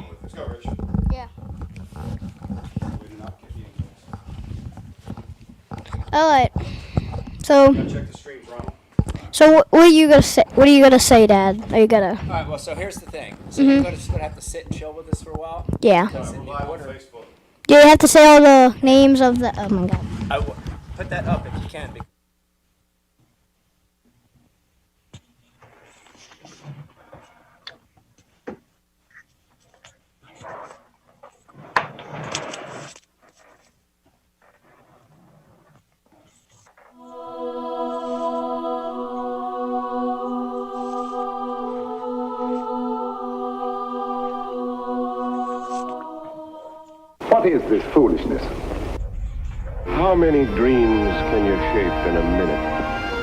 going with. Let's go, Rich. Yeah. We did not get the All right. So. Gotta check the streams, Ronald. So what are you gonna say? What are you gonna say, Dad? Are you gonna? All right. Well, so here's the thing. So you're just gonna have to sit and chill with us for a while. Yeah. Because in We're the live on order, Facebook. Yeah, you have to say all the names of the. Oh my God. put that up if you can. What is this foolishness? How many dreams can you shape in a minute,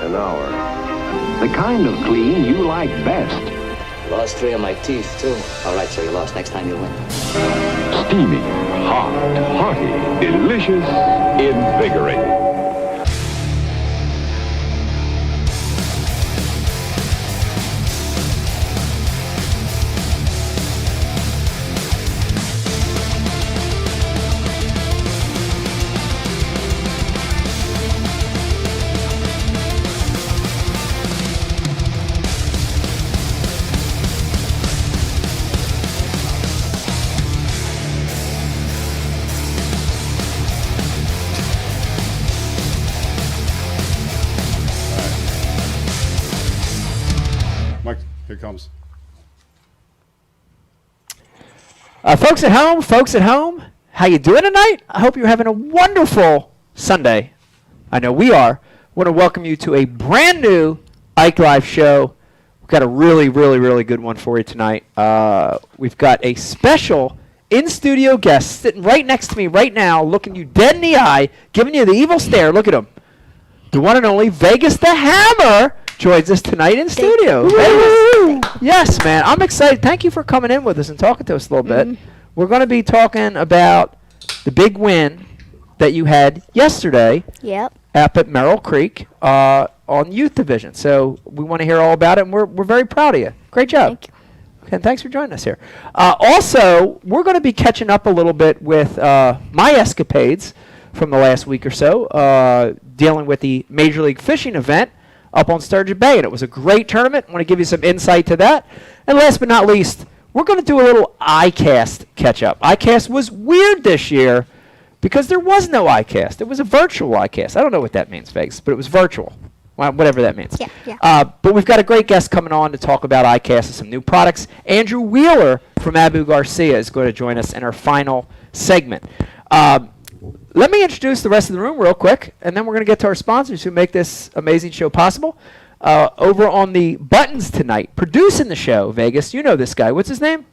an hour? The kind of clean you like best. Lost 3 of my teeth, too. All right, so you lost. Next time you'll win. Steamy, hot, hearty, delicious, invigorating. Mike, here it comes. Folks at home, how you doing tonight? I hope you're having a wonderful Sunday. I know we are. Want to welcome you to a brand new Ike Live show. We've got a really, really, really good one for you tonight. We've got a special in-studio guest sitting right next to me right now, looking you dead in the eye, giving you the evil stare. Look at him. The one and only Vegas the Hammer joins us tonight in studio. Vegas. Yes, man. I'm excited. Thank you for coming in with us and talking to us a little bit. We're going to be talking about the big win that you had yesterday Yep. up at Merrill Creek on youth division. So we want to hear all about it, and we're very proud of you. Great job. Thank you. Okay, thanks for joining us here. Also, we're going to be catching up a little bit with my escapades from the last week or so, dealing with the Major League Fishing event up on Sturgeon Bay, and it was a great tournament. I want to give you some insight to that. And last but not least, we're going to do a little iCast catch-up. iCast was weird this year because there was no iCast. It was a virtual iCast. I don't know what that means, Vegas, but it was virtual. Well, whatever that means. Yeah. But we've got a great guest coming on to talk about iCast and some new products. Andrew Wheeler from Abu Garcia is going to join us in our final segment. Let me introduce the rest of the room real quick, and then we're going to get to our sponsors who make this amazing show possible. Over on the buttons tonight, producing the show, Vegas, you know this guy. What's his name?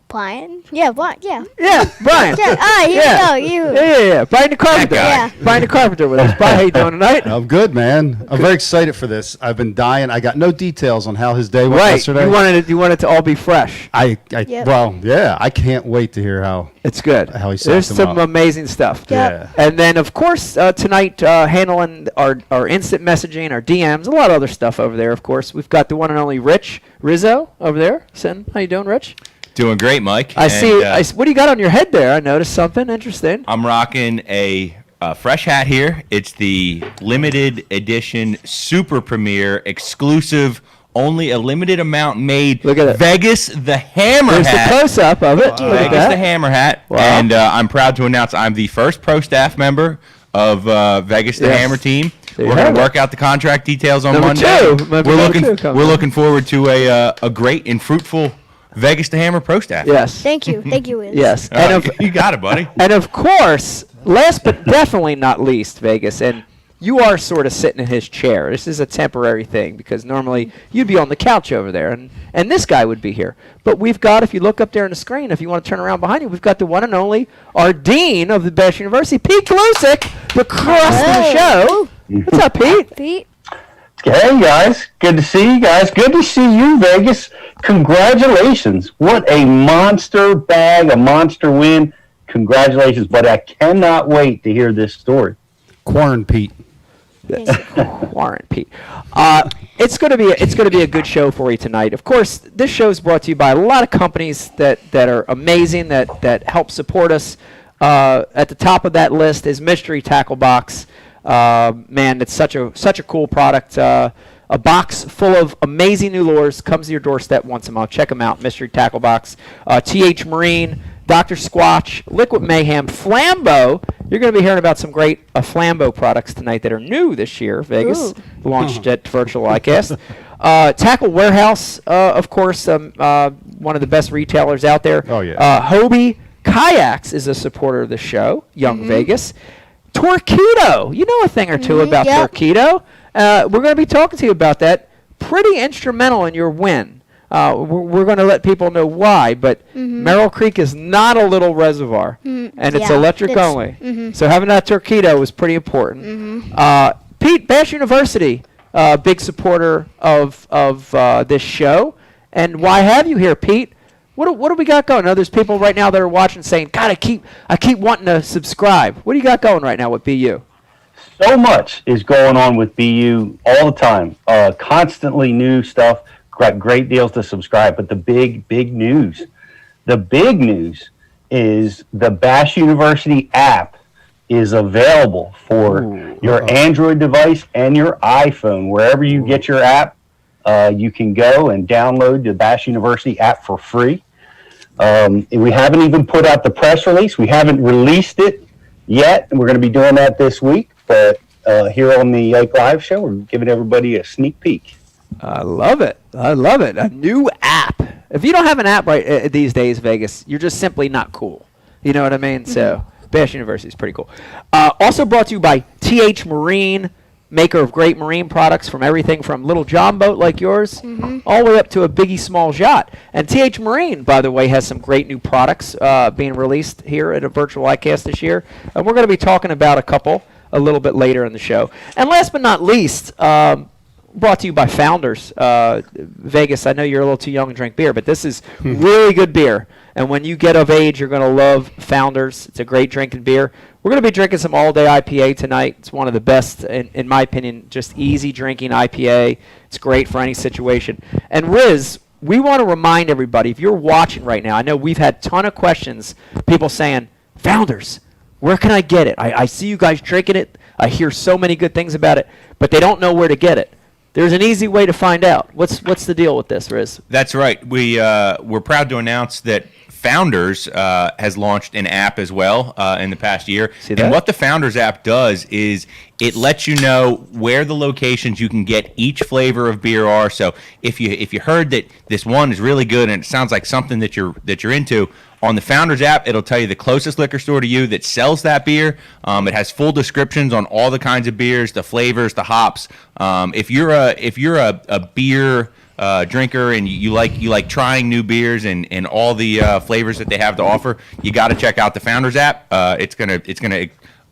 Brian. Yeah. What? Yeah. Yeah, Brian. Yeah. You. Yeah. Brian the Carpenter. Yeah. Brian the Carpenter with us. Brian, how you doing tonight? I'm good, man. I'm very excited for this. I've been dying. I got no details on how his day went yesterday. You wanted it to all be fresh. Yep. Well, yeah. I can't wait to hear how. It's good. How he There's sets them some up. amazing stuff. Yep. Yeah. And then, of course, tonight, handling our instant messaging, our DMs, a lot of other stuff over there, of course. We've got the one and only Rich Rizzo over there. Sitting. How you doing, Rich? Doing great, Mike. I see. What do you got on your head there? I noticed something interesting. I'm rocking a fresh hat here. It's the limited edition super premiere exclusive, only a limited amount made. Look at it. Vegas the Hammer There's hat. the close-up of it. Look at Vegas that. the Hammer hat. Wow. And I'm proud to announce I'm the first pro staff member of Vegas the Yes. Hammer team. There you We're going have to it. work out the contract details on Number Monday. two. Maybe number two comes We're up. looking forward to a great and fruitful Vegas the Hammer pro staff. Yes. Thank you. Thank you, Wiz. Yes. All right, you got it, buddy. And of course, last but definitely not least, Vegas, and you are sort of sitting in his chair. This is a temporary thing because normally you'd be on the couch over there, and this guy would be here. But we've got, if you look up there on the screen, if you want to turn around behind you, we've got the one and only, our dean of the Bash University, Pete Glusick, the crust of the show. What's up, Pete? Pete. Hey guys, good to see you guys. Good to see you, Vegas. Congratulations. What a monster bag, a monster win. Congratulations, but I cannot wait to hear this story. Corn Pete. Warren, Pete. It's gonna be a good show for you tonight. Of course, this show is brought to you by a lot of companies that are amazing that help support us. At the top of that list is Mystery Tackle Box. Man, it's such a cool product. A box full of amazing new lures comes to your doorstep once a month. Check them out, Mystery Tackle Box. TH Marine, Dr. Squatch, Liquid Mayhem, Flambeau. You're going to be hearing about some great Flambeau products tonight that are new this year. Vegas launched at Virtual iCast. Tackle Warehouse, of course, one of the best retailers out there. Oh, yeah. Hobie Kayaks is a supporter of the show, Young Vegas. Torpedo, you know a thing or two about Torpedo. We're going to be talking to you about that. Pretty instrumental in your win. We're going to let people know why, but Merrill Creek is not a little reservoir, and it's electric only. So having that Torpedo is pretty important. Pete, Bash University, big supporter of this show. And why have you here, Pete? What do we got going? I know there's people right now that are watching saying, God, I keep wanting to subscribe. What do you got going right now with BU? So much is going on with BU all the time. Constantly new stuff. Got great deals to subscribe. But the big news is the Bash University app is available for your Android device and your iPhone. Wherever you get your app, you can go and download the Bash University app for free. We haven't even put out the press release. We haven't released it yet, and we're going to be doing that this week. But here on the Ike Live show, we're giving everybody a sneak peek. I love it. A new app. If you don't have an app right these days, Vegas, you're just simply not cool. You know what I mean? So Bash University is pretty cool. Also brought to you by TH Marine, maker of great marine products, from everything from little John boat like yours all the way up to a biggie small yacht. And TH Marine, by the way, has some great new products being released here at a Virtual iCast this year. And we're going to be talking about a couple a little bit later in the show. And last but not least, brought to you by Founders. Vegas, I know you're a little too young to drink beer, but this is really good beer. And when you get of age, you're going to love Founders. It's a great drinking beer. We're going to be drinking some all-day IPA tonight. It's one of the best, in my opinion, just easy drinking IPA. It's great for any situation. And Riz, we want to remind everybody, if you're watching right now, I know we've had a ton of questions, people saying, Founders, where can I get it? I see you guys drinking it. I hear so many good things about it, but they don't know where to get it. There's an easy way to find out. What's the deal with this, Riz? That's right. We're proud to announce that Founders has launched an app as well in the past year. And what the Founders app does is it lets you know where the locations you can get each flavor of beer are. So if you heard that this one is really good and it sounds like something that you're into, on the Founders app, it'll tell you the closest liquor store to you that sells that beer. It has full descriptions on all the kinds of beers, the flavors, the hops. If you're a beer drinker and you like trying new beers and all the flavors that they have to offer, you got to check out the Founders app. It's gonna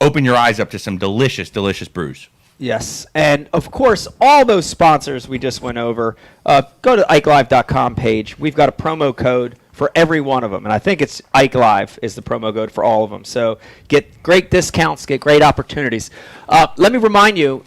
open your eyes up to some delicious brews. Yes, and of course, all those sponsors we just went over. Go to IkeLive.com page. We've got a promo code for every one of them, and I think it's Ike Live is the promo code for all of them. So get great discounts, get great opportunities. Let me remind you,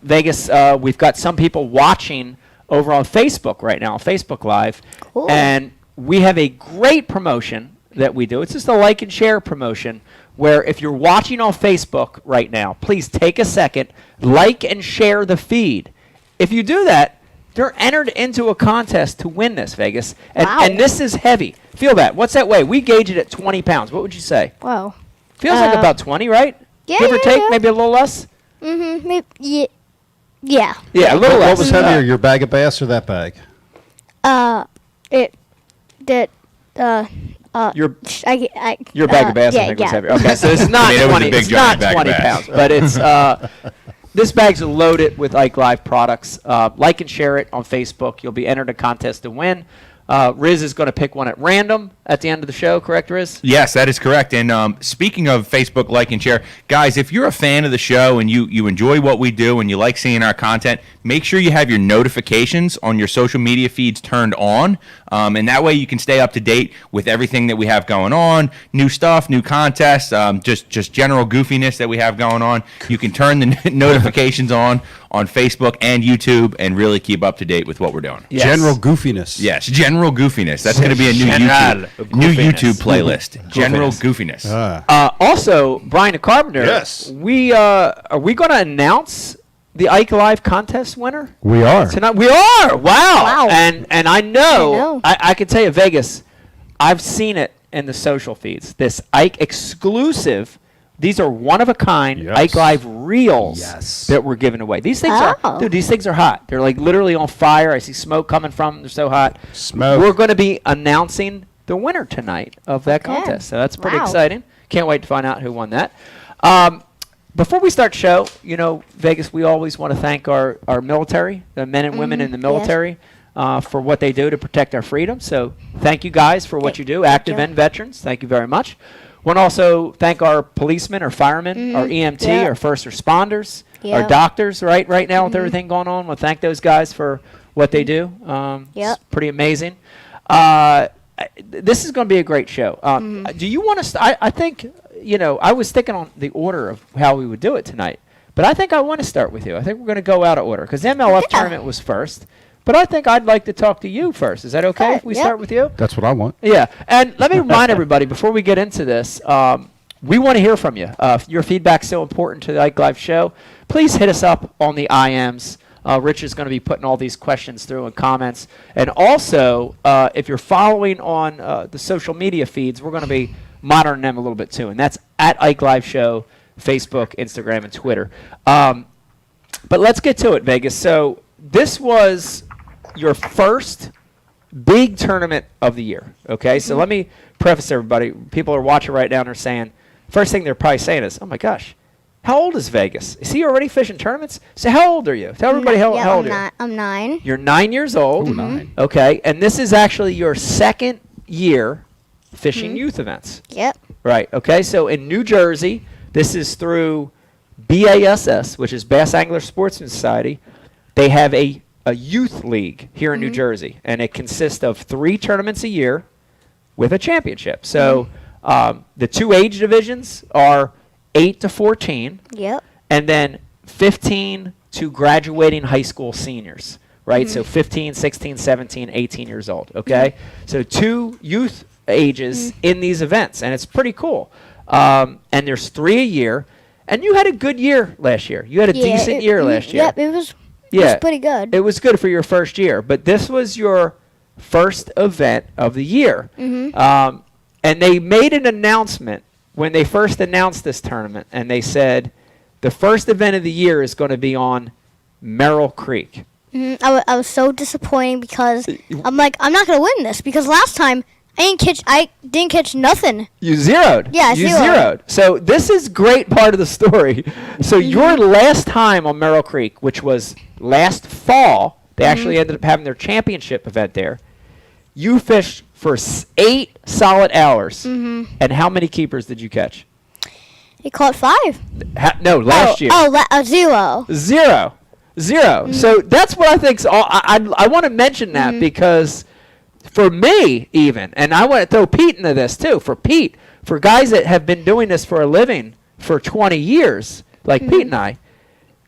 Vegas, we've got some people watching over on Facebook right now, on Facebook Live, and we have a great promotion that we do. It's just a like and share promotion where if you're watching on Facebook right now, please take a second, like and share the feed. If you do that, you're entered into a contest to win this, Vegas. And this is heavy. Feel that. What's that weigh? We gauge it at 20 pounds. What would you say? Wow. Feels like about 20, right? Yeah, Give or take, maybe a little less? Yeah. Yeah, a little What less. was heavier, your bag of bass or that bag? Your I bag of bass, I think, was heavier. Okay, so it's not it was a 20, big it's not giant bag of 20 bass. pounds, but it's this bag's loaded with Ike Live products. Like and share it on Facebook. You'll be entered in a contest to win. Riz is going to pick one at random at the end of the show, correct, Riz? Yes, that is correct. And speaking of Facebook like and share, guys, if you're a fan of the show and you enjoy what we do and you like seeing our content, make sure you have your notifications on your social media feeds turned on. And that way you can stay up to date with everything that we have going on, new stuff, new contests, just general goofiness that we have going on. You can turn the notifications on Facebook and YouTube and really keep up to date with what we're doing. Yes. General goofiness. Yes, general goofiness. That's going to be a new General YouTube goofiness. playlist. General goofiness. Also, Brian the Carpenter. Yes. Are we going to announce the Ike Live contest winner We are. tonight? We are. Wow. Wow. And I I know. know. I can tell you, Vegas. I've seen it in the social feeds. This Ike exclusive. These are one of a kind Yes. Ike Live reels Yes. that we're giving away. These things Oh. these things are hot. They're like literally on fire. I see smoke coming from them. They're so hot. Smoke. We're going to be announcing the winner tonight of that Okay. contest. So that's pretty Wow. exciting. Can't wait to find out who won that. Before we start the show, Vegas, we always want to thank our military, the men and women in the military, for what they do to protect our freedom. So thank you guys for what you do, active you. and veterans. Thank you very much. Want to also thank our policemen, our firemen, our EMT, Yeah. our first responders, our Yeah. doctors, right now with everything going on. Want to thank those guys for what they do. Yep. It's pretty amazing. This is going to be a great show. Do you want to? I think I was thinking on the order of how we would do it tonight, but I think I want to start with you. I think we're going to go out of order because the MLF tournament was first, but I think I'd like to talk to you first. Is that okay if we Yep. start with you? That's what I want. Yeah, and let me remind everybody before we get into this, we want to hear from you. Your feedback's so important to the Ike Live show. Please hit us up on the IMs. Rich is going to be putting all these questions through in comments. And also, if you're following on the social media feeds, we're going to be monitoring them a little bit too. And that's at Ike Live Show, Facebook, Instagram, and Twitter. But let's get to it, Vegas. So this was your first big tournament of the year, okay? So let me preface everybody. People are watching right now and they're saying, first thing they're probably saying is, oh my gosh, how old is Vegas? Is he already fishing tournaments? So how old are you? Tell everybody how old you are. I'm 9. You're 9 years old. Ooh, 9. Okay, and this is actually your second year fishing youth events. Yep. Right, okay, so in New Jersey, this is through BASS, which is Bass Angler Sportsman Society. They have a youth league here in New Jersey, and it consists of 3 tournaments a year with a championship. So the 2 age divisions are 8 to 14, Yep. and then 15 to graduating high school seniors, right? So 15, 16, 17, 18 years old, okay? So 2 youth ages in these events, and it's pretty cool. And there's 3 a year, and you had a good year last year. You had a decent year last year. Yep, it was pretty good. It was good for your first year, but this was your first event of the year. And they made an announcement when they first announced this tournament, and they said the first event of the year is going to be on Merrill Creek. I was so disappointed because I'm like, I'm not gonna win this because last time I didn't catch nothing. You zeroed. Yeah, you zeroed. zeroed. So this is great part of the story. So your last time on Merrill Creek, which was last fall, they actually ended up having their championship event there. You fished for 8 solid hours. And how many keepers did you catch? He caught 5. No, last year. 0. Zero. So that's what I think. I want to mention that because for me, even, and I want to throw Pete into this too. For Pete, for guys that have been doing this for a living for 20 years, like Pete and I,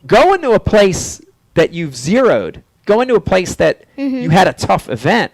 go into a place that you've zeroed, go into a place that you had a tough event.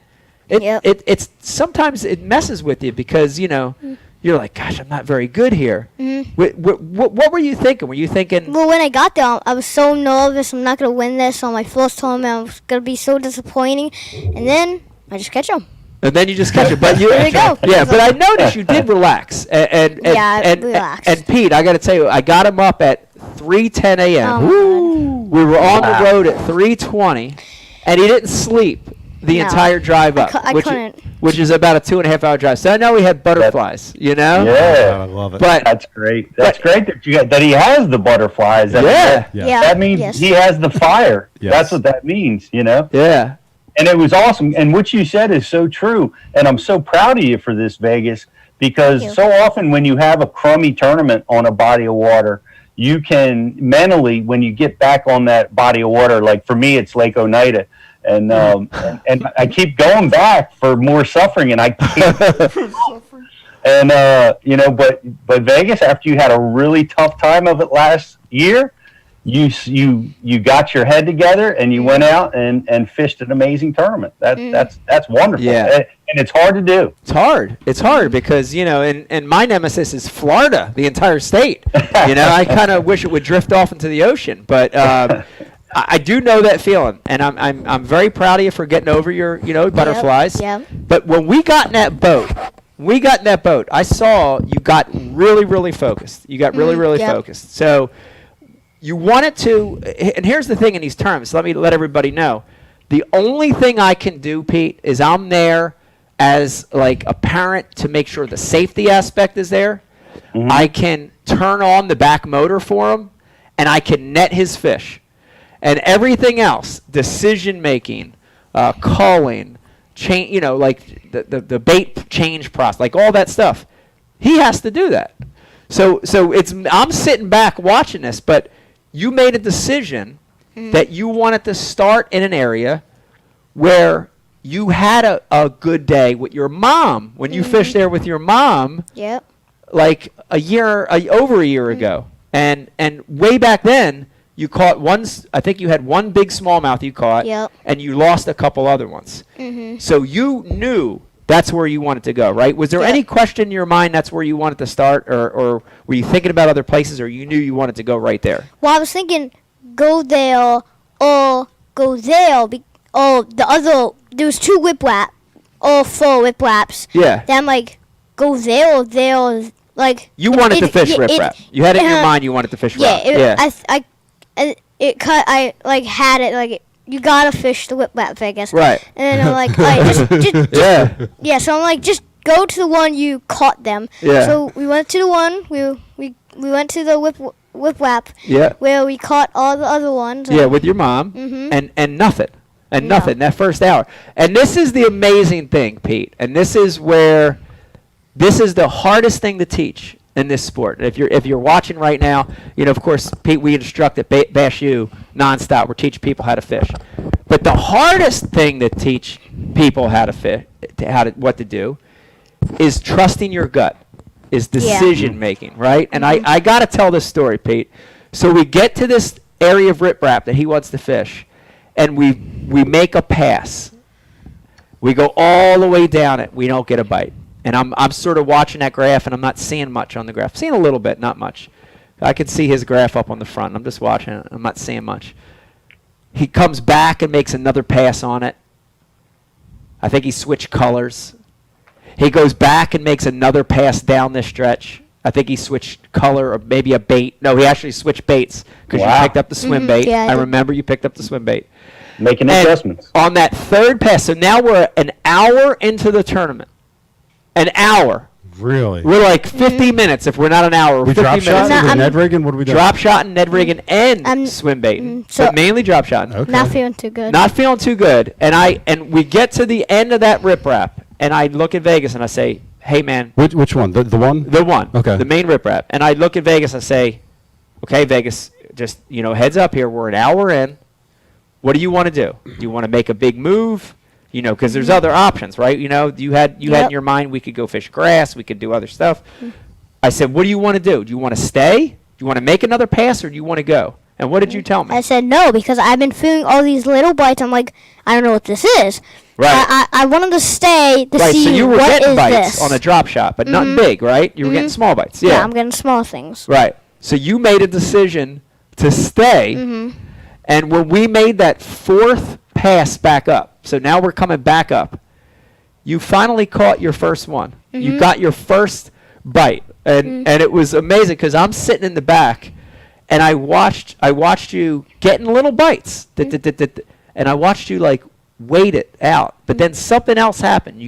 It's sometimes it messes with you because you're like, gosh, I'm not very good here. What were you thinking? Were you thinking? Well, when I got there, I was so nervous. I'm not gonna win this on my first tournament. I was gonna be so disappointing, and then I just catch them. And then you just catch it. But you, There you go. Yeah, but I noticed you did relax. And relaxed. And Pete, I got to tell you, I got him up at 3:10 a.m. Oh, We were on the road at 3:20, and he didn't sleep the No. entire drive up, I couldn't. which is about a 2.5 hour drive. So I know we had butterflies, I Yeah, love it. But that's great. That's great that he has the butterflies. Yeah. Yeah. That means yes. he has the fire. Yes. That's what that means, yeah, And it was awesome. And what you said is so true. And I'm so proud of you for this, Vegas, because Thank you. so often when you have a crummy tournament on a body of water, you can mentally, when you get back on that body of water, like for me, it's Lake Oneida, and I keep going back for more suffering, and I can't. And but Vegas, after you had a really tough time of it last year, you got your head together and you went out and fished an amazing tournament. That's wonderful. Yeah. And it's hard to do. It's hard because, and my nemesis is Florida, the entire state. I kind of wish it would drift off into the ocean, but I do know that feeling, and I'm very proud of you for getting over your, butterflies. Yep. But when we got in that boat, I saw you got really, really focused. You got really, really focused. So you wanted to, and here's the thing in these terms. Let me let everybody know. The only thing I can do, Pete, is I'm there as like a parent to make sure the safety aspect is there. Mm-hmm. I can turn on the back motor for him, and I can net his fish. And everything else, decision making, calling, like the bait change process, like all that stuff, he has to do that. So I'm sitting back watching this, but you made a decision that you wanted to start in an area where you had a good day with your mom when you fished there with your mom. Yep. Like over a year ago, and way back then you caught I think you had one big smallmouth you caught, and you lost a couple other ones. Mm-hmm. So you knew that's where you wanted to go, right? Was there any question in your mind that's where you wanted to start, or were you thinking about other places, or you knew you wanted to go right there? Well, I was thinking go there or go there. The other, there was 2 whipwrap, or 4 whipwraps. Yeah. Then I'm like, go there or there. Like you wanted to fish riprap. You had it in your mind you wanted to fish riprap. I had it like you gotta fish the whipwrap, Vegas. Right. And then I'm like, all right, just yeah. So I'm like, just go to the one you caught them. Yeah. So we went to the one we went to the whipwrap. Yeah. Where we caught all the other ones. Yeah, with your mom. Mm-hmm. And nothing. And nothing that first hour. And this is the amazing thing, Pete. And this is the hardest thing to teach in this sport. If you're watching right now, of course, Pete, we instruct at Bash U nonstop. We're teaching people how to fish. But the hardest thing to teach people how to fish, what to do, is trusting your gut, is decision making, right? And I got to tell this story, Pete. So we get to this area of riprap that he wants to fish, and we make a pass. We go all the way down it. We don't get a bite. And I'm sort of watching that graph, and I'm not seeing much on the graph. Seeing a little bit, not much. I could see his graph up on the front. I'm just watching it. I'm not seeing much. He comes back and makes another pass on it. I think he switched colors. He goes back and makes another pass down this stretch. I think he switched color or maybe a bait. No, he actually switched baits because you picked up the swim bait. Yeah, I remember you picked up the swim bait. Making adjustments. On that third pass, so now we're an hour into the tournament. An hour. Really? We're like 50 minutes if we're not an hour. We 50 drop minutes. shot with Ned rigging? What do we do? Drop shotting, Ned rigging, and swim baiting. But mainly drop shotting. Okay. Not feeling too good. Not feeling too good. And we get to the end of that riprap, and I look at Vegas and I say, hey, man. Which one? The one? The one. Okay. The main riprap. And I look at Vegas and I say, okay, Vegas, just, heads up here. We're an hour in. What do you want to do? Do you want to make a big move? Because there's other options, right? You had in your mind we could go fish grass, we could do other stuff. I said, what do you want to do? Do you want to stay? Do you want to make another pass, or do you want to go? And what did you tell me? I said no, because I've been feeling all these little bites. I'm like, I don't know what this is. Right. I wanted to stay to see so you were what getting is bites this. on a drop shot, but nothing big, right? You were getting small bites. Yeah, I'm getting small things. Right. So you made a decision to stay, and when we made that fourth pass back up, so now we're coming back up, you finally caught your first one. You got your first bite, and it was amazing because I'm sitting in the back, and I watched you getting little bites, and I watched you like wait it out, but then something else happened.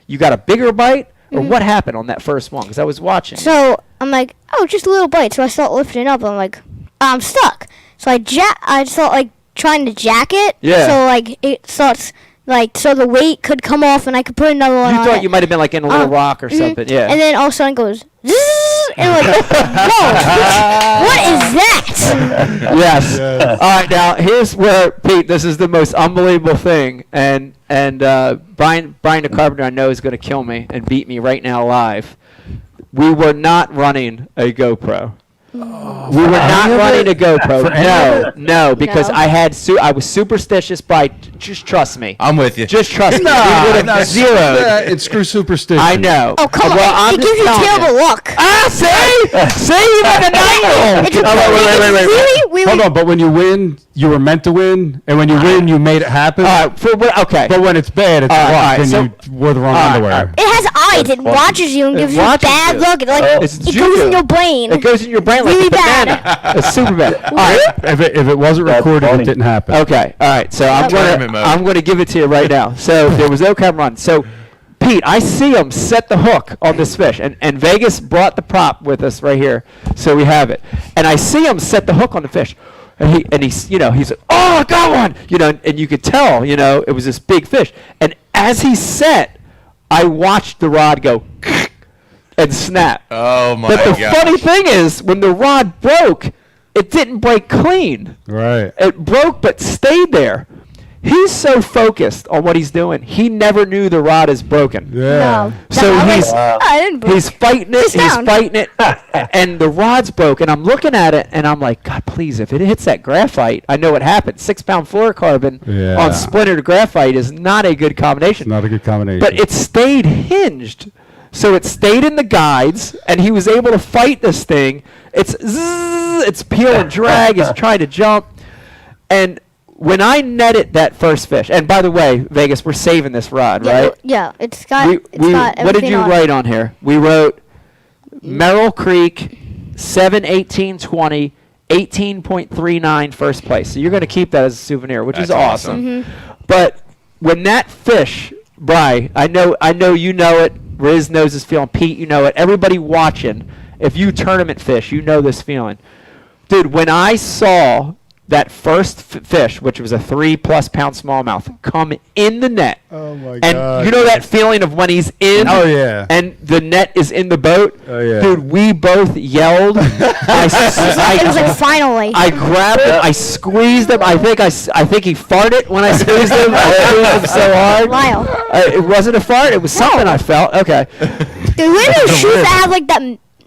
You got a bigger bite, or what happened on that first one? Because I was watching. So I'm like, oh, just a little bite. So I start lifting up. I'm like, I'm stuck. So I start like trying to jack it. Yeah. So like it starts like so the weight could come off and I could put another one on You thought it. you might have been like in a little rock or something. Yeah. And then all of a sudden it goes zzz, and I'm like, whoa, what is that? Yes. All right, now here's where, Pete, this is the most unbelievable thing, and Brian the Carpenter I know is going to kill me and beat me right now live. We were not running a GoPro. We were not running a GoPro. No, because No. I was superstitious. Just trust me. I'm with you. Just trust me. We would have zeroed. It's screw superstition. I know. Oh, come Well, on. I'm It just gives you telling terrible luck. Ah, see, you like a 9-year-old. It's a- wait. Really? Hold on, but when you win, you were meant to win, and when you win, you made it happen. All right, okay. But when it's bad, it's All luck, right, and so- you wore the wrong all right, underwear. all right. It has eyes. It watches you and gives you watches bad you. luck. It, like, It's it goes juju. in your brain. It goes in your brain like Really a banana. bad. It's super bad. All right. If it wasn't That's recorded, funny. it didn't happen. Okay. All right. So Tournament mode. I'm going to give it to you right now. So there was no camera on. So Pete, I see him set the hook on this fish, and Vegas brought the prop with us right here, so we have it. And I see him set the hook on the fish, and he's he's like, oh, I got one, and you could tell, it was this big fish. And as he set, I watched the rod go and snap. Oh my But the gosh. funny thing is, when the rod broke, it didn't break clean. Right. It broke but stayed there. He's so focused on what he's doing, he never knew the rod is broken. Yeah. No. So No, he's I didn't break. he's fighting it, Sit down. and the rod's broke. And I'm looking at it, and I'm like, God, please, if it hits that graphite, I know what happened. 6-pound fluorocarbon Yeah. on splintered graphite is not a good combination. Not a good combination. But it stayed hinged. So it stayed in the guides, and he was able to fight this thing. It's peel and drag, it's trying to jump. And when I netted that first fish, and by the way, Vegas, we're saving this rod, Yeah, right? yeah, it's got. We, it's we, got what did everything you on. write on here? We wrote Merrill Creek, 7/18/20, 18.39 first place. So you're going to keep that as a souvenir, which is That's awesome. awesome. But when that fish, Bri, I know you know it. Riz knows this feeling. Pete, you know it. Everybody watching, if you tournament fish, you know this feeling. Dude, when I saw that first fish, which was a 3+ pound smallmouth, come in the net. Oh my And God. you know that feeling of when he's in Oh, yeah. and the net is in the boat? Oh, yeah. Dude, we both yelled. It was like finally. I grabbed him. I squeezed him. I think he farted when I squeezed him. I squeezed him so hard. Lyle. It wasn't a fart. It was something I felt. Okay. Dude, we had those shoes that have like that.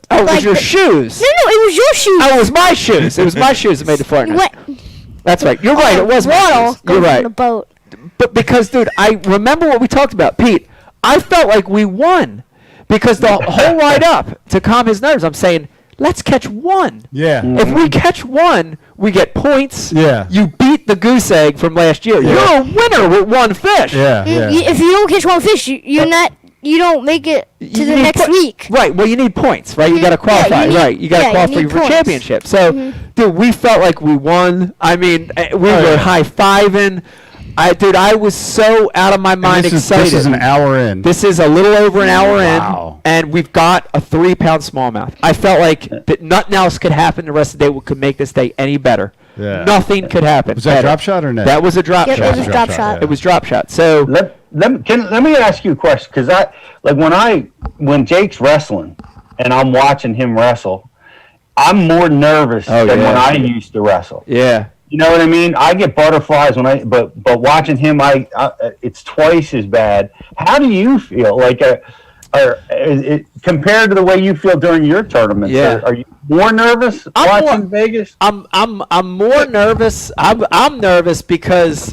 Oh, it was like your the- shoes. No, it was your shoes. Oh, it was my shoes. It was my shoes that made the fart noise. What? That's right. You're right. It was my Waddle shoes. You're goes right. on the boat. But because, dude, I remember what we talked about, Pete. I felt like we won because the whole ride up to calm his nerves, I'm saying, let's catch one. Yeah. If we catch one, we get points. Yeah. You beat the goose egg from last year. Yeah. You're a winner with one fish. Yeah. Yeah. If you don't catch one fish, you're not. You don't make it to You the need next week. Right. Well, you need points, right? You got to qualify, you need- right? You got to yeah, you qualify need for points. championship. So, dude, we felt like we won. I mean, we were yeah. high-fiving. I was so out of my mind excited. This is an hour in. This is a little over an hour Wow. in, and we've got a 3-pound smallmouth. I felt like that nothing else could happen the rest of the day could make this day any better. Yeah. Nothing could happen. Was that better. drop shot or net? That was a drop Yep, shot. it was a drop shot. It was drop shot. So Let me ask you a question, because when Jake's wrestling and I'm watching him wrestle, I'm more nervous Oh, than yeah. when I used to wrestle. yeah. You know what I mean? I get butterflies but watching him, it's twice as bad. How do you feel? Like, compared to the way you feel during your tournaments? Yeah. Are you more nervous I'm watching more- Vegas? I'm more nervous. I'm nervous because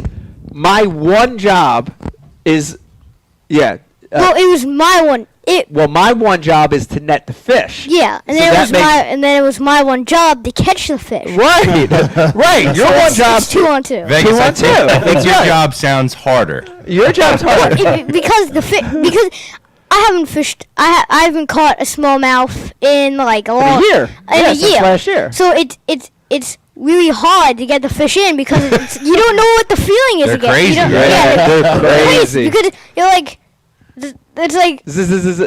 my one job is Well, it was my one. my one job is to net the fish. Yeah, and So then that it was my one job to catch the fish. Right. Right. Your one job. It's 2-on-2. Vegas, 2-on-2. I think That's your right. job sounds harder. Your job's hard. Because I haven't fished. I haven't caught a smallmouth in like a long year. In Yeah, a since year. last year. So it's really hard to get the fish in because you don't know what the feeling is They're again. crazy, You don't, right? Yeah, They're crazy. because you're like, it's like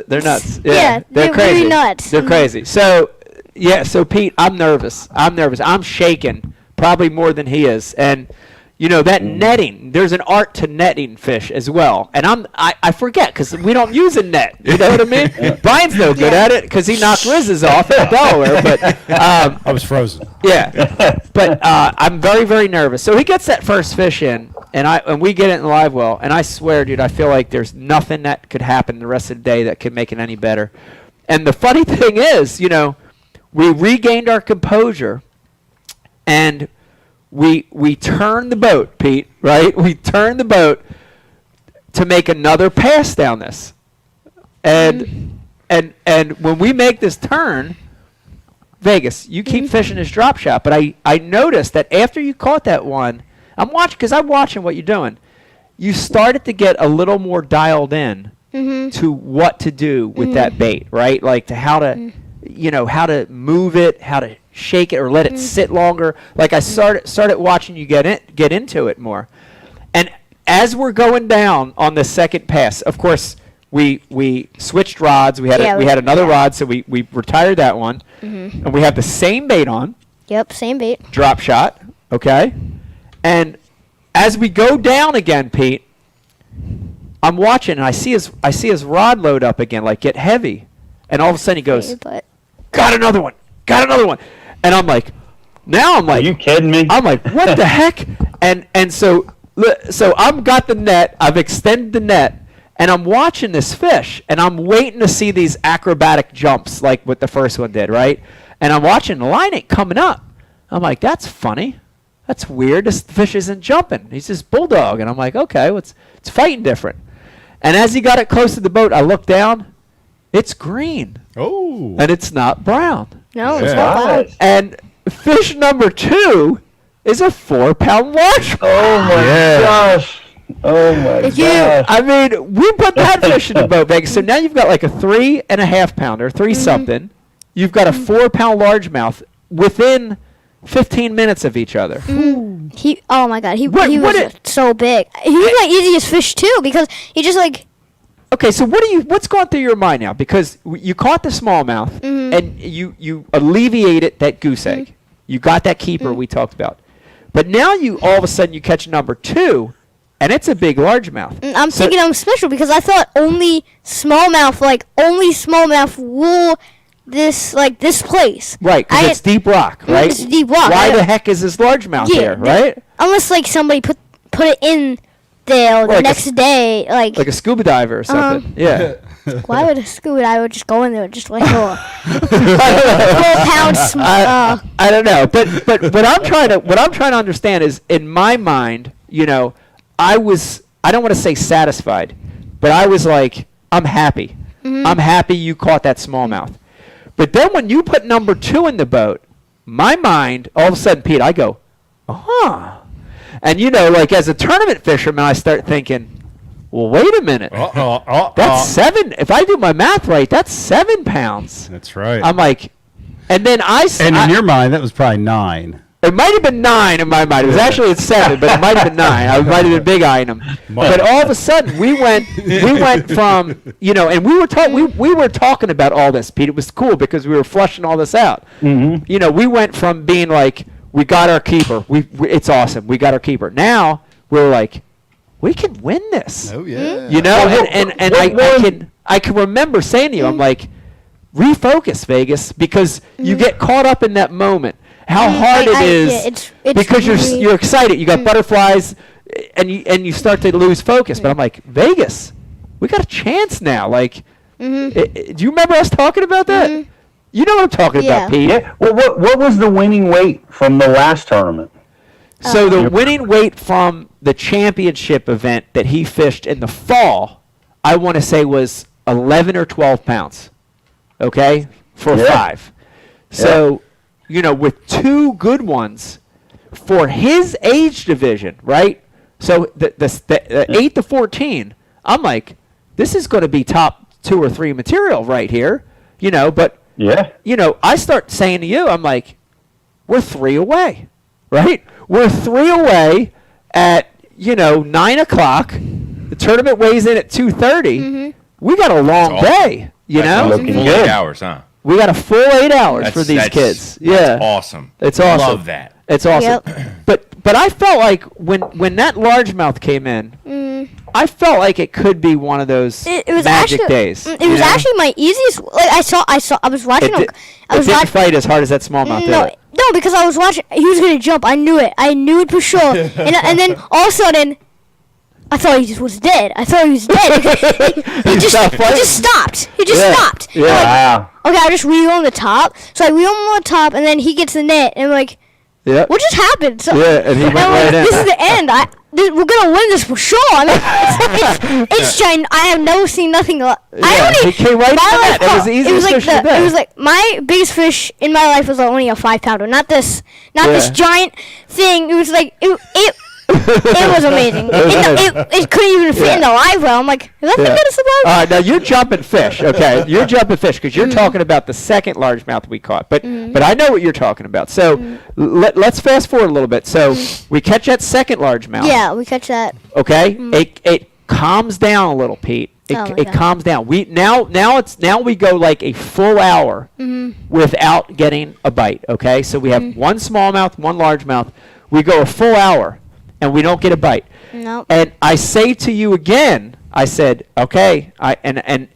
They're nuts. Yeah, they're they're crazy. really nuts. They're crazy. So, so Pete, I'm nervous. I'm shaking, probably more than he is. And, that netting, there's an art to netting fish as well. And I forget because we don't use a net. You know what I mean? Brian's no good at it because he knocked Riz's off in Delaware. But I was frozen. yeah. But I'm very, very nervous. So he gets that first fish in, and we get it in the live well. And I swear, dude, I feel like there's nothing that could happen the rest of the day that could make it any better. And the funny thing is, we regained our composure, and we turned the boat, Pete, right? We turned the boat to make another pass down this. And when we make this turn, Vegas, you keep fishing this drop shot, but I noticed that after you caught that one, I'm watching what you're doing. You started to get a little more dialed in to what to do with that bait, right? Like to how to move it, how to shake it or let it sit longer. Like I started watching you get into it more. And as we're going down on the second pass, of course, we switched rods. We had another rod, so we retired that one. And we have the same bait on. Yep, same bait. Drop shot, okay? And as we go down again, Pete, I'm watching and I see his rod load up again, like get heavy. And all of a sudden he goes, got another one. And I'm like, are you kidding me? I'm like, what the heck? And so I've got the net. I've extended the net, and I'm watching this fish, and I'm waiting to see these acrobatic jumps like what the first one did, right? And I'm watching the line ain't coming up. I'm like, that's funny. That's weird. This fish isn't jumping. He's just bulldog. And I'm like, okay, it's fighting different. And as he got it close to the boat, I look down. It's green. Oh. And it's not brown. No, it's not brown. And fish number 2 is a 4-pound largemouth. Oh my gosh. Oh my gosh. I mean, we put that fish in the boat, Vegas. So now you've got like a 3.5 pounder, 3 something. You've got a 4-pound largemouth within 15 minutes of each other. Oh my God, he was so big. He was my easiest fish too because he just like. Okay, so what's going through your mind now? Because you caught the smallmouth and you alleviated that goose egg. You got that keeper we talked about. But now you all of a sudden you catch number 2, and it's a big largemouth. I'm thinking I'm special because I thought only smallmouth rule this place. Right, because it's deep rock, right? It's deep rock. Why the heck is this largemouth there, right? Unless like somebody put it in there the next day, like a scuba diver or something. Yeah. Why would a scuba diver just go in there and just like 4 pounds? I don't know, but what I'm trying to understand is in my mind, I don't want to say satisfied, but I was like, I'm happy. I'm happy you caught that smallmouth. But then when you put number 2 in the boat, my mind all of a sudden, Pete, I go, and like as a tournament fisherman, I start thinking, well, wait a minute. That's 7. If I do my math right, that's 7 pounds. That's right. I'm like, and then in your mind, that was probably 9. It might have been 9 in my mind. It was actually at 7, but it might have been 9. I might have been big eyeing them. But all of a sudden, we went from, and we were talking about all this, Pete. It was cool because we were flushing all this out. We went from being like, we got our keeper. It's awesome. We got our keeper. Now we're like, we can win this. Oh yeah. I can remember saying to you, I'm like, refocus, Vegas, because you get caught up in that moment. How hard it is because you're excited. You got butterflies, and you start to lose focus. But I'm like, Vegas, we got a chance now. Like, do you remember us talking about that? You know what I'm talking about, Pete. Yeah. Well, what was the winning weight from the last tournament? So the winning weight from the championship event that he fished in the fall, I want to say was 11 or 12 pounds. Okay, for 5. So. With 2 good ones for his age division, right? So the 8 to 14, I'm like, this is going to be top 2 or 3 material right here, But I start saying to you, I'm like, we're 3 away, right? We're 3 away at 9 o'clock. The tournament weighs in at 2:30. We got a long day, Looking good. 8 hours, huh? We got a full 8 hours for these kids. Yeah, that's awesome. It's awesome. Love that. It's awesome. But but I felt like when that largemouth came in, I felt like it could be one of those It was magic actually, days. It was actually my easiest. Like I was watching. It didn't fight as hard as that smallmouth did. No, because I was watching. He was gonna jump. I knew it for sure. and then all of a sudden, I thought he just was dead. I thought he was dead. Because he just stopped. He just stopped. Yeah. Wow. Okay, I just reel on the top. So I reel him on the top, and then he gets the net, and I'm like, Yeah. what just happened? So, And he went right in. This is the end. We're gonna win this for sure. I mean, it's giant. I have never seen nothing. He came right in the net. It was the easiest fish of the day. It was like my biggest fish in my life was only a 5-pounder, not this giant thing. It was like it was amazing. It couldn't even fit in the live well. I'm like, is that thing gonna survive? All right, now you're jumping fish, okay? You're jumping fish because you're talking about the second largemouth we caught. But I know what you're talking about. So let's fast forward a little bit. So we catch that second largemouth. Yeah, we catch that. Okay, it calms down a little, Pete. It calms down. We now we go like a full hour without getting a bite. Okay, so we have one smallmouth, one largemouth. We go a full hour. And we don't get a bite. Nope. And I say to you again, I said, okay,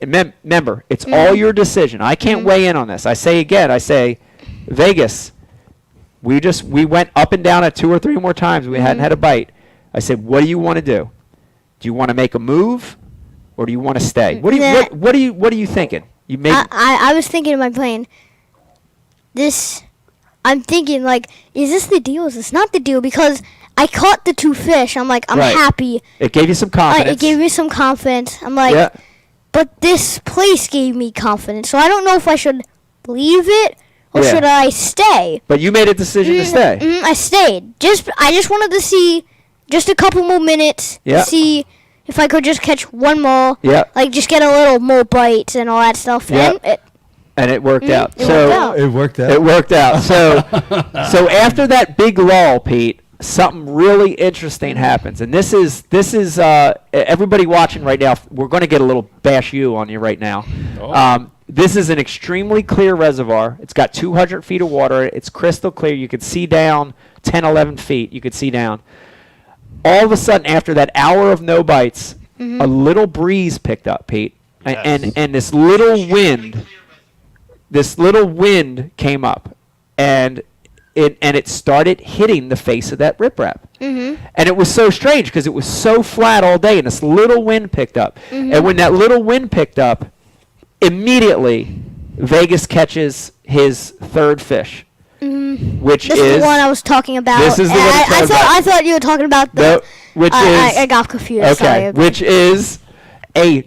remember, it's all your decision. I can't weigh in on this. I say again, Vegas, we went up and down it 2 or 3 more times. We hadn't had a bite. I said, what do you want to do? Do you want to make a move, or do you want to stay? What are you thinking? You make. I was thinking in my plane. I'm thinking like, is this the deal? Is this not the deal? Because I caught the 2 fish. I'm like, I'm happy. It gave you some confidence. It gave me some confidence. I'm like, but this place gave me confidence. So I don't know if I should leave it or should I stay. But you made a decision to stay. I stayed. I just wanted to see just a couple more minutes to see if I could just catch one more. Yeah. Like just get a little more bites and all that stuff. Yeah. And it worked out. It worked out. It worked out. So after that big lull, Pete, something really interesting happens, and this is everybody watching right now. We're going to get a little bash you on you right now. This is an extremely clear reservoir. It's got 200 feet of water. It's crystal clear. You could see down 10, 11 feet. You could see down. All of a sudden, after that hour of no bites, a little breeze picked up, Pete, and this little wind came up, and it started hitting the face of that riprap. And it was so strange because it was so flat all day, and this little wind picked up. And when that little wind picked up, immediately Vegas catches his third fish, which this is the one I was talking about. This is the one I thought you were talking about the. I got confused. Okay, sorry. which is a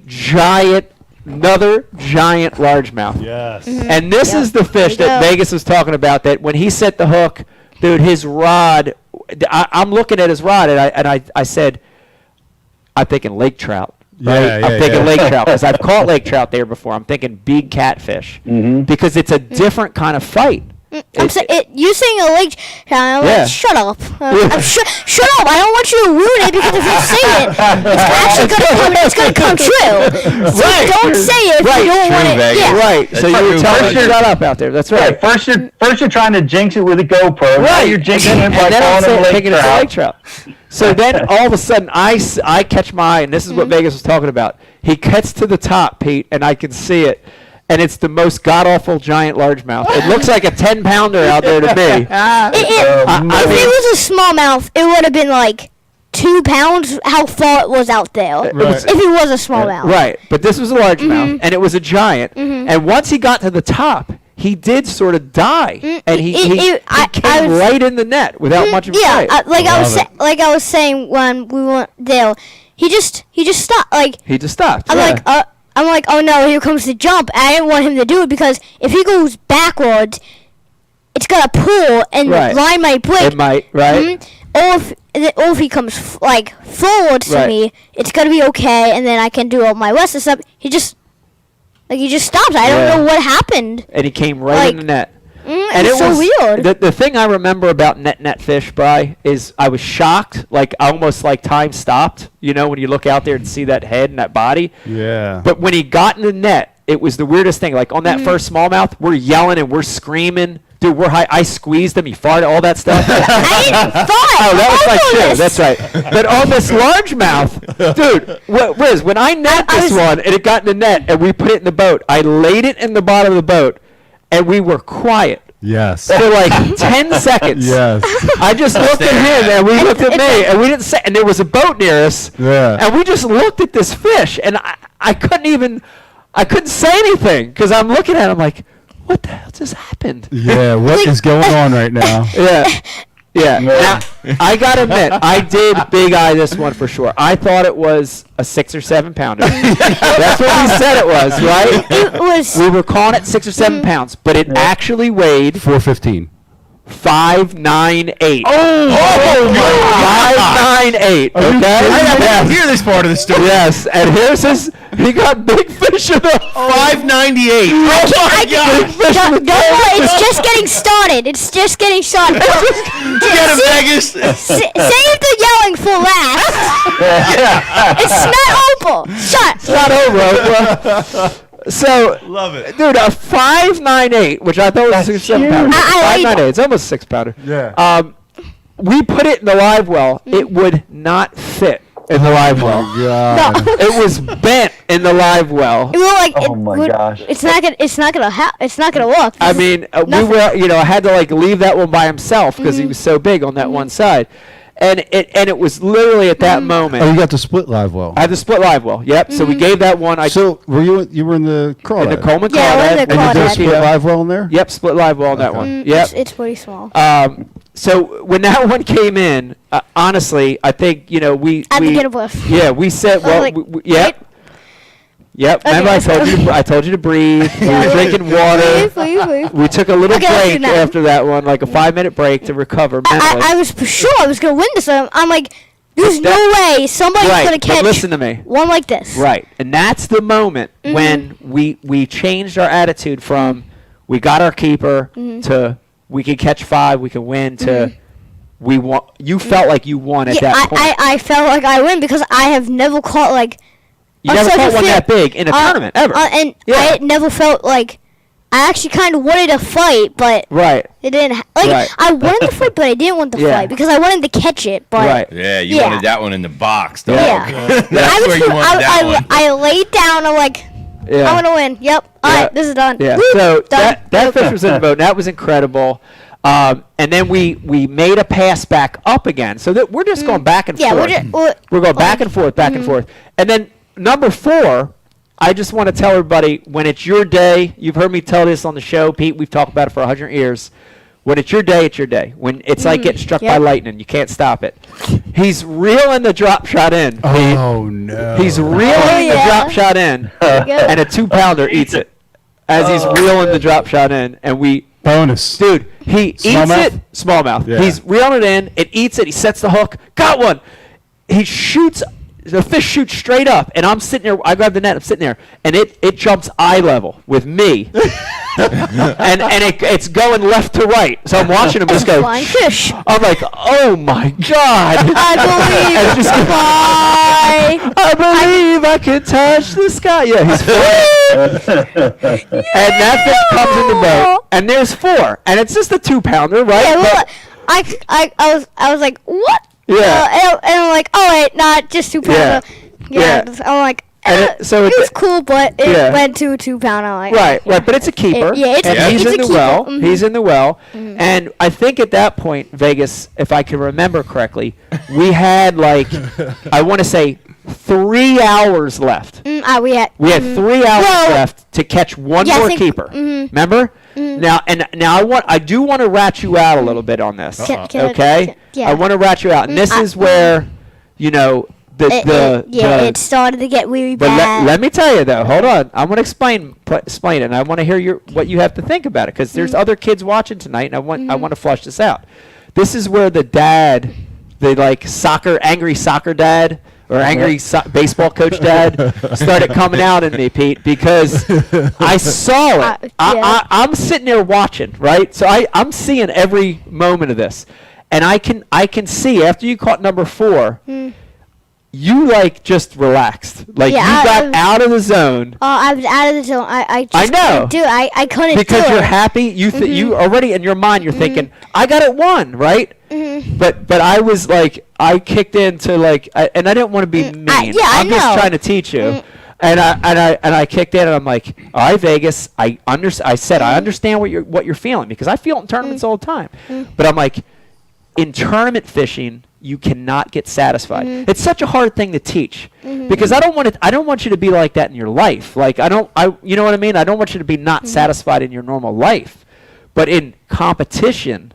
another giant largemouth. Yes. And this is the fish that Vegas was talking about, that when he set the hook, dude, his rod, I'm looking at his rod, and I said, I'm thinking lake trout. Right? I'm thinking lake trout, because I've caught lake trout there before. I'm thinking big catfish, because it's a different kind of fight. You're saying a lake trout. I'm like, shut up. Shut up. I don't want you to ruin it, because if you say it, it's going to come true. So don't say it if you don't want it. Yeah. Right. So you're telling me to shut up out there. That's right. First you're trying to jinx it with a GoPro. Right. Now you're jinxing it by calling it a lake trout. So then all of a sudden I catch my eye, and this is what Vegas was talking about. He cuts to the top, Pete, and I can see it. And it's the most god-awful giant largemouth. It looks like a 10-pounder out there to me. If it was a smallmouth, it would have been like 2 pounds how far it was out there. Right. If it was a smallmouth. Right, but this was a largemouth, and it was a giant. And once he got to the top, he did sort of die, and he came right in the net without much of a fight. Like I was saying when we went there, he just stopped. He just stopped. I'm like, oh no, here comes the jump. I didn't want him to do it, because if he goes backwards, it's gonna pull and line my break. It might, right? Or if he comes forwards to me, it's gonna be okay, and then I can do all my rest and stuff. He just stopped. I don't know what happened. And he came right in the net. And it was so weird. The thing I remember about net fish, Bri, is I was shocked, almost like time stopped. You know, when you look out there and see that head and that body. Yeah. But when he got in the net, it was the weirdest thing. Like on that first smallmouth, we're yelling and we're screaming dude, we're high. I squeezed him. He farted, all that stuff. I didn't fart. Oh, that was my shoe. Almost. That's right. But on this largemouth, dude, Riz, when I net this one and it got in the net and we put it in the boat, I laid it in the bottom of the boat and we were quiet. Yes. For like 10 seconds. Yes. I just looked at him and we looked at me and we didn't say, and there was a boat near us. Yeah. And we just looked at this fish and I couldn't say anything because I'm looking at him like, what the hell just happened? Yeah, what is going on right now? Yeah. Yeah. Now, I got to admit, I did big eye this one for sure. I thought it was a 6 or 7 pounder. That's what we said it was, right? It was. We were calling it 6 or 7 pounds, but it actually weighed 415. 598. Oh, my 598. Okay. I didn't hear this part of the story. Yes, and here's his. He got big fish in the 598. Don't worry, it's just getting started. It's just getting started. Get him, Vegas. Save the yelling for last. It's not over. Shut. It's not over, Oprah. So, Love it. dude, a 598, which I thought was 6 or 7 pounder. 598. It's almost 6 pounder. Yeah. We put it in the live well. It would not fit in the live well. God. No. It was bent in the live well. It will like. Oh my gosh. It's not gonna. It's not gonna work. I mean, we Nothing. were, I had to like leave that one by himself because he was so big on that one side, and it was literally at that moment. Oh, you got the split live well. I had the split live well. Yep. So we gave that one. So were you were in the crawdad? In the Coleman Yeah, we're in crawdad. the And you did a crawdad. split live well in there? Yep, split live well on that one. Yep. It's pretty small. So when that one came in, honestly, I think we I had to get a whiff. Yeah, we said, well, like, yep. right? Yep. Okay, Remember, I told you to breathe. We were drinking water. Please. We took a little Okay, let's do break that. after that one, like a 5-minute break to recover mentally. I was for sure I was gonna win this. I'm like, there's no way somebody's Right, gonna but catch listen to me. one like this. Right, and that's the moment when we changed our attitude from we got our keeper to we can catch 5, we can win to we want. You felt like you won at that point. I felt like I win because I have never caught like. You never such a caught one fit- that big in a tournament ever. And Yeah. I never felt like I actually kind of wanted to fight, but Right. it didn't. Like Right. I wanted to fight, but I didn't want to Yeah. fight because I wanted to catch it. But Right. Yeah, you Yeah. wanted that one in the box, dog. yeah, That's I where you wanted that one. I laid down. I'm like, Yeah. I want to win. Yep. All Yeah. right, this is done. Yeah. Woo, So done. that fish was in the boat. And that was incredible. And then we made a pass back up again. So that we're just going back and Yeah, forth. We're going back and forth, back and forth. And then number 4, I just want to tell everybody, when it's your day, you've heard me tell this on the show, Pete, we've talked about it for 100 years. When it's your day, it's your day. When it's like getting struck by Yep. lightning, you can't stop it. He's reeling the drop shot in. Pete. Oh no. He's reeling the yeah. drop shot in, Yeah. and a 2-pounder eats it as he's reeling the drop shot in, and we. bonus. Dude, he eats Smallmouth? it. Smallmouth. Yeah. He's reeling it in. It eats it. He sets the hook. Got one. He shoots. The fish shoots straight up, and I'm sitting there. I grab the net. I'm sitting there, and it jumps eye level with me, and it's going left to right. So I'm watching him just go. Flying fish. I'm like, oh my god! I believe. And just go, Bye. I believe I can touch the sky. Yeah, he's and that fish comes in the boat, and there's 4, and it's just a 2-pounder, right? Yeah, well, But- I was like, what? Yeah. And I'm like, oh wait, not just 2 pounder. Yeah. I'm like, And so it it- was cool, but it Yeah. went to a 2 pounder. Like, Right, yeah. right, but it's a keeper. Yeah, it's and a- he's it's in a the keeper. well. Mhm. He's in the well, and I think at that point, Vegas, if I can remember correctly, we had like I want to say 3 hours left. We had. We had 3 hours Well, left to catch one yeah, I more think- keeper. Remember? Now I do want to rat you out a little bit on this. Can I- Okay? yeah. I want to rat you out, and this is where it started to get really But bad. let me tell you though. Hold on. I'm gonna explain it, and I want to hear what you have to think about it, because there's other kids watching tonight, and I want to flush this out. This is where the dad, the like angry soccer dad or angry baseball coach dad, started coming out in me, Pete, because I saw it. Yeah. I'm sitting there watching, right? So I'm seeing every moment of this, and I can see after you caught number 4. you like just relaxed. Like Yeah, you got out of the zone. Oh, I was out of the zone. I just know. couldn't do it. I couldn't Because do you're it. happy. You already in your mind you're thinking, I got it won, right? But I was like, I kicked into like, and I didn't want to be mean. I'm just know. trying to teach you. And I kicked in and I'm like, all right, Vegas. I said I understand what you're feeling because I feel it in tournaments all the time. But I'm like, in tournament fishing, you cannot get satisfied. It's such a hard thing to teach because I don't want you to be like that in your life. Like you know what I mean? I don't want you to be not satisfied in your normal life. But in competition,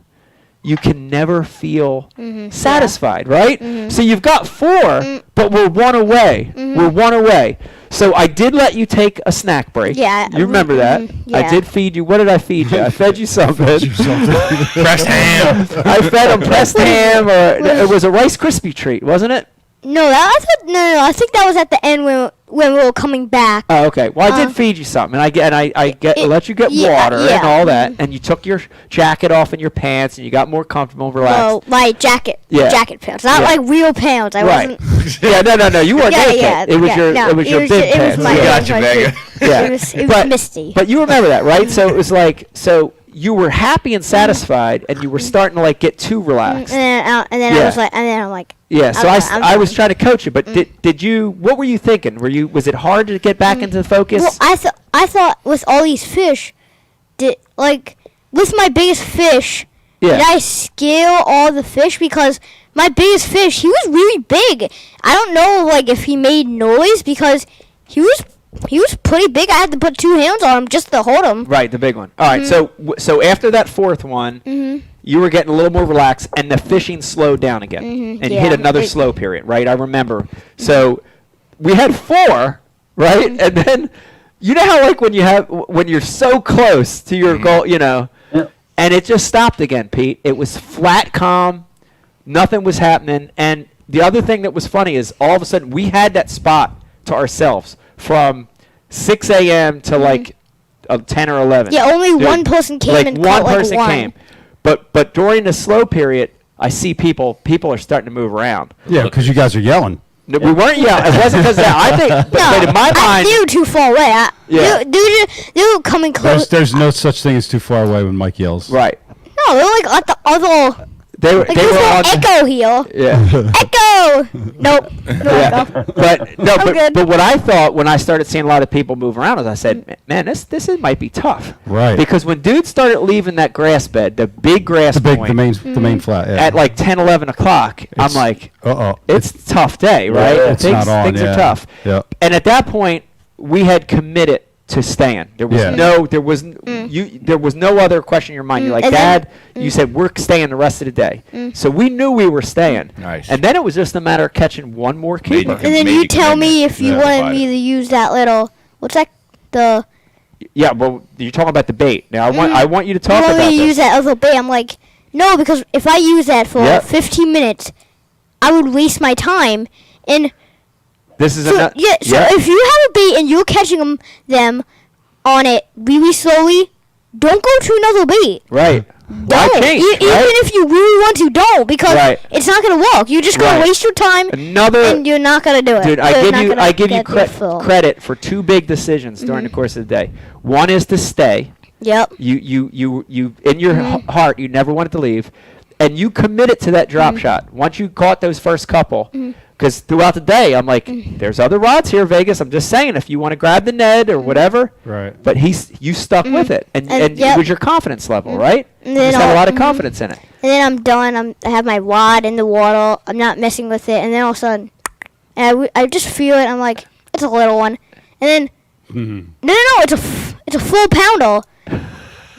you can never feel satisfied, right? So you've got 4, but we're 1 away. We're 1 away. So I did let you take a snack break. Yeah. You remember that? Yeah. I did feed you. What did I feed you? I fed you something. Pressed ham. I fed him pressed ham, or it was a Rice Krispie treat, wasn't it? No, I think that was at the end when we were coming back. Oh, okay. Well, I did feed you something, and I let you get water and all that, and you took your jacket off and your pants, and you got more comfortable and relaxed. Oh, my jacket pants, not Yeah. like real pants. I Right. wasn't. No. You weren't naked. It was your big pants. my, Yeah. it was my Vega. Yeah. It was misty. But you remember that, right? So it was like, you were happy and satisfied, and you were starting to like get too relaxed. And then Yeah. I was like, and then I'm like. Yeah, so I was done. trying to coach you, but did you? What were you thinking? Was it hard to get back into the focus? Well, I thought with all these fish, with my biggest fish, Yeah. did I scale all the fish? Because my biggest fish, he was really big. I don't know like if he made noise because he was pretty big. I had to put 2 hands on him just to hold him. Right, the big one. All right, so after that 4th one, you were getting a little more relaxed, and the fishing slowed down again, and you hit another slow period. Right, I remember. So we had 4, right, and then you know how like when you're so close to your goal, and it just stopped again, Pete. It was flat, calm, nothing was happening, and the other thing that was funny is all of a sudden we had that spot to ourselves from 6 a.m. to like 10 or 11. Yeah, only one person came and caught one person one. came. But during the slow period, I see people are starting to move around. Yeah, because you guys are yelling. No, we weren't yelling. It wasn't because of that. I think, but in my mind, they were too far away. Yeah. They were coming close. There's no such thing as too far away when Mike yells. right? No, they were like at the other. They were. Like They there's were no on. echo here. Yeah. Echo. Nope. No Yeah. echo. But no, I'm good. but what I thought when I started seeing a lot of people move around is I said, man, this might be tough. Right. Because when dudes started leaving that grass bed, the big grass point, The main flat. Yeah. at like 10, 11 o'clock, I'm like, it's a tough day, right? Yeah, it's not on, things are yeah. tough. Yep. And at that point, we had committed to staying. There was Yeah. there was no other question in your mind. You're like, And then- Dad, you said we're staying the rest of the day. So we knew we were staying. Nice. And then it was just a matter of catching one more keeper. And then Made you you tell come in me there. if you Yeah. wanted Divide me it. to use that little. What's that? The. Yeah, well, you're talking about the bait. Now I want you to talk You want about me to use this. that little bait? I'm like, no, because if I use that for Yep. 15 minutes, I would waste my time. And This is so, enough. so if you have a bait and you're catching them on it really slowly, don't go to another bait. Right. Why Don't. change, Even right? if you really want to, don't, because Right. it's not gonna work. You're just gonna Right. waste your time, Another and you're not gonna do it. dude, You're I not gonna give you get your fill. credit for 2 big decisions during the course of the day. One is to stay. Yep. You in your heart, you never wanted to leave, and you committed to that drop shot. Once you caught those first couple, because throughout the day, I'm like, there's other rods here, Vegas. I'm just saying, if you want to grab the Ned or whatever. Right. But you stuck with it, and And it was your confidence level, right? And You then just had a I'll- lot of confidence in it. And then I'm done. I have my rod in the water. I'm not messing with it. And then all of a sudden, and I just feel it. I'm like, it's a little one. And then, no, it's a full pounder.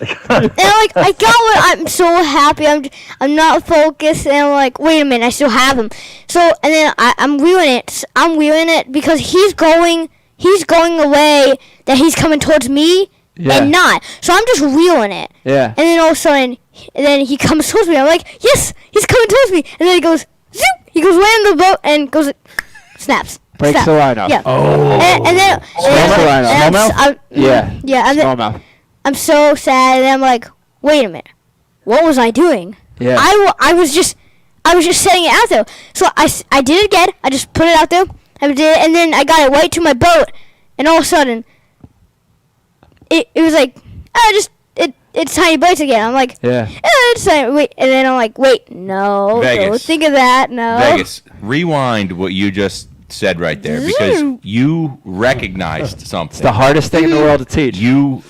And I got one. I'm so happy. I'm not focused. And I'm like, wait a minute, I still have him. So and then I'm reeling it. I'm reeling it because he's going away. That he's coming towards me. Yeah. And not. So I'm just reeling it. Yeah. And then all of a sudden, and then he comes towards me. I'm like, yes, he's coming towards me. And then he goes, zoop. He goes right in the boat and goes, snaps. Breaks Snap. the line off. Yeah. Oh. And then, Snaps the line off. and Smallmouth? Yeah. And then Smallmouth. I'm so sad. And I'm like, wait a minute. What was I doing? Yeah. I was I was just setting it out there. So I did it again. I just put it out there. I did it, and then I got it right to my boat, and all of a sudden, it was like, it's tiny bites again. I'm like, it's tiny. Wait, and then I'm like, wait, no, Vegas. don't think of that, no. Vegas, rewind what you just said right there because you recognized something. It's the hardest thing in the world to teach. You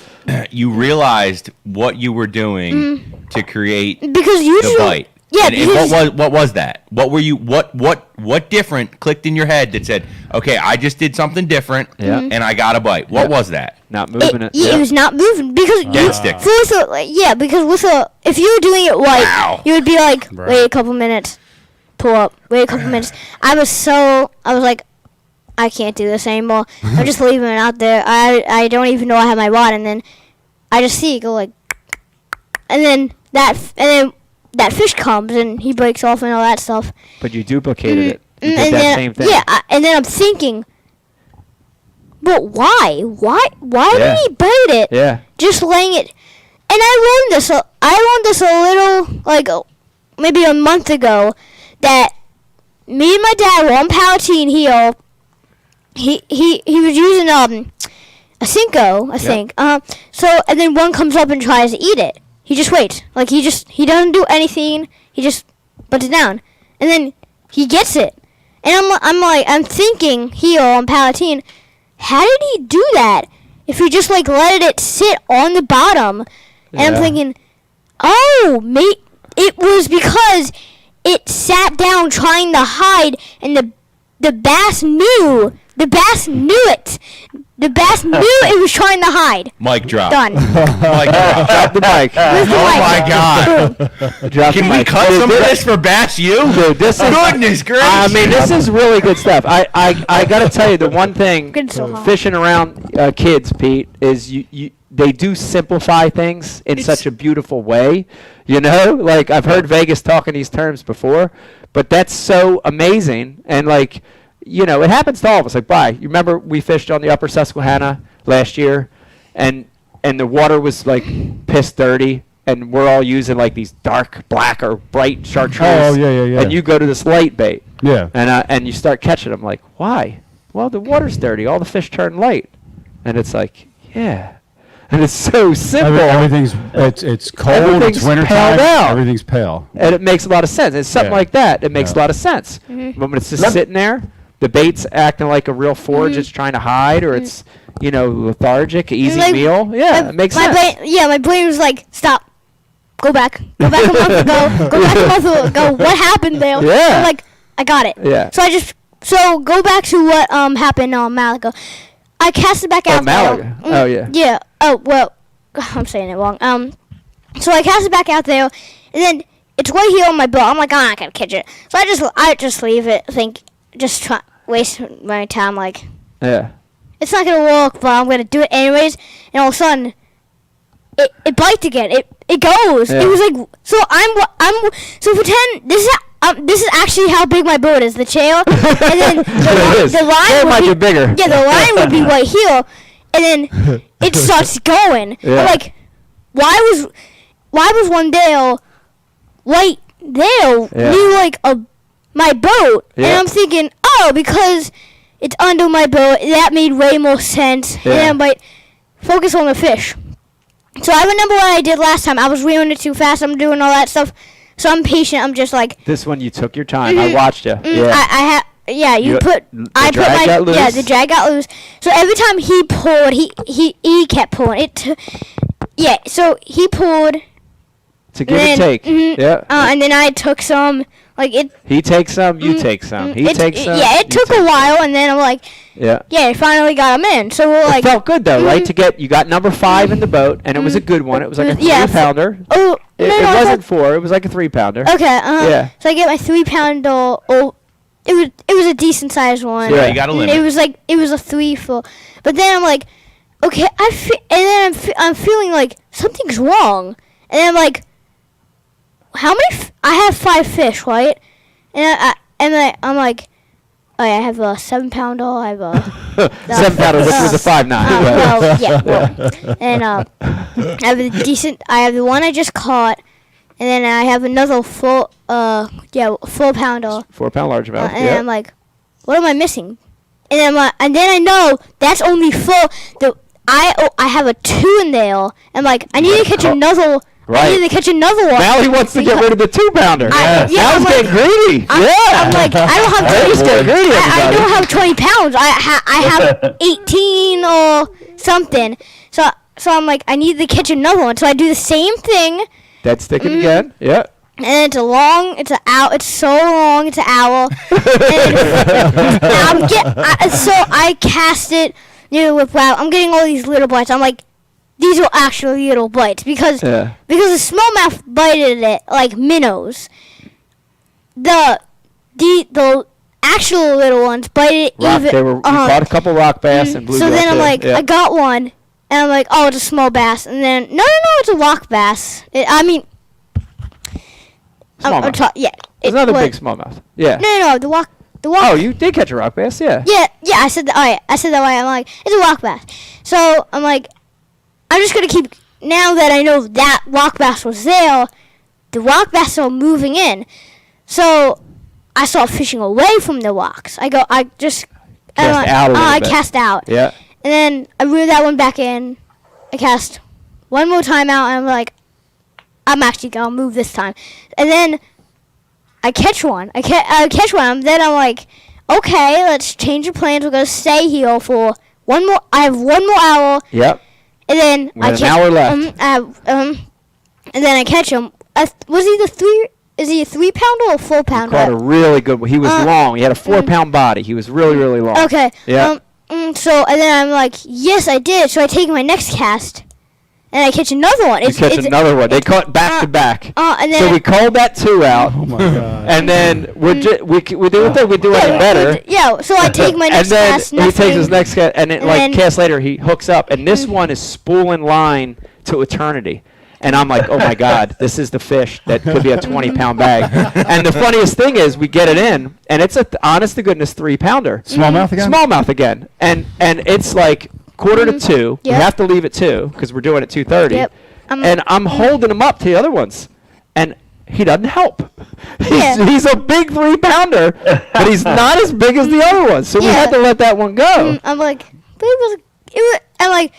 realized what you were doing to create Because usually, the bite. yeah, And what was that? What were you? What different clicked in your head that said, okay, I just did something different, and I got a bite. What was that? Not moving it. It was not moving because Dead stick. because if you were doing it right, Wow. you would be like, wait a couple minutes, pull up, wait a couple minutes. I was like, I can't do this anymore. I'm just leaving it out there. I don't even know I have my rod, and then I just see it go like, and then that fish comes and he breaks off and all that stuff. But you duplicated it. You did And that then, same thing. Yeah, and then I'm thinking, but why? Why did he bite it? Yeah. Just laying it. And I learned this a little, like, maybe a month ago, that me and my dad were on Palatine here. He was using a Cinco, I think. So and then one comes up and tries to eat it. He just waits. Like he doesn't do anything. He just puts it down, and then he gets it. And I'm thinking here on Palatine, how did he do that? If he just like let it sit on the bottom, and I'm thinking, oh, mate, it was because it sat down trying to hide, and the bass knew. The bass knew it. The bass knew it was trying to hide. Mic drop. Done. Mic drop. Drop the mic. Oh my God! Drop Can the we mic. cut some of this for Bass U? Dude, this is Goodness gracious! I mean, this is really good stuff. I gotta tell you, the one thing Good so hot. fishing around kids, Pete, is they do simplify things in such a beautiful way. You know, like I've heard Vegas talk in these terms before, but that's so amazing. And like, you know, it happens to all of us. Like, you remember we fished on the Upper Susquehanna last year, and the water was like piss dirty, and we're all using like these dark black or bright chartreuse. Oh, yeah. And you go to this light bait. Yeah. And you start catching them. Like, why? Well, the water's dirty. All the fish turn light. And it's like, yeah. And it's so simple. Everything's it's cold. Everything's It's winter paled time. out. Everything's pale. And it makes a lot of sense. It's something Yeah. like that. It makes a Yeah. lot of sense. Mm-hmm. But when it's just sitting there, the bait's acting like a real forage. It's trying to hide, or it's, you know, lethargic, easy Like, meal. Yeah, it makes sense. My brain was like, stop. Go back a month ago. Go back a month ago. What happened there? Yeah. I'm like, I got it. Yeah. So go back to what happened on Malaga. I cast it back out. Malaga. There. Oh, yeah. Yeah. Oh well, I'm saying it wrong. So I cast it back out there, and then it's right here on my boat. I'm like, I'm not gonna catch it. So I just leave it. Waste my time. Like, Yeah. it's not gonna work, but I'm gonna do it anyways. And all of a sudden, it bites again. It goes. Yeah. It was like, so so pretend this is actually how big my boat is. The chair, and then the line It would might be be bigger. Yeah, the line would be right here, and then it starts going. Yeah. I'm like, why was one there right there near like my boat? And Yeah. I'm thinking, oh, because it's under my boat. That made way more sense. Yeah. And I'm like, focus on the fish. So I remember what I did last time. I was reeling it too fast. I'm doing all that stuff. So I'm patient. I'm just like, This one you took your time. I watched you. yeah. I The I put drag got loose? Yeah, the drag got loose. So every time he pulled, he kept pulling it. Yeah, so he pulled. To give and take. Yeah. And then I took some. Like it. He takes some, you take some. He takes some. Yeah, it you took take a while, and then I'm like, Yeah. yeah, I finally got him in. So we're like, It felt good though, right? You got number 5 in the boat, and it was a good one. It was like a 3-pounder. oh, It wasn't 4. It was like a 3-pounder. Okay. Yeah. So I get my 3-pounder. Oh, it was a decent sized one. Yeah, you got a limit. It was a 3 full. But then I'm like, okay, I'm feeling like something's wrong, and then I'm like, how many? I have 5 fish, right? And I'm like, oh yeah, I have a 7-pounder. I have a 7-pounder, which was a 5.9. well, yeah. Well, and I have the one I just caught, and then I have another full 4 pounder. 4 pound largemouth. And I'm like, what am I missing? And then I know that's only full. I have a 2 in there. I'm like, I need to catch another. Right. I need to catch another one. Now he wants to get rid of the 2 pounder. Now he's getting greedy. I'm like, I don't have 20. He's getting greedy. I don't have 20 pounds. I have 18 or something. So I'm like, I need to catch another one. So I do the same thing. That's sticking again. Yeah. And it's so long, it's an hour. So I cast it with wow. I'm getting all these little bites. I'm like, these are actually little bites because the smallmouth bited it like minnows. The actual little ones bited it even. You caught a couple rock bass and bluegill. So then I'm like, I got one, and I'm like, oh, it's a small bass, and then no, it's a rock bass. Smallmouth. It's another big smallmouth. Yeah. No, the rock. Oh, you did catch a rock bass, yeah. Yeah, I said that. I said that way. I'm like, it's a rock bass. So I'm like, I'm just gonna keep. Now that I know that rock bass was there, the rock bass are moving in. So I start fishing away from the rocks. I cast out. Yeah. And then I reel that one back in. I cast one more time out, and I'm like, I'm actually gonna move this time. And then I catch one. I catch one. And then I'm like, okay, let's change the plans. We're gonna stay here for one more. I have 1 more hour. Yep. And then I catch an hour left. And then I catch him. Was he the 3? Is he a 3 pounder or a 4 pounder? Caught a really good one. He was long. He had a 4 pound body. He was really, really long. Okay. Yeah. So and then I'm like, yes, I did. So I take my next cast. And I catch another one. You catch another one. They caught back to back. And then so we called that 2 out. Oh my God. And then we didn't think we'd do any better. Yeah. So I take my next cast. And then he takes his next cast, and cast later he hooks up, and this one is spooling line to eternity. And I'm like, oh my God, this is the fish that could be a 20 pound bag. And the funniest thing is, we get it in, and it's honest to goodness 3 pounder. Smallmouth again. Smallmouth again, and it's like 1:45. We have to leave at 2 because we're doing it 2:30. Yep. And I'm holding him up to the other ones, and he doesn't help. He's a big 3 pounder, but he's not as big as the other ones. So we had to let that one go. I'm like, but I'm like,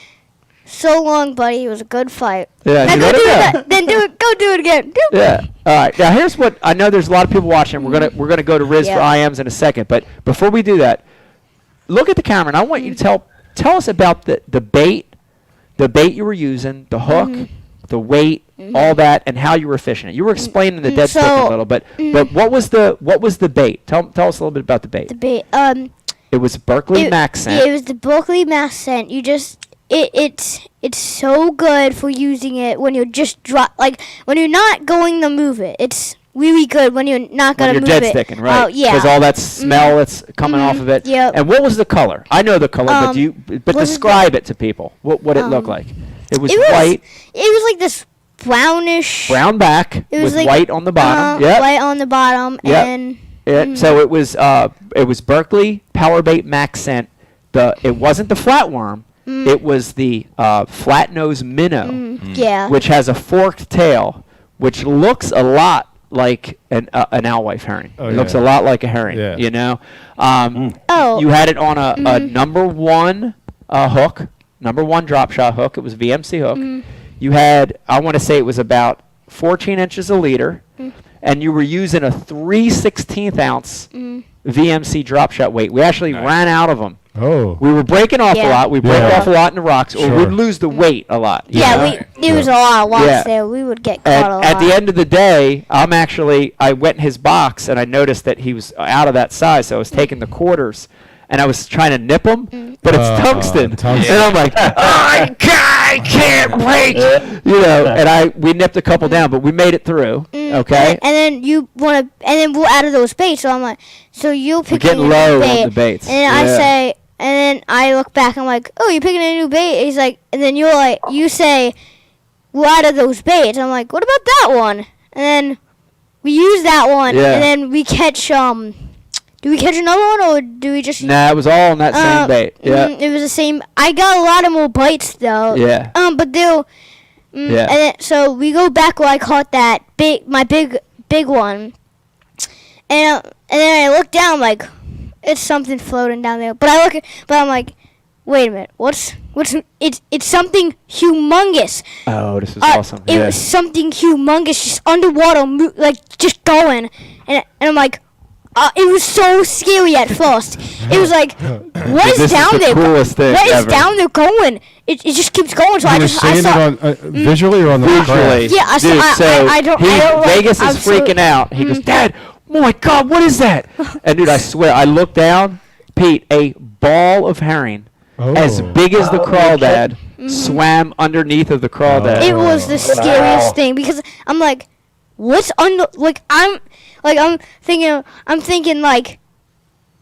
so long, buddy. It was a good fight. Yeah. Now go do it. Then go do it again. Yeah. All right. Now here's what I know. There's a lot of people watching. We're gonna go to Riz for IMs in a second, but before we do that, look at the camera, and I want you to tell us about the bait you were using, the hook, the weight, all that, and how you were fishing it. You were explaining the dead stick a little bit, but what was the bait? Tell us a little bit about the bait. The bait. It was Berkeley Max scent. It was the Berkeley Max scent. You just it's so good for using it when you're just when you're not going to move it. It's really good when you're not going to move it. When you're dead sticking, right? Yeah. Because all that smell that's coming off of it. Yep. And what was the color? I know the color, but describe it to people. What it looked like? It was white. It was like this brownish. Brown back with white on the bottom. Yeah. White on the bottom. Yep. And so it was Berkeley Power Bait Max scent. It wasn't the flatworm. It was the flat nose minnow. Yeah. Which has a forked tail, which looks a lot like an alewife herring. It looks a lot like a herring. You know. You had it on a #1 hook, #1 drop shot hook. It was VMC hook. You had, I want to say it was about 14 inches a leader, and you were using a 3/16 ounce VMC drop shot weight. We actually ran out of them. Oh. We were breaking off a lot. We break off a lot in the rocks, or we'd lose the weight a lot. There was a lot of rocks there. We would get caught a lot. At the end of the day, I went in his box, and I noticed that he was out of that size, so I was taking the quarters, and I was trying to nip him, but it's tungsten. And I'm like, I can't break. And we nipped a couple down, but we made it through. Okay. And then we're out of those baits. So I'm like, so you're picking getting low on the baits. And then I look back. I'm like, oh, you're picking a new bait. He's like, and then you say, we're out of those baits. I'm like, what about that one? And then we use that one, and then we catch Do we catch another one, or do we just? Nah, it was all on that same bait. Yeah. It was the same. I got a lot of more bites though. Yeah. But Yeah. And then, so we go back where I caught that big one, and then I look down like it's something floating down there. But I'm like, wait a minute, it's something humongous. Oh, this is awesome. It was something humongous, just underwater, like just going, and I'm like. It was so scary at first. It was like, what is down there? Coolest thing what is ever. down there going? It just keeps going. So You I were just I seeing saw. it on visually or on the Visually. Yeah, I saw. Dude, so I don't. like, Vegas I'm is freaking out. He goes, Dad, oh my God, what is that? And dude, I swear, I looked down, Pete, a ball of herring as big as the crawdad swam underneath of the crawdad. It was the scariest thing because I'm like, what's under? Like I'm thinking like,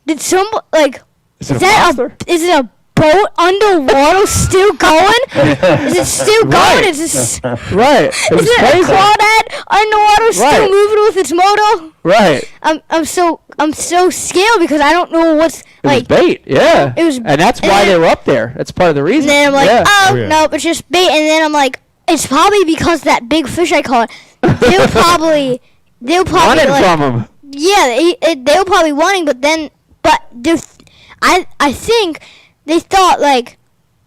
did some like Is it a monster? is it a boat underwater still going? Is it still going? Right. Is this? Right. It was Is it a crazy. crawdad underwater still Right. moving with its motor? Right. I'm so scared because I don't know what's It was like. bait, yeah. It was- and that's why and- they were up there. That's part of the reason. And then I'm like, yeah. oh, Oh, yeah. no, it's just bait. And then I'm like, it's probably because that big fish I caught. They'll probably Running like, from them. yeah, they were probably wanting, but I think they thought like,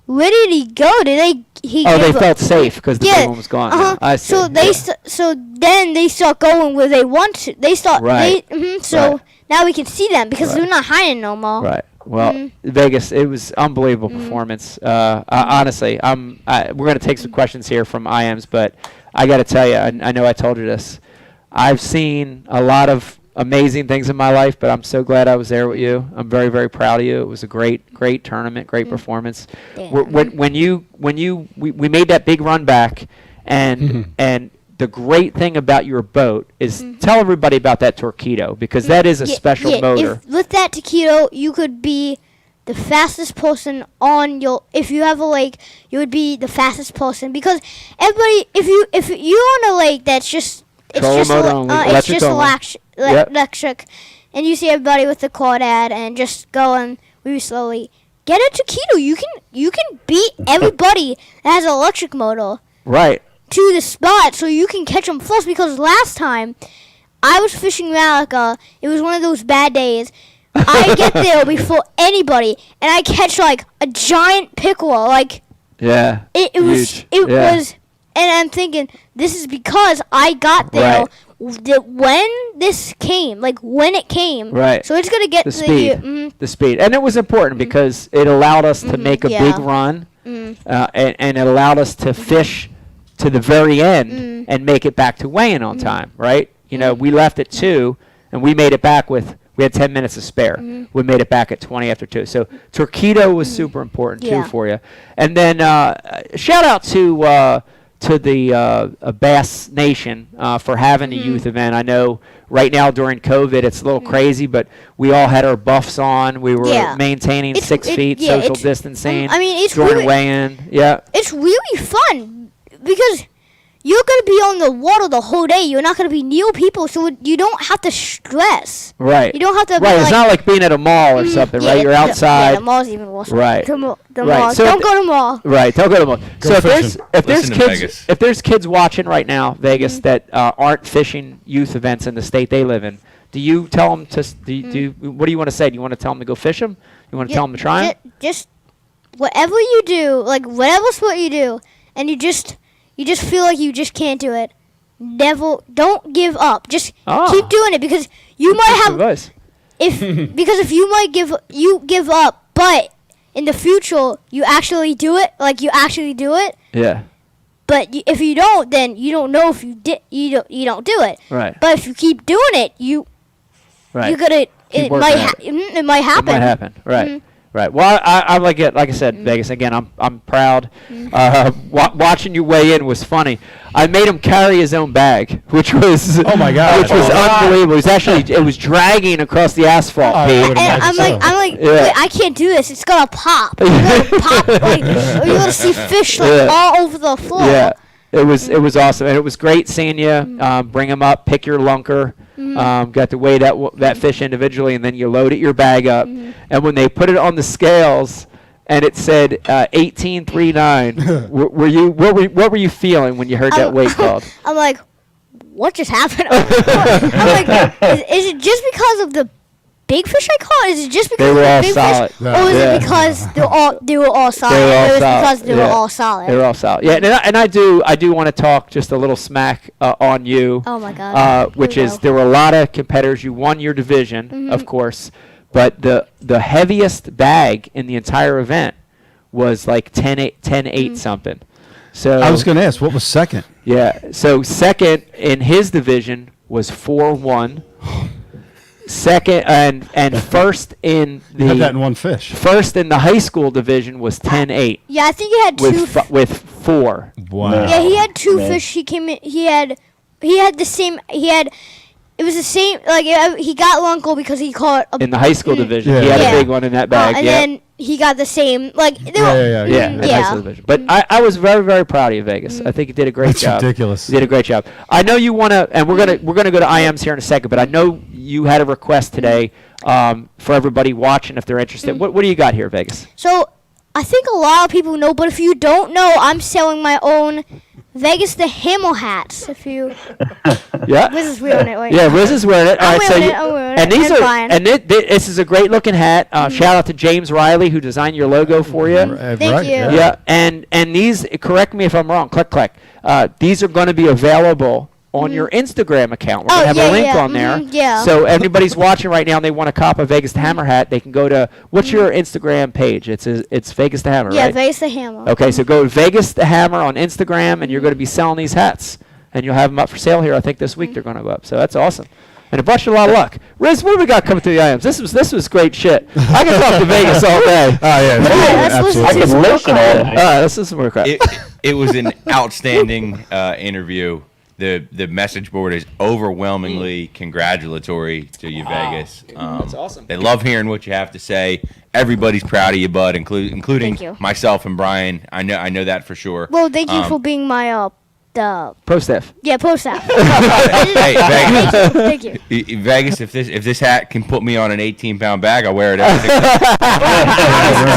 where did he go? Did he? Oh, they give up? felt safe because the big one was gone. Uh-huh. I see. So they yeah. so then they start going where they want to. They start Right. so Right. now we can see them because Right. they're not hiding no more. Right. Well, Vegas, it was unbelievable performance. Honestly, we're going to take some questions here from IMs, but I got to tell you, I know I told you this. I've seen a lot of amazing things in my life, but I'm so glad I was there with you. I'm very, very proud of you. It was a great tournament, great performance. Yeah. We made that big run back, and the great thing about your boat is tell everybody about that Torpedo because that is a special motor. With that taquito, you could be the fastest person on your. If you have a lake, you would be the fastest person because everybody. If you're on a lake that's just it's Trolling just motor only, it's electric just only. Yep. electric, and you see everybody with the crawdad and just going really slowly. Get a taquito. You can beat everybody that has an electric motor. Right. To the spot so you can catch them first because last time I was fishing Malaga, it was one of those bad days. I get there before anybody and I catch like a giant pickerel. Like Yeah. it Huge. was and I'm thinking this is because I got there when this came, like when it came. Right. So it's gonna get The speed. The speed. And it was important because it allowed us to make a big run and it allowed us to fish to the very end and make it back to weighing on time, right? You know, we left at 2 and we made it back we had 10 minutes to spare. We made it back at 20 after 2. So Torpedo was super important too for you. And then shout out to the Bass Nation for having a youth event. I know right now during COVID it's a little crazy, but we all had our buffs on. We were maintaining 6 feet social distancing. I mean, it's during really, weigh-in. Yeah. It's really fun because you're going to be on the water the whole day. You're not going to be near people, so you don't have to stress. Right. You don't have to be Right. like, It's not like being at a mall or something, right? You're outside. Yeah, the mall's even worse. Right. The Right. mall. So Don't go to the mall. Right. Don't go to the mall. So fishing. if there's Listen to kids Vegas. if there's kids watching right now, Vegas, that aren't fishing youth events in the state they live in, do you tell them to what do you want to say? Do you want to tell them to go fish them? You want to tell them to try 'em? Just whatever you do, like whatever sport you do, and you just feel like you just can't do it. Don't give up. Just keep doing it because you might have advice. if you might give up, but in the future you actually do it, like you actually do it. Yeah. But if you don't, then you don't know if you don't do it. Right. But if you keep doing it, you're gonna Keep it working might at it. it might happen. It might happen. Right. Right. Well, I like it. Like I said, Vegas. Again, I'm proud. Watching you weigh in was funny. I made him carry his own bag, which was Oh my God. which was Oh, wow. unbelievable. It was dragging across the asphalt. Oh, Pete. I would And imagine I'm like, Yeah. wait, I can't do this. It's gonna pop. You're gonna pop. Like, you're gonna see fish like Yeah. all over the floor. Yeah, it was awesome, and it was great seeing you. Bring them up, pick your lunker. Got to weigh that fish individually, and then you load it your bag up. And when they put it on the scales, and it said 1839. What were you feeling when you heard that weight called? I'm like, what just happened? I'm like, is it just because of the big fish I caught? Is it just because They were of the all big solid. fish? Or is it because they were all solid? It was because they were all solid. They were all solid. Yeah, and I do want to talk just a little smack on you. Oh my God. Which is there were a lot of competitors. You won your division, of course, but the heaviest bag in the entire event was like 10-8 something. So I was going to ask, what was second? Yeah. So second in his division was 4-1. Second and first in You had that in the one fish. first in the high school division was 10-8 Yeah, I think he had two. with 4. Wow. Yeah, he had two Man. fish. He came in. He had the same. It was the same. Like he got Lunkel because he caught a In the high school division, Yeah. he had Yeah. a big one in that bag. and yeah. then he got the same. Like Yeah. Yeah, in the high school division. But I was very, very proud of you, Vegas. I think you did a great That's job. ridiculous. You did a great job. I know you want to, and we're gonna go to IMs here in a second. But I know you had a request today for everybody watching if they're interested. What do you got here, Vegas? So I think a lot of people know, but if you don't know, I'm selling my own Vegas the Hamel hats. If you Yeah. Riz is wearing it. Wait. Yeah, Riz is wearing it. I'm All right, so wearing you- it, I'm wearing and it, these and are Brian. and this is a great looking hat. Shout out to James Riley who designed your logo for you. Thank you. Yeah, and these, correct me if I'm wrong. Click. These are going to be available on your Instagram account. We're Oh, going to have yeah, a link yeah, on there. yeah. So everybody's watching right now and they want to cop a Vegas the Hammer hat. They can go to what's your Instagram page? It's Vegas the Hammer, Yeah, right? Vegas the Hamel. Okay, so go to Vegas the Hammer on Instagram, and you're going to be selling these hats, and you'll have them up for sale here. I think this week they're going to go up. So that's awesome. And a bunch of a lot of luck. Riz, what do we got coming through the IMs? This was great shit. I can talk to Vegas all day. Oh, yeah. let's listen I absolutely. to can listen all night. This is some more crap. It was an outstanding interview. The message board is overwhelmingly congratulatory to you, Vegas. That's awesome. They love hearing what you have to say. Everybody's proud of you, bud, including Thank you. myself and Brian. I know that for sure. Well, thank you for being my the Pro staff. pro staff. Hey, Vegas. Thank you. Vegas, if this hat can put me on an 18-pound bag, I'll wear it every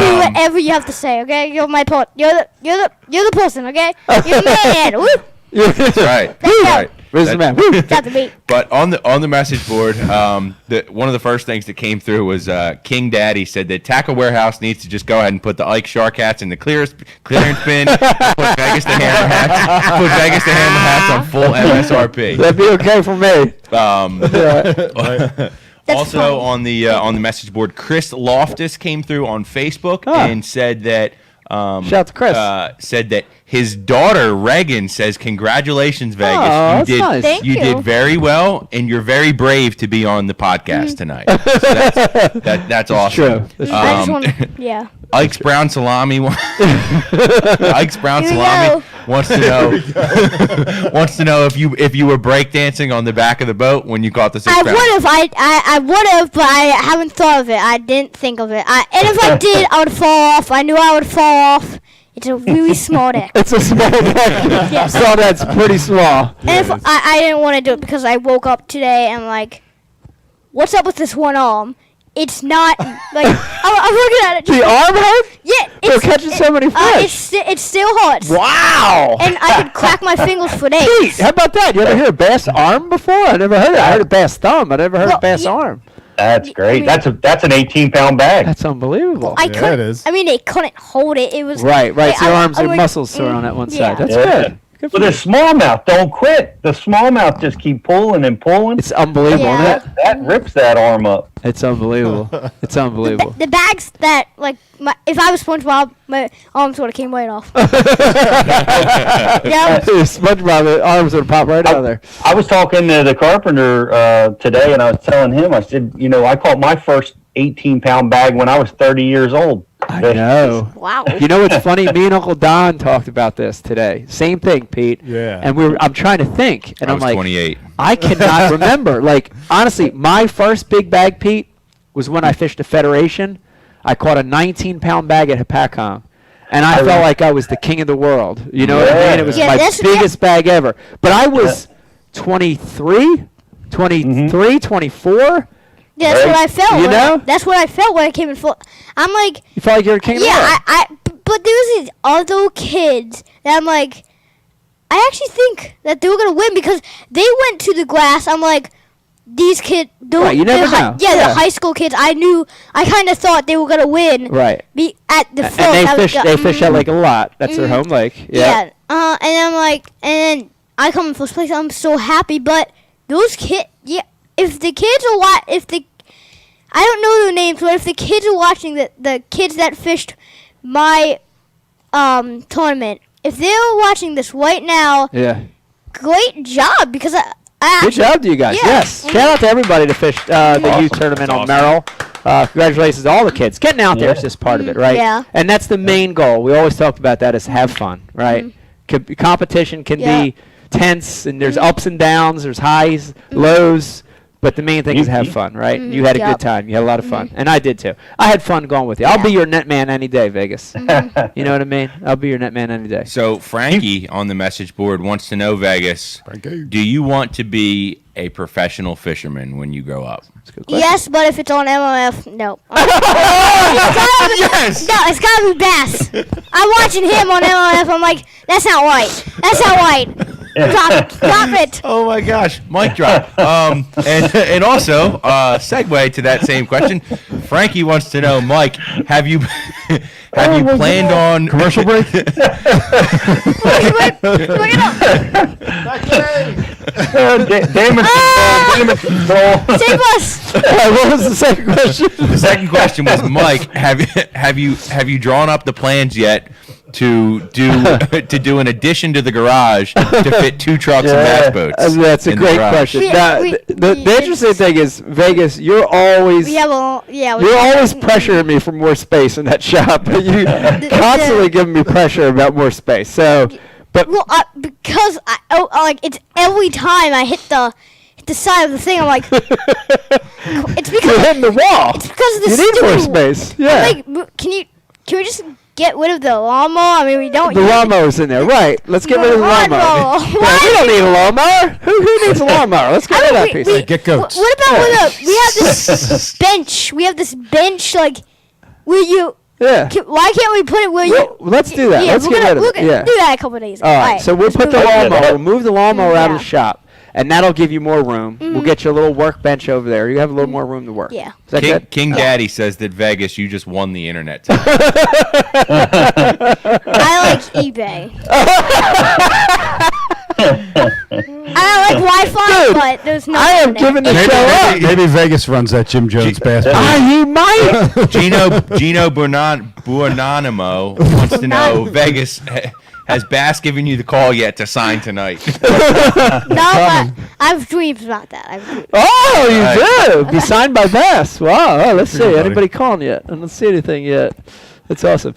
Do whatever you have to say, okay? You're my you're the person, okay? You're the man. Woo! That's right. Thank you. Right. Riz the man. Got the beat. But on the message board, one of the first things that came through was King Daddy said that Tackle Warehouse needs to just go ahead and put the Ike Shark hats in the clearance bin. Put Vegas the Hammer hats. Put Vegas the Hammer hats on full MSRP. That'd be okay for me. Also funny. on the message board, Chris Loftus came through on Facebook and said that. Shout out to Chris. Said that his daughter Reagan says, "Congratulations, Vegas! Oh, that's nice. Thank you you. did very well, and you're very brave to be on the podcast tonight." So that's awesome. True. That's I just Um, want yeah. Ike's Brown Salami. Ike's Brown Here we Salami go. wants to know if you were breakdancing on the back of the boat when you caught the 6 I pound. would have. I would have, but I haven't thought of it. I didn't think of it. And if I did, I would fall off. I knew I would fall off. It's a really small deck. It's a small deck. Yes. So that's pretty small. And if I didn't want to do it because I woke up today and like, what's up with this one arm? It's not like I'm looking at it. The arm hurt? Yeah, For catching so many fish. It still hurts. Wow. And I could crack my fingers for days. Pete, how about that? You ever hear a bass arm before? I never heard it. I heard a bass thumb. I never heard a bass arm. That's great. I That's an 18-pound bag. That's unbelievable. I Yeah, couldn't. it is. I mean, they couldn't hold it. It was Right. like, So your arms I'm and like, muscles are on that one yeah. side. That's Yeah. good. Good for But the you. smallmouth don't quit. The smallmouth just keep pulling and pulling. It's unbelievable, Yeah. isn't it? That rips that arm up. It's unbelievable. It's unbelievable. The bags that like if I was SpongeBob, my arms would have came right off. Yeah. SpongeBob, the arms would pop right out of there. I was talking to the carpenter today, and I was telling him, I said, I caught my first 18-pound bag when I was 30 years old. I know. Wow. You know what's funny? Me and Uncle Don talked about this today. Same thing, Pete. Yeah. And I'm trying to think, and I I'm was like, 28. I cannot remember. Like, honestly, my first big bag, Pete, was when I fished a Federation. I caught a 19-pound bag at Hapakong. And I felt like I was the king of the world. You know what I mean? It was Yeah, my that's- biggest bag ever. But I was 23, 24, Yeah, that's what I felt. You know? That's what I felt when I came in full. I'm like, You felt like you were king of the yeah, world. but there was these other kids that I'm like, I actually think that they were gonna win because they went to the glass. I'm like, these kids, Right, you never know. The high school kids. I kind of thought they were gonna win. Right. At the And they fish that lake a lot. That's their home lake. Yeah. And I'm like, and then I come in first place. I'm so happy. But those kids, if the kids are I don't know their names, but if the kids are watching the kids that fished my tournament, if they're watching this right now, great job because Good job to you guys. Yeah. Yes. Shout out to everybody to fish the youth tournament on Merrill. Congratulations to all the kids. Getting out there is just part of it, right? Yeah. And that's the main goal. We always talked about that is have fun, right? Competition can be tense, and there's ups and downs, there's highs, lows, but the main thing is have fun, right? You had a good time. You had a lot of fun. And I did too. I had fun going with you. I'll be your net man any day, Vegas. You know what I mean? I'll be your net man any day. So Frankie on the message board wants to know, Vegas, do you want to be a professional fisherman when you grow up? Yes, but if it's on MLF, no. Yes. No, it's gotta be bass. I'm watching him on MLF. I'm like, that's not right. That's not right. Drop it. Oh my gosh, mic drop. And also, segue to that same question. Frankie wants to know, Mike, have you planned on Commercial break? Look it up. Damage control. Save us. What was the second question? The second question was, Mike, have you drawn up the plans yet to do an addition to the garage to fit 2 trucks and bass boats? That's a in the great garage? question. We- Now, we- the interesting thing is, Vegas, you're always We have a you're always pressuring me for more space in that shop. You constantly giving me pressure about more space. So, but Well, because like it's every time I hit the side of the thing, I'm like, it's because you're hitting the wall. It's because of the You need more stupid- space. Yeah. I'm like, can we just get rid of the lawnmower? I mean, we don't. The use it. lawnmower's in there, right? Let's get rid of the lawnmower. Lawnmower. Yeah, we don't need a lawnmower. Who needs a lawnmower? Let's get rid of that piece. Get goats. What about we have this bench? We have this bench, like, where you. Yeah. Why can't we put it where Well, let's do that. Yeah, Let's we're get gonna, rid we're of it. gonna Yeah. do that a couple of days. All right. So we'll put the lawnmower. We'll move the lawnmower out of the shop, and that'll give you more room. We'll get you a little workbench over there. You have a little more room to work. Yeah. Is that good? King Daddy says that Vegas, you just won the internet. I like eBay. I like Wi-Fi, Dude, but there's no. I am internet. giving the show up. Maybe Vegas runs that Jim Jones bass boat. He might. Gino Buonanimo wants to know, Vegas, has Bass given you the call yet to sign tonight? No, but I have dreams about that. I have dreams. Oh, you All do. Be signed by Bass. Wow. Oh, let's see. Anybody calling yet? I don't see anything yet. That's awesome.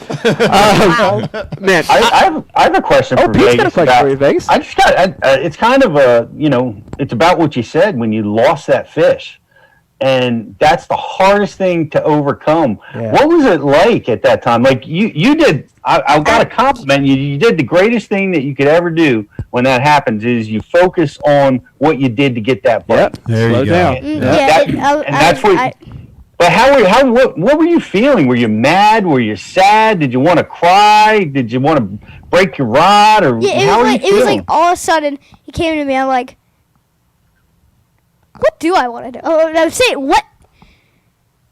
Man, I have a question for Pete's Vegas. got a question for you, Vegas. I just got. It's kind of a it's about what you said when you lost that fish, and that's the hardest thing to overcome. Yeah. What was it like at that time? Like you did. I've got to compliment you. You did the greatest thing that you could ever do when that happens. Is you focus on what you did to get that bite. Yep. There Slow you go. down. And that's what. But what were you feeling? Were you mad? Were you sad? Did you want to cry? Did you want to break your rod? Or Yeah, how were you it was feeling? like all of a sudden he came to me. I'm like, what do I want to do? Oh, I'm saying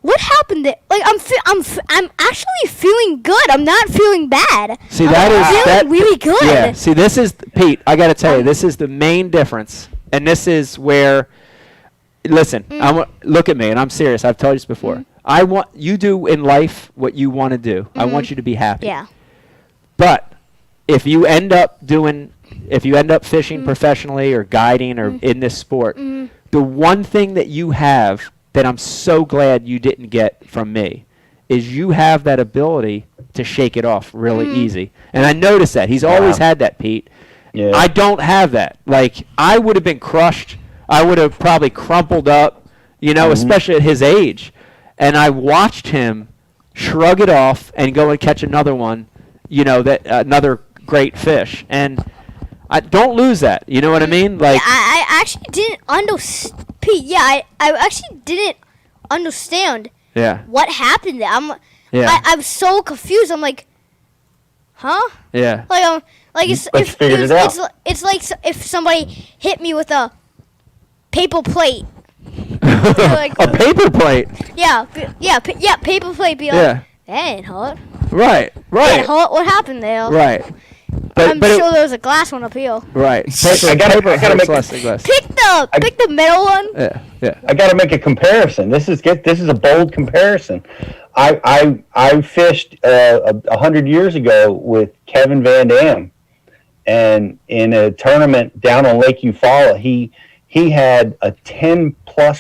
what happened there? Like I'm actually feeling good. I'm not feeling bad. See, I'm feeling really good. Yeah. See, this is Pete. I got to tell you, this is the main difference, and this is where. Listen, look at me, and I'm serious. I've told you this before. I want you do in life what you want to do. I want you to be happy. Yeah. But if you end up fishing professionally or guiding or in this sport, the one thing that you have that I'm so glad you didn't get from me is you have that ability to shake it off really easy. And I noticed that. He's always had that, Pete. Yeah. I don't have that. Like, I would have been crushed. I would have probably crumpled up, especially at his age. And I watched him shrug it off and go and catch another one, another great fish. And I don't lose that. You know what I mean? Like, I actually didn't understand. Yeah, I actually didn't understand Yeah. what happened there. Yeah. I'm so confused. I'm like, huh? Yeah. Like it's Let's figure it out. It's like if somebody hit me with a paper plate. Like, A paper plate. yeah, paper plate. Be like, Yeah. that ain't hot. Right. That Right. ain't hot. What happened there? Right. I'm sure there was a glass one up here. Right. Paper, I gotta hurts make- less than glass. Pick the middle one. Yeah. Yeah. I got to make a comparison. This is a bold comparison. I fished 100 years ago with Kevin Van Dam, and in a tournament down on Lake Eufaula, he had a 10+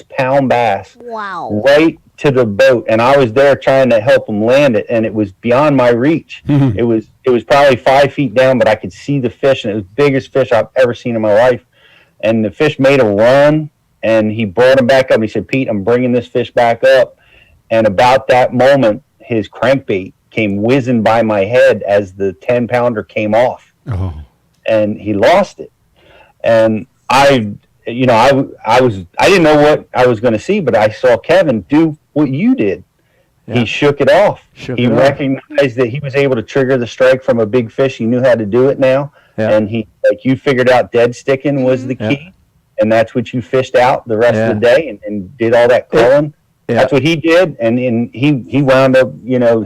pound bass Wow. right to the boat, and I was there trying to help him land it, and it was beyond my reach. It was probably 5 feet down, but I could see the fish, and it was the biggest fish I've ever seen in my life. And the fish made a run, and he brought him back up. He said, "Pete, I'm bringing this fish back up." And about that moment, his crankbait came whizzing by my head as the 10-pounder came off, and he lost it. And I didn't know what I was going to see, but I saw Kevin do what you did. Yeah. He shook it off. He it off. recognized that he was able to trigger the strike from a big fish. He knew how to do it now. Yeah. And you figured out dead sticking was the key. And that's what you fished out the rest of the day and did all that culling. Yeah. That's what he did. And he wound up,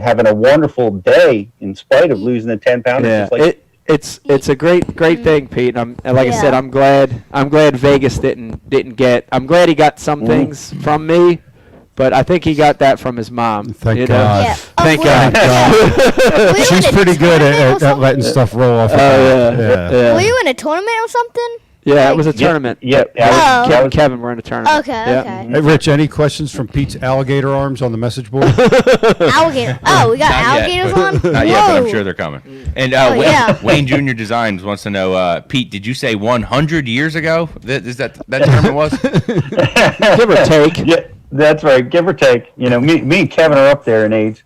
having a wonderful day in spite of losing the 10-pounder. Yeah. It's a great thing, Pete. And like I said, I'm glad Vegas didn't get. I'm glad he got some things from me, but I think he got that from his mom. Thank God. Yeah. Thank Oh, God. She's pretty good at letting stuff roll off. Yeah. Were you in a tournament or something? Yeah, it was a tournament. Kevin were in a tournament. Okay, Yeah. okay. Hey, Rich, any questions from Pete's alligator arms on the message board? Alligator. Oh, we got Not yet, alligators but- on? Not yet, but I'm Whoa. sure they're coming. And yeah. Wayne Jr. Designs wants to know, Pete, did you say 100 years ago? Is that tournament was? Give or take. Yeah, that's right. Give or take. Me and Kevin are up there in age.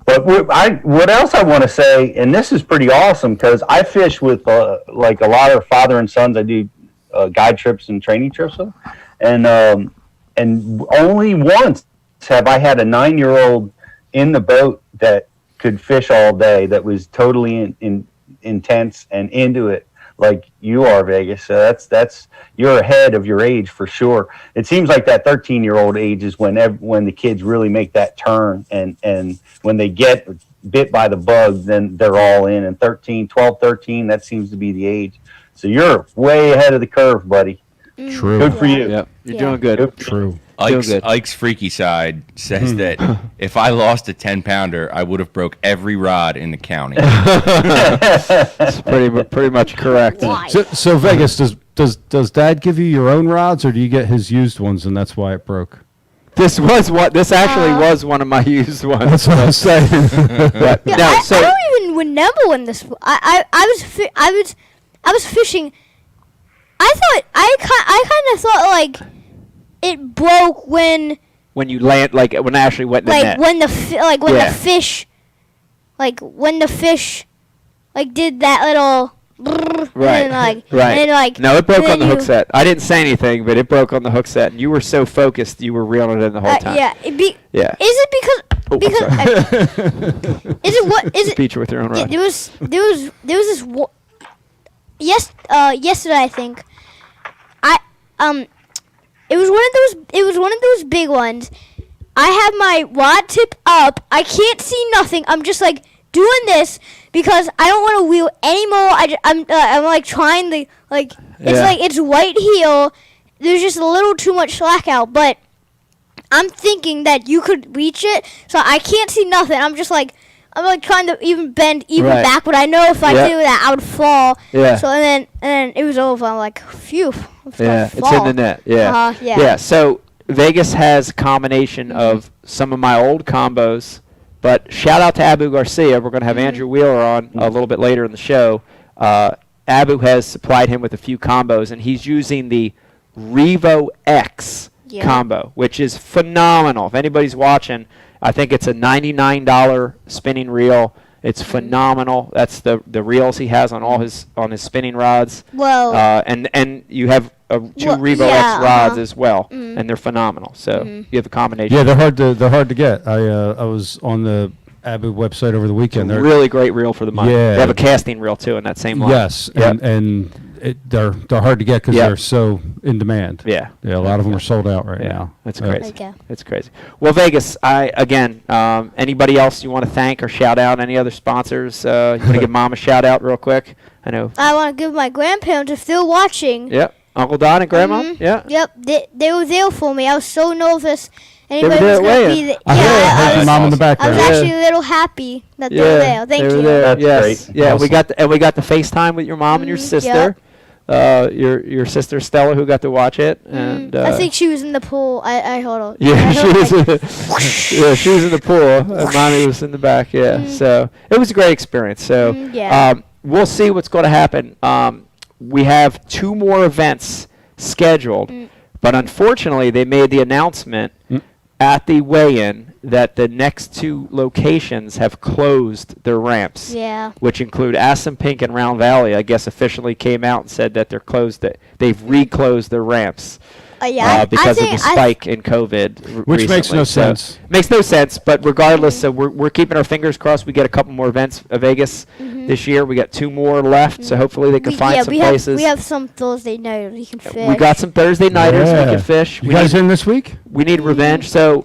But what else I want to say, and this is pretty awesome because I fish with like a lot of father and sons. I do guide trips and training trips with, and only once have I had a 9-year-old in the boat that could fish all day. That was totally intense and into it, like you are, Vegas. So that's you're ahead of your age for sure. It seems like that 13-year-old age is when the kids really make that turn, and when they get bit by the bug, then they're all in. And 12, 13, that seems to be the age. So you're way ahead of the curve, buddy. True. Good for you. Yep. You're doing good. True. good. Ike's freaky side says that if I lost a 10-pounder, I would have broke every rod in the county. That's pretty much correct. Why? So Vegas, does Dad give you your own rods, or do you get his used ones, and that's why it broke? This actually was one of my used ones. That's what I'm saying. But, Yeah, no, I don't even remember when this. I was fishing. I kind of thought like it broke when you land, like when I actually went in the net. when the Yeah. when the fish did that little Right. and Right. and then, No, it broke and on the then hook set. I didn't say anything, but it broke on the hook set, and you were so focused, you were reeling it in the whole time. Yeah. Yeah. Is it because Oh, is it what is it? Beat you with your own Yeah, rod. there was this. Yesterday I think. It was one of those big ones. I have my rod tip up. I can't see nothing. I'm just doing this because I don't want to wheel anymore. I'm trying to it's right here. There's just a little too much slack out, but I'm thinking that you could reach it, so I can't see nothing. I'm trying to even bend Right. back, but I know if I do that, I would fall. Yeah. So and then it was over. I'm like, phew. Yeah, it's in the net. Yeah. Yeah. Yeah. So Vegas has a combination of some of my old combos, but shout out to Abu Garcia. We're going to have Andrew Wheeler on a little bit later in the show. Abu has supplied him with a few combos, and he's using the Revo X combo, which is phenomenal. If anybody's watching, I think it's a $99 spinning reel. It's phenomenal. That's the reels he has on all his spinning rods. Well, and you have two Revo X rods as well, and they're phenomenal. So you have a combination. Yeah, they're hard to get. I was on the Abu website over the weekend. It's a They're really great reel for the money. Yeah. They have a casting reel too in that same line. Yes, Yep. and they're hard to get because Yep. they're so in demand. Yeah. Yeah, a lot of them are sold out right Yeah, now. that's Yeah. crazy. Okay. It's crazy. Well, Vegas, anybody else you want to thank or shout out? Any other sponsors? You want to give Mom a shout out real quick? I know. I want to give my grandparents, if they're watching. Yep. Uncle Don and Grandma? Yeah. Yep, they were there for me. I was so nervous. Anybody there was at going to weigh-in. be there. I heard your mom in the I was background. actually a little happy that they were there. Thank they were you. there. That's yes. great. Yeah, Awesome. we got the FaceTime with your mom and your sister. Your sister Stella, who got to watch it, and I think she was in the pool. I hold on. yeah, I she heard, was. like, She was in the pool, and Mommy was in the back. Yeah, so it was a great experience. So yeah. we'll see what's going to happen. We have 2 more events scheduled, but unfortunately, they made the announcement at the weigh-in that the next 2 locations have closed their ramps. Yeah. Which include Assunpink and Round Valley. I guess officially came out and said that they're closed. They've reclosed their ramps. Because of the spike in COVID Which makes recently. no So, sense. makes no sense, but regardless, so we're keeping our fingers crossed. We get a couple more events at Vegas this year. We got 2 more left, so hopefully they can find some places. We have some Thursday night we can fish. We got some Thursday nighters we Yeah. can fish. You guys in this week? We need revenge. So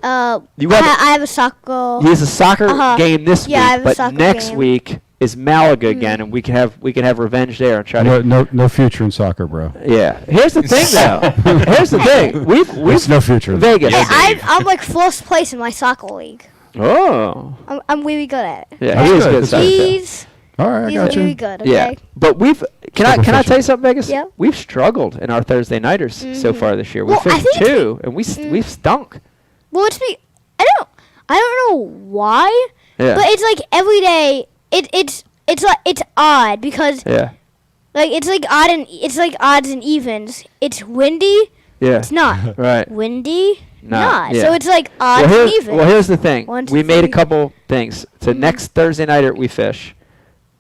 you I have have a soccer. he has a soccer game this Yeah, I have week, a but soccer next game. week is Malaga again, and we can have revenge there and try to. No future in soccer, bro. Yeah. Here's the thing, though. Here's the thing. We've There's no future. in Vegas. Hey, I'm like first place in my soccer league. Oh. I'm really good at it. Yeah, he is good. good. That's at it, too. He's All right, I got really you. good. Okay. Yeah, but can I tell you something, Vegas? Yeah. We've struggled in our Thursday nighters so far this year. We Well, I fished think 2, and we've stunk. Well, I don't know why, Yeah. but it's like every day. It's odd because Yeah. like it's like odds and evens. It's windy. Yeah. It's not Right. windy. Not, Not. yeah. So it's like odds and evens. Well, here's the thing. 1, 2, We made a 3. couple things. So next Thursday nighter we fish.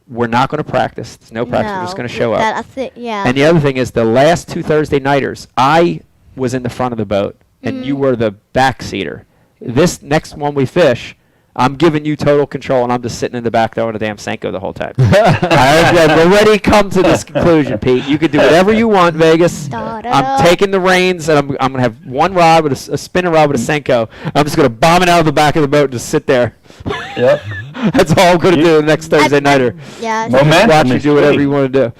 We're not going to practice. There's no practice. We're just going to show up. That, I think, yeah. And the other thing is the last 2 Thursday nighters, I was in the front of the boat, and you were the back seater. This next one we fish, I'm giving you total control, and I'm just sitting in the back throwing a damn Senko the whole time. I've already come to this conclusion, Pete. You can do whatever you want, Vegas. I'm taking the reins, and I'm going to have one rod with a spinner rod with a Senko. I'm just going to bomb it out of the back of the boat and just sit there. Yep. That's all I'm going to do the next Thursday nighter. Yeah. Momentum Watch you is do whatever key. you want to do.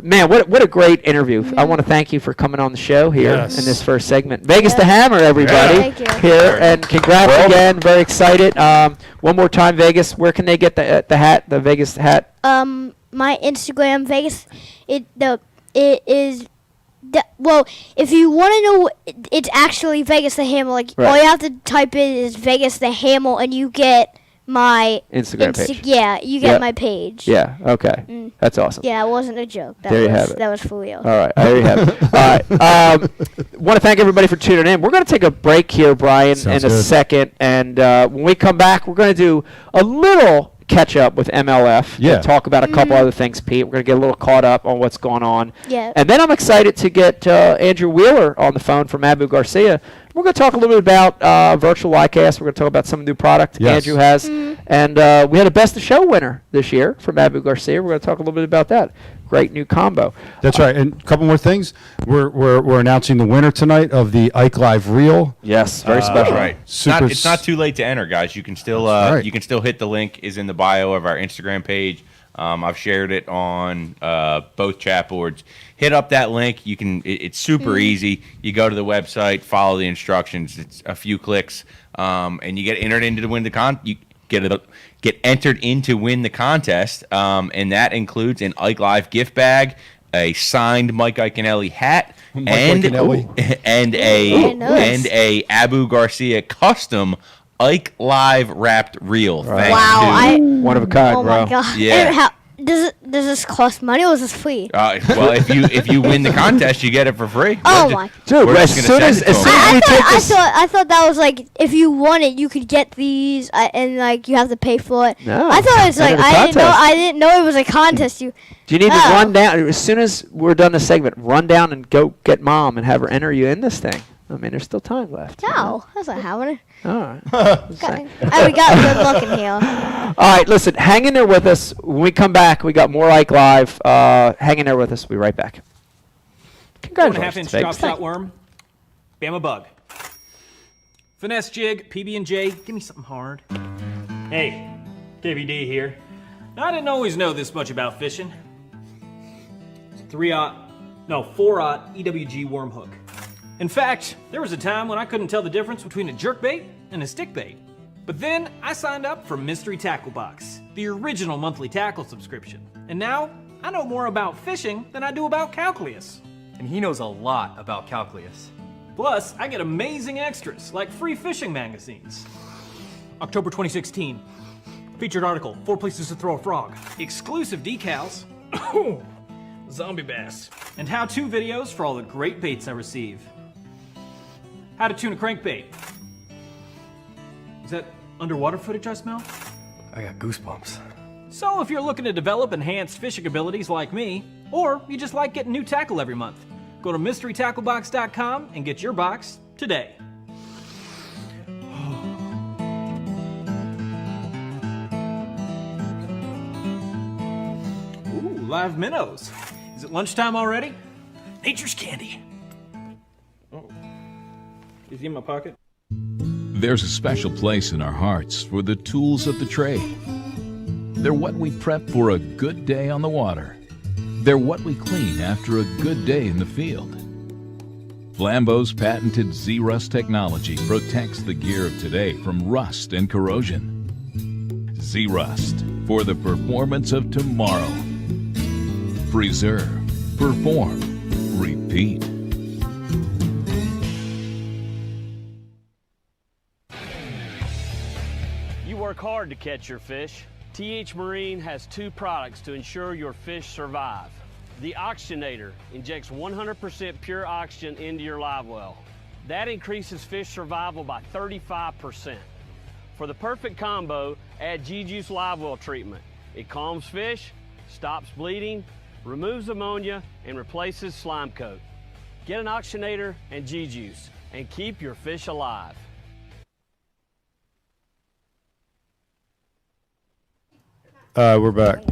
Man, what a great interview. I want to thank you for coming on the show here Yes. in this first segment. Vegas the Hammer, everybody, Yeah. Thank you. here, and congrats again. Very excited. One more time, Vegas, where can they get the hat, the Vegas hat? My Instagram Vegas. Well, if you want to know, it's actually Vegas the Hammer. Like Right. all you have to type in is Vegas the Hammer, and you get my Instagram page. Yeah, you get Yep. my page. Yeah, okay. That's awesome. Yeah, it wasn't a joke. That There you was, have it. That was for real. All right, there you have it. All right. Want to thank everybody for tuning in. We're going to take a break here, Brian, Sounds in a good. second. And when we come back, we're going to do a little catch up with MLF. Yeah. We'll talk about a couple other things, Pete. We're going to get a little caught up on what's going on. Yeah. And then I'm excited to get Andrew Wheeler on the phone from Abu Garcia. We're going to talk a little bit about virtual iCast. We're going to talk about some new product Yes. Andrew has. And we had a Best of Show winner this year from Abu Garcia. We're going to talk a little bit about that. Great new combo. That's right. And a couple more things. We're announcing the winner tonight of the Ike Live Reel. Yes, very That's special. right. It's not too late to enter, guys. You can still right. you can still hit the link. Is in the bio of our Instagram page. I've shared it on both chat boards. Hit up that link. You can. It's super easy. You go to the website, follow the instructions. It's a few clicks, and you get entered into to win the You get entered in to win the contest, and that includes an Ike Live gift bag, a signed Mike Iaconelli hat, and Iaconelli. and a Abu Garcia custom Ike Live wrapped reel. Thanks Wow, to- One of a kind, Oh bro. my god. Yeah. And does this cost money or is this free? Well, if you win the contest, you get it for free. Oh my! Dude, We're as just soon gonna as send it to soon him. as we take this, I thought that was like if you won it, you could get these, and like you have to pay for it. No, I thought it was not like a contest. I didn't know it was a contest. do you need to run down as soon as we're done this segment? Run down and go get Mom and have her enter you in this thing. I mean, there's still time left. No, that's not happening. All right. We got good looking here. All right, listen, hang in there with us. When we come back, we got more Ike Live. Hang in there with us. We'll be right back. 4.5-inch Congratulations, drop Vegas. shot worm, Bama bug. Finesse jig, PB&J, give me something hard. Hey, KVD here. Now, I didn't always know this much about fishing. 4-aught EWG worm hook. In fact, there was a time when I couldn't tell the difference between a jerkbait and a stickbait. But then I signed up for Mystery Tackle Box, the original monthly tackle subscription. And now I know more about fishing than I do about calculus. And he knows a lot about calculus. Plus, I get amazing extras like free fishing magazines. October 2016. Featured article, 4 places to throw a frog. Exclusive decals. Zombie bass. And how-to videos for all the great baits I receive. How to tune a crankbait. Is that underwater footage I smell? I got goosebumps. So if you're looking to develop enhanced fishing abilities like me, or you just like getting new tackle every month, go to mysterytacklebox.com and get your box today. Ooh, live minnows. Is it lunchtime already? Nature's candy. Oh. Is he in my pocket? There's a special place in our hearts for the tools of the trade. They're what we prep for a good day on the water. They're what we clean after a good day in the field. Flambeau's patented Z-Rust technology protects the gear of today from rust and corrosion. Z-Rust for the performance of tomorrow. Preserve, perform, repeat. You work hard to catch your fish. TH Marine has 2 products to ensure your fish survive. The Oxygenator injects 100% pure oxygen into your live well. That increases fish survival by 35%. For the perfect combo, add G-Juice live well treatment. It calms fish, stops bleeding, removes ammonia, and replaces slime coat. Get an Oxygenator and G-Juice and keep your fish alive. We're back.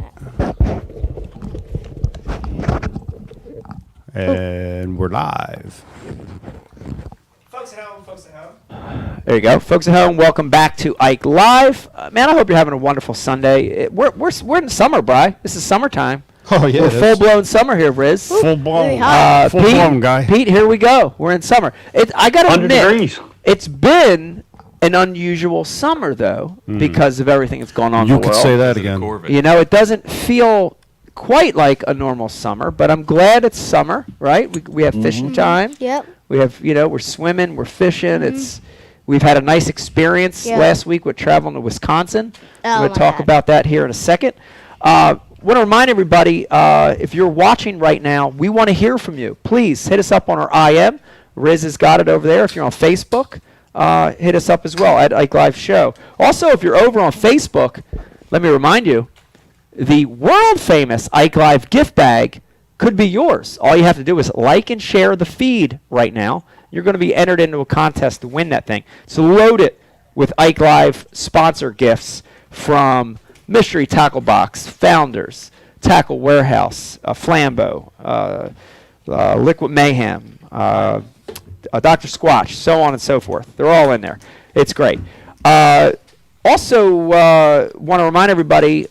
And we're live. Folks at home, folks at home. There you go. Folks at home, welcome back to Ike Live. Man, I hope you're having a wonderful Sunday. We're in summer, Bri. This is summertime. Oh, yeah. We're full-blown summer here, Riz. Full-blown. Full-blown guy. Pete, here we go. We're in summer. I got to 100 admit, degrees. it's been an unusual summer, though, because of everything that's going on in You the could world. say that again. You know, it doesn't feel quite like a normal summer, but I'm glad it's summer, right? We have fishing time. Yep. We have, we're swimming, we're fishing. We've had a nice experience last week with traveling to Wisconsin. Oh, We're going to talk about that here in a second. Want to remind everybody, if you're watching right now, we want to hear from you. Please hit us up on our IM. Riz has got it over there. If you're on Facebook, hit us up as well at Ike Live Show. Also, if you're over on Facebook, let me remind you, the world-famous Ike Live gift bag could be yours. All you have to do is like and share the feed right now. You're going to be entered into a contest to win that thing. So load it with Ike Live sponsor gifts from Mystery Tackle Box, Founders, Tackle Warehouse, Flambeau, Liquid Mayhem, Dr. Squatch, so on and so forth. They're all in there. It's great. Also, want to remind everybody,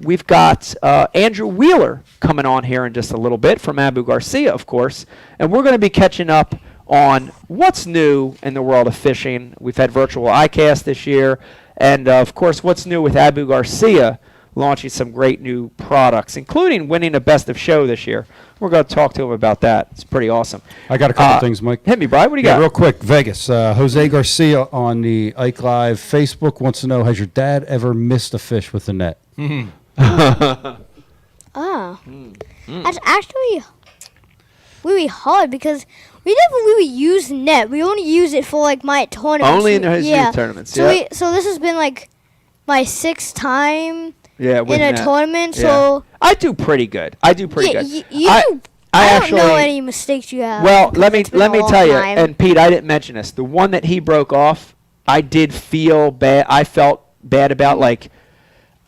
we've got Andrew Wheeler coming on here in just a little bit from Abu Garcia, of course, and we're going to be catching up on what's new in the world of fishing. We've had virtual iCast this year, and of course, what's new with Abu Garcia launching some great new products, including winning a Best of Show this year. We're going to talk to him about that. It's pretty awesome. I got a couple things, Mike. Hit me, Brian. What do you got? Real quick, Vegas. Jose Garcia on the Ike Live Facebook wants to know, has your dad ever missed a fish with a net? Oh. That's actually really hard because we never really use net. We only use it for like my tournaments. Only in his youth tournaments. So yeah. so this has been like my 6th time Yeah, with in a net. tournament. Yeah. So I do pretty good. I do pretty good. I don't know any mistakes you have. Well, because let me it's been a long tell you. time. And Pete, I didn't mention this. The one that he broke off, I did feel bad. I felt bad about like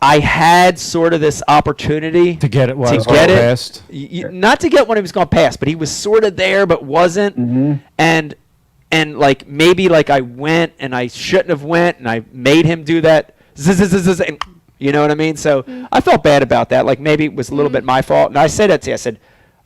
I had sort of this opportunity To get it while to it was get going it. past. Not to get when he was going to pass, but he was sort of there but wasn't. And like maybe like I went and I shouldn't have went and I made him do that. And, you know what I mean? So I felt bad about that. Like maybe it was a little bit my fault. And I said that to you. I said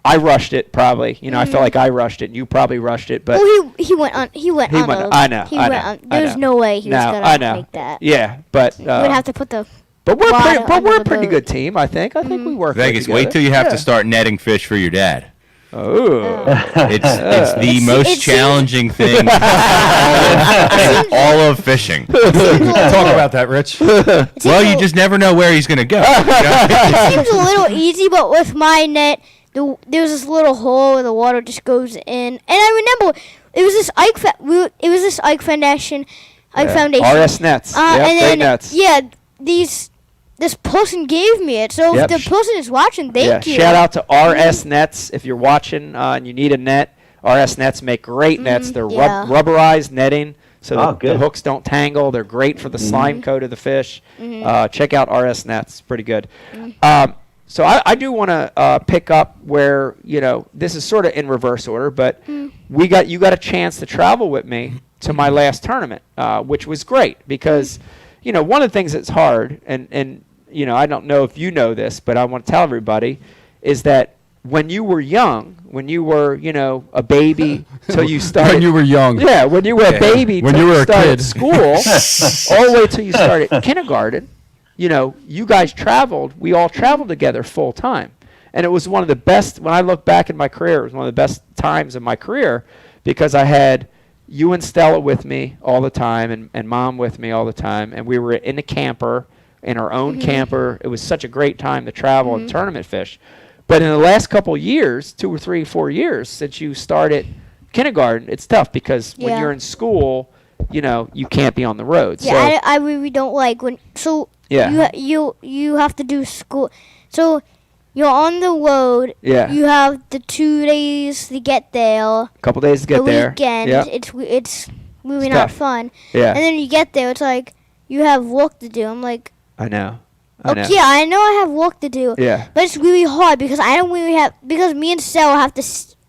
I rushed it probably. You know, I felt like I rushed it and you probably rushed it. But well, he went on. He went on. I know. He I went know. on. There's no way he was No, gonna I know. make that. Yeah, but We'd have to put the. But we're water under a the pretty boat. good team, I think. I think we work. Vegas, good wait together. till you have Yeah. to start netting fish for your dad. Oh. It's the most challenging thing in all of fishing. Talk about that, Rich. Well, you just never know where he's going to go. It seems a little easy, but with my net, there's this little hole where the water just goes in. And I remember it was this Ike Foundation. RS nets. And Great then nets. yeah, this person gave me it. So Yep. if the person is watching, thank you. Shout out to RS Nets if you're watching and you need a net. RS Nets make great nets. They're rubberized netting, so the hooks don't tangle. They're great for the slime coat of the fish. Check out RS Nets. Pretty good. So I do want to pick up where, you know, this is sort of in reverse order, but you got a chance to travel with me to my last tournament, which was great because, you know, one of the things that's hard, and you know, I don't know if you know this, but I want to tell everybody, is that when you were young, when you were, you know, a baby till you started. When you were young. Yeah, when you were a baby When till you were a started kid. school, all the way till you started kindergarten, you know, you guys traveled. We all traveled together full time. And it was one of the best, when I look back in my career, it was one of the best times of my career because I had you and Stella with me all the time and Mom with me all the time. And we were in a camper, in our own camper. It was such a great time to travel and tournament fish. But in the last couple years, 2 or 3, 4 years since you started kindergarten, it's tough because when you're in school, you know, you can't be on the road. Yeah, So, I really don't like when. So you have to do school. So you're on the road. Yeah. You have the 2 days to get there. a couple days to get the there. weekend. Yeah. It's really It's not tough. fun. Yeah. And then you get there. It's like you have work to do. I'm like, I know. I know. okay, I know I have work to do. Yeah. But it's really hard because I don't really have, because me and Stella have to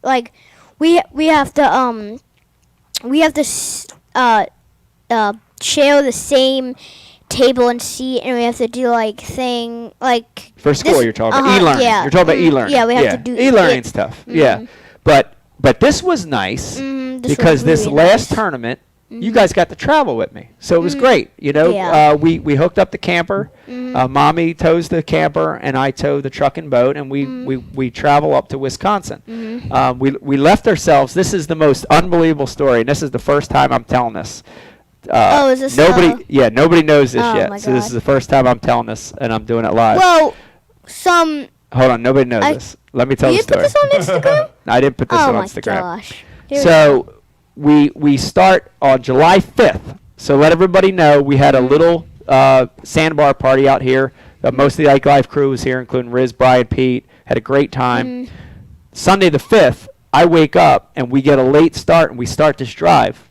like we have to share the same table and seat, and we have to do like thing like For school, this- you're talking about e-learning. Yeah. You're talking about e-learning. Yeah, we have to do e-learning's tough. Yeah, but this was nice this because was this really last nice. tournament, you guys got to travel with me, so it was great. You know, Yeah. we hooked up the camper. Mommy tows the camper, and I tow the truck and boat, and we travel up to Wisconsin. We left ourselves. This is the most unbelievable story, and this is the first time I'm telling this. Is this nobody? Yeah, nobody knows this Oh, yet. my So this God. is the first time I'm telling this, and I'm doing it live. Well, some. Hold on, nobody knows this. Let me tell You the story. put this on Instagram? I didn't put this Oh on my Instagram. gosh. Here we So we start on July 5th. So let everybody know we had a little sandbar party out here. Most of the Ike Life crew was here, including Riz, Brian, Pete. Had a great time. Sunday the 5th, I wake up and we get a late start and we start this drive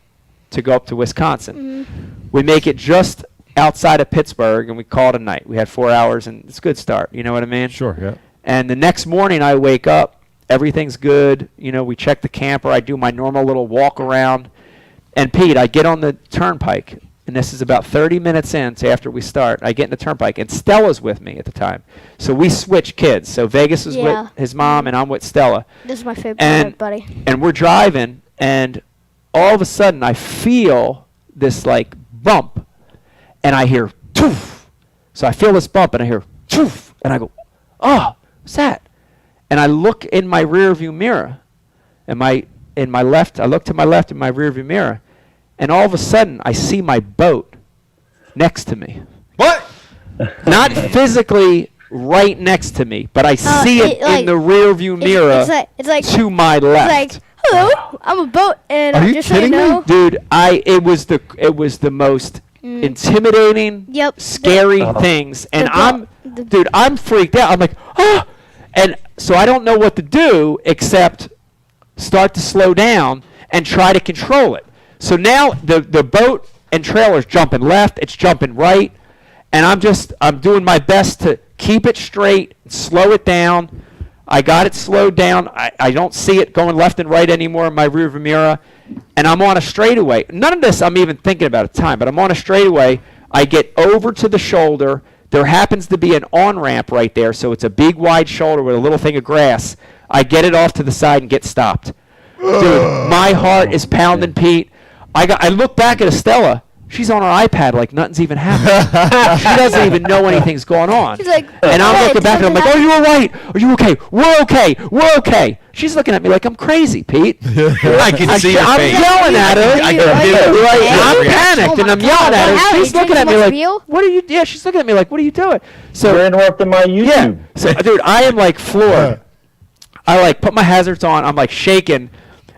to go up to Wisconsin. We make it just outside of Pittsburgh and we call it a night. We had 4 hours and it's a good start. You know what I mean? Sure, yeah. And the next morning I wake up, everything's good. You know, we check the camper. I do my normal little walk around. And Pete, I get on the turnpike, and this is about 30 minutes in to after we start. I get in the turnpike, and Stella's with me at the time. So we switch kids. So Vegas is Yeah. with his mom, and I'm with Stella. This is my favorite And- part, buddy. And we're driving, and all of a sudden I feel this like bump, and I hear toof. So I feel this bump, and I hear toof, and I go, oh, what's that? And I look in my rear view mirror, and I look to my left in my rear view mirror, and all of a sudden I see my boat next to me. What? Not physically right next to me, but I see it like, in the rear view mirror It's like to my left. It's like, hello, I'm a boat, and Are you just so you kidding me? know, Dude, it was the most intimidating, Yep. scary things, and the I'm freaked out. I'm like, oh, and so I don't know what to do except start to slow down and try to control it. So now the boat and trailer's jumping left, it's jumping right, and I'm doing my best to keep it straight, slow it down. I got it slowed down. I don't see it going left and right anymore in my rearview mirror, and I'm on a straightaway. None of this I'm even thinking about at the time, but I'm on a straightaway. I get over to the shoulder. There happens to be an on-ramp right there, so it's a big, wide shoulder with a little thing of grass. I get it off to the side and get stopped. Dude, my heart is pounding, Pete. I look back at Estella. She's on her iPad like nothing's even happening. She doesn't even know anything's going on. She's like, and I'm "What? looking back and I'm like, Something "Oh, you all right? Are you okay? We're okay. We're okay." She's looking at me like I'm crazy, Pete. I can see your I'm face. yelling at her. I can feel it. Like, Yeah. I'm Reaction. panicked and I'm my yelling God, at her. how She's did looking you at me think like, real? "What are you?" Yeah, she's looking at me like, "What are you doing?" So You're interrupting my YouTube. yeah. So, dude, I am like floored. I like put my hazards on. I'm like shaking.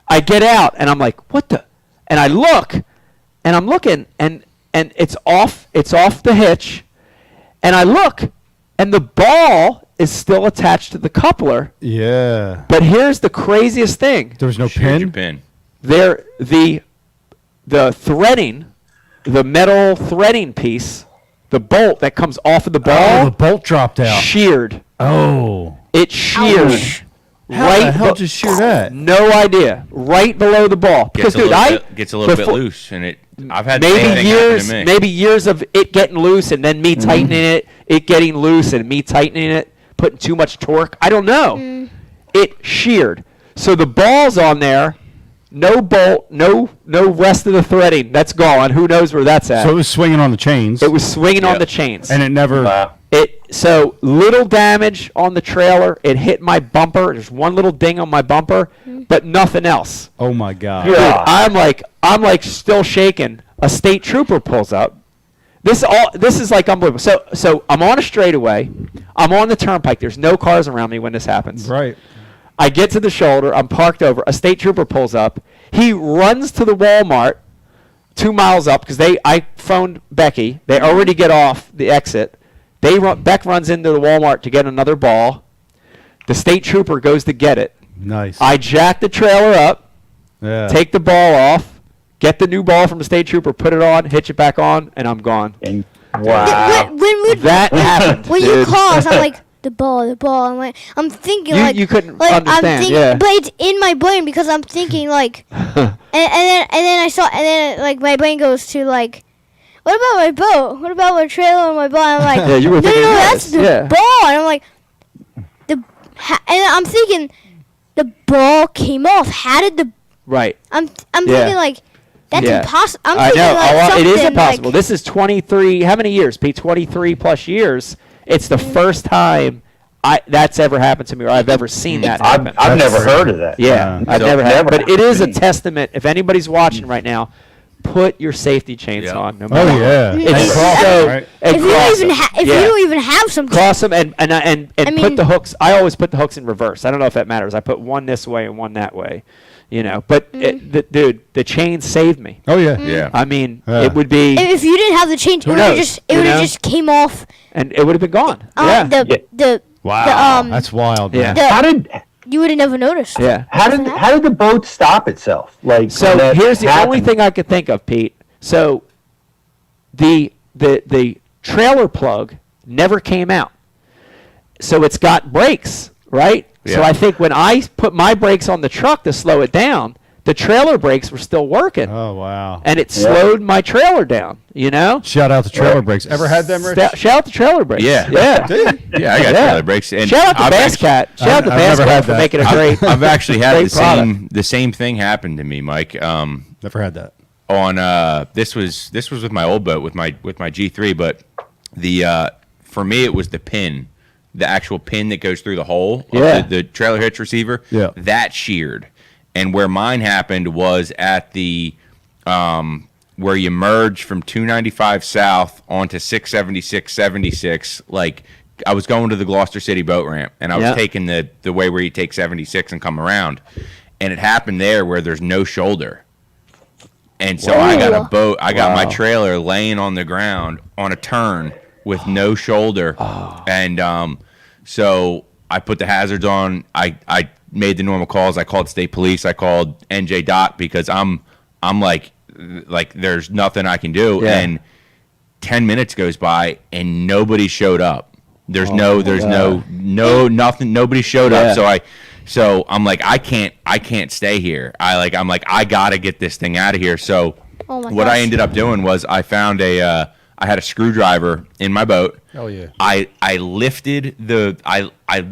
I get out and I'm like, "What the?" And I look, and I'm looking, and it's off. It's off the hitch, and I look, and the ball is still attached to the coupler. Yeah. But here's the craziest thing: There was no Here's your pin. pin. there, the threading, the metal threading piece, the bolt that comes off of the Oh, ball, the bolt dropped out. sheared. Oh. It sheared. How the hell just shear that? No idea. Right below the ball. Because, dude, Gets a little bit loose, and I've had the same maybe thing years, happen to me. maybe years of it getting loose, and then me tightening it getting loose, and me tightening it, putting too much torque. I don't know. It sheared. So the ball's on there. No bolt, no rest of the threading. That's gone. Who knows where that's at? So it was swinging on the chains. It was swinging on Yep. the chains. And it never. So little damage on the trailer. It hit my bumper. There's one little ding on my bumper, but nothing else. Oh my God. Dude, I'm like still shaking. A state trooper pulls up. This is like unbelievable. So I'm on a straightaway. I'm on the turnpike. There's no cars around me when this happens. Right. I get to the shoulder. I'm parked over. A state trooper pulls up. He runs to the Walmart 2 miles up because I phoned Becky. They already get off the exit. Beck runs into the Walmart to get another ball. The state trooper goes to get it. Nice. I jack the trailer up, Yeah. take the ball off, get the new ball from the state trooper, put it on, hitch it back on, and I'm gone. And, wow. That happened. When dude. you call us, I'm like, the ball. I'm thinking You couldn't like understand, I'm thinking, yeah. but it's in my brain because I'm thinking like, and then like my brain goes to like, what about my boat? What about my trailer and my ball? I'm like, Yeah, you were no, thinking that's this, the yeah. ball, and I'm like, and I'm thinking, the ball came off. How did the? Right. I'm Yeah. thinking like, that's Yeah. impossible. I'm I thinking know. like It is something, impossible. Like, This is 23. How many years, Pete? 23 plus years. It's the first time that's ever happened to me, or I've ever seen that happen. I've never heard of that. Yeah, I've So never had. never But it is a happened. testament. If anybody's watching right now, put your safety chains Yeah. on. No Oh matter yeah. what. And It's cross so. it, right? And if you cross don't even them. if Yeah. you don't even have some Cross them and I mean- put the hooks. I always put the hooks in reverse. I don't know if that matters. I put one this way and one that way, But dude, the chain saved me. Oh yeah. Yeah. I mean, Yeah. it would be, If you didn't have the change, Who it would have knows, just it would have just came off. and it would have been gone. Yeah. The Wow. The, That's wild. Yeah. Man. How did you would have never noticed. Yeah. how did the boat stop itself? Like So when that here's the only happened? thing I could think of, Pete. So the trailer plug never came out. So it's got brakes, right? So Yeah. I think when I put my brakes on the truck to slow it down, the trailer brakes were still working. Oh wow. And it slowed my trailer down, Shout out to trailer brakes. Ever had them, Rich? Shout out to trailer brakes. Yeah. Yeah. Yeah, I got trailer brakes. And Shout out to I've Bass actually- Cat. Shout out to I've Bass never Cat had for that. making a great I've actually had great the same thing happen to me, Mike. Never had that. On this was with my old boat with my G3, but for me it was the pin, the actual pin that goes through the hole Yeah. of the trailer hitch receiver. Yeah. That sheared, and where mine happened was at the where you merge from 295 south onto 676 76, like was going to the Gloucester City boat ramp, and I was taking the way where you take 76 and come around, and it happened there where there's no shoulder. And so I got a boat. I got my trailer laying on the ground on a turn with no shoulder, and so I put the hazards on. I made the normal calls. I called state police. I called NJ Dot because I'm like there's nothing I can do. Yeah. And 10 minutes goes by and nobody showed up. There's nothing. Nobody showed up. So I'm like, I can't stay here. I gotta get this thing out of here. So what I ended up doing was I found I had a screwdriver in my boat. Oh yeah. I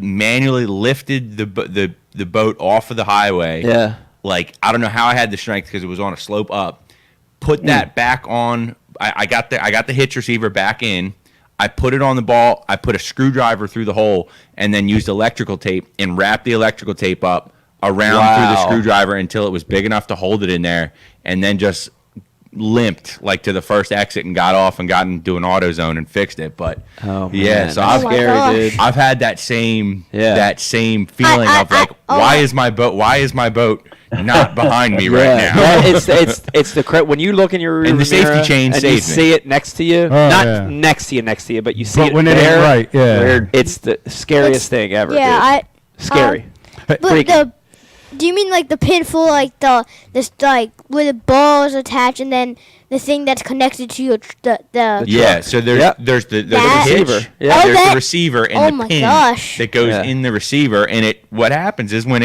manually lifted the boat off of the highway. Yeah. Like, I don't know how I had the strength because it was on a slope up. Put that back on. I got the hitch receiver back in. I put it on the ball. I put a screwdriver through the hole and then used electrical tape and wrapped the electrical tape up around through the screwdriver until it was big enough to hold it in there, and then just limped like to the first exit and got off and got into an auto zone and fixed it. But man, so that's scary, dude. I've had that same feeling of like, why is my boat not behind me right now? It's the when you look in your rearview and the safety mirror chain and you see it next to you, not next to you, but you see But it when it there. ain't right, It's the scariest thing ever. Yeah, dude. Scary. But do you mean like the pin full, like this like where the ball is attached, and then the thing that's connected to your yeah. So there's the receiver. Yeah. There's the receiver and the pin that goes Yeah. in the receiver, and what happens is when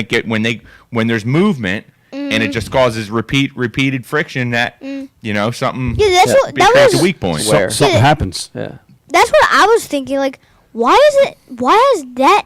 there's movement. And it just causes repeated friction that something creates a weak point. Something happens. Yeah. That's what I was thinking. Like, why is that?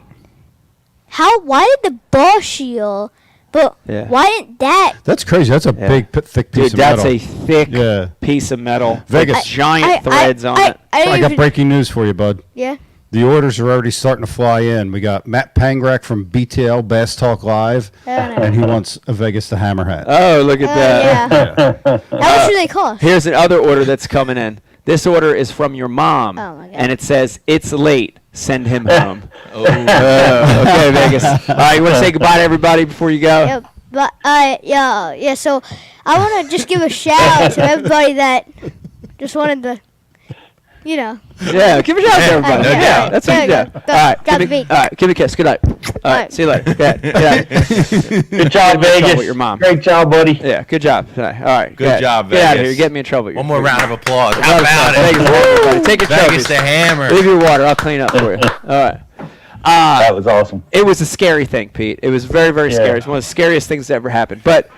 Why did the ball shield? But why didn't that? That's crazy. That's a big, thick piece of that's metal. a thick piece of metal. Vegas. With giant threads on it. I got breaking news for you, bud. Yeah. The orders are already starting to fly in. We got Matt Pangrak from BTL Bass Talk Live, and he wants a Vegas the Hammer hat. Oh, look at that. Yeah. How much do they cost? Here's another order that's coming in. This order is from your mom, Oh, my God. and it says, "It's late. Send him home." Okay, Vegas. All right, you want to say goodbye to everybody before you go? Yeah, but yeah. So I want to just give a shout out to everybody that just wanted to, Yeah, give a shout out to everybody. No doubt. That's what you do. All right, give me a kiss. Good night. All right, see you later. Good job, Vegas. With your mom. Great job, buddy. Yeah, good job. All right, Good job, Get out of Vegas. here. You're getting me in trouble. One more round of applause. How about Vegas, it? everybody. Take your Vegas trophies. the Hammer. Leave your water. I'll clean up for you. All right. That was awesome. It was a scary thing, Pete. It was very, very scary. It's one of the scariest things that ever happened. But,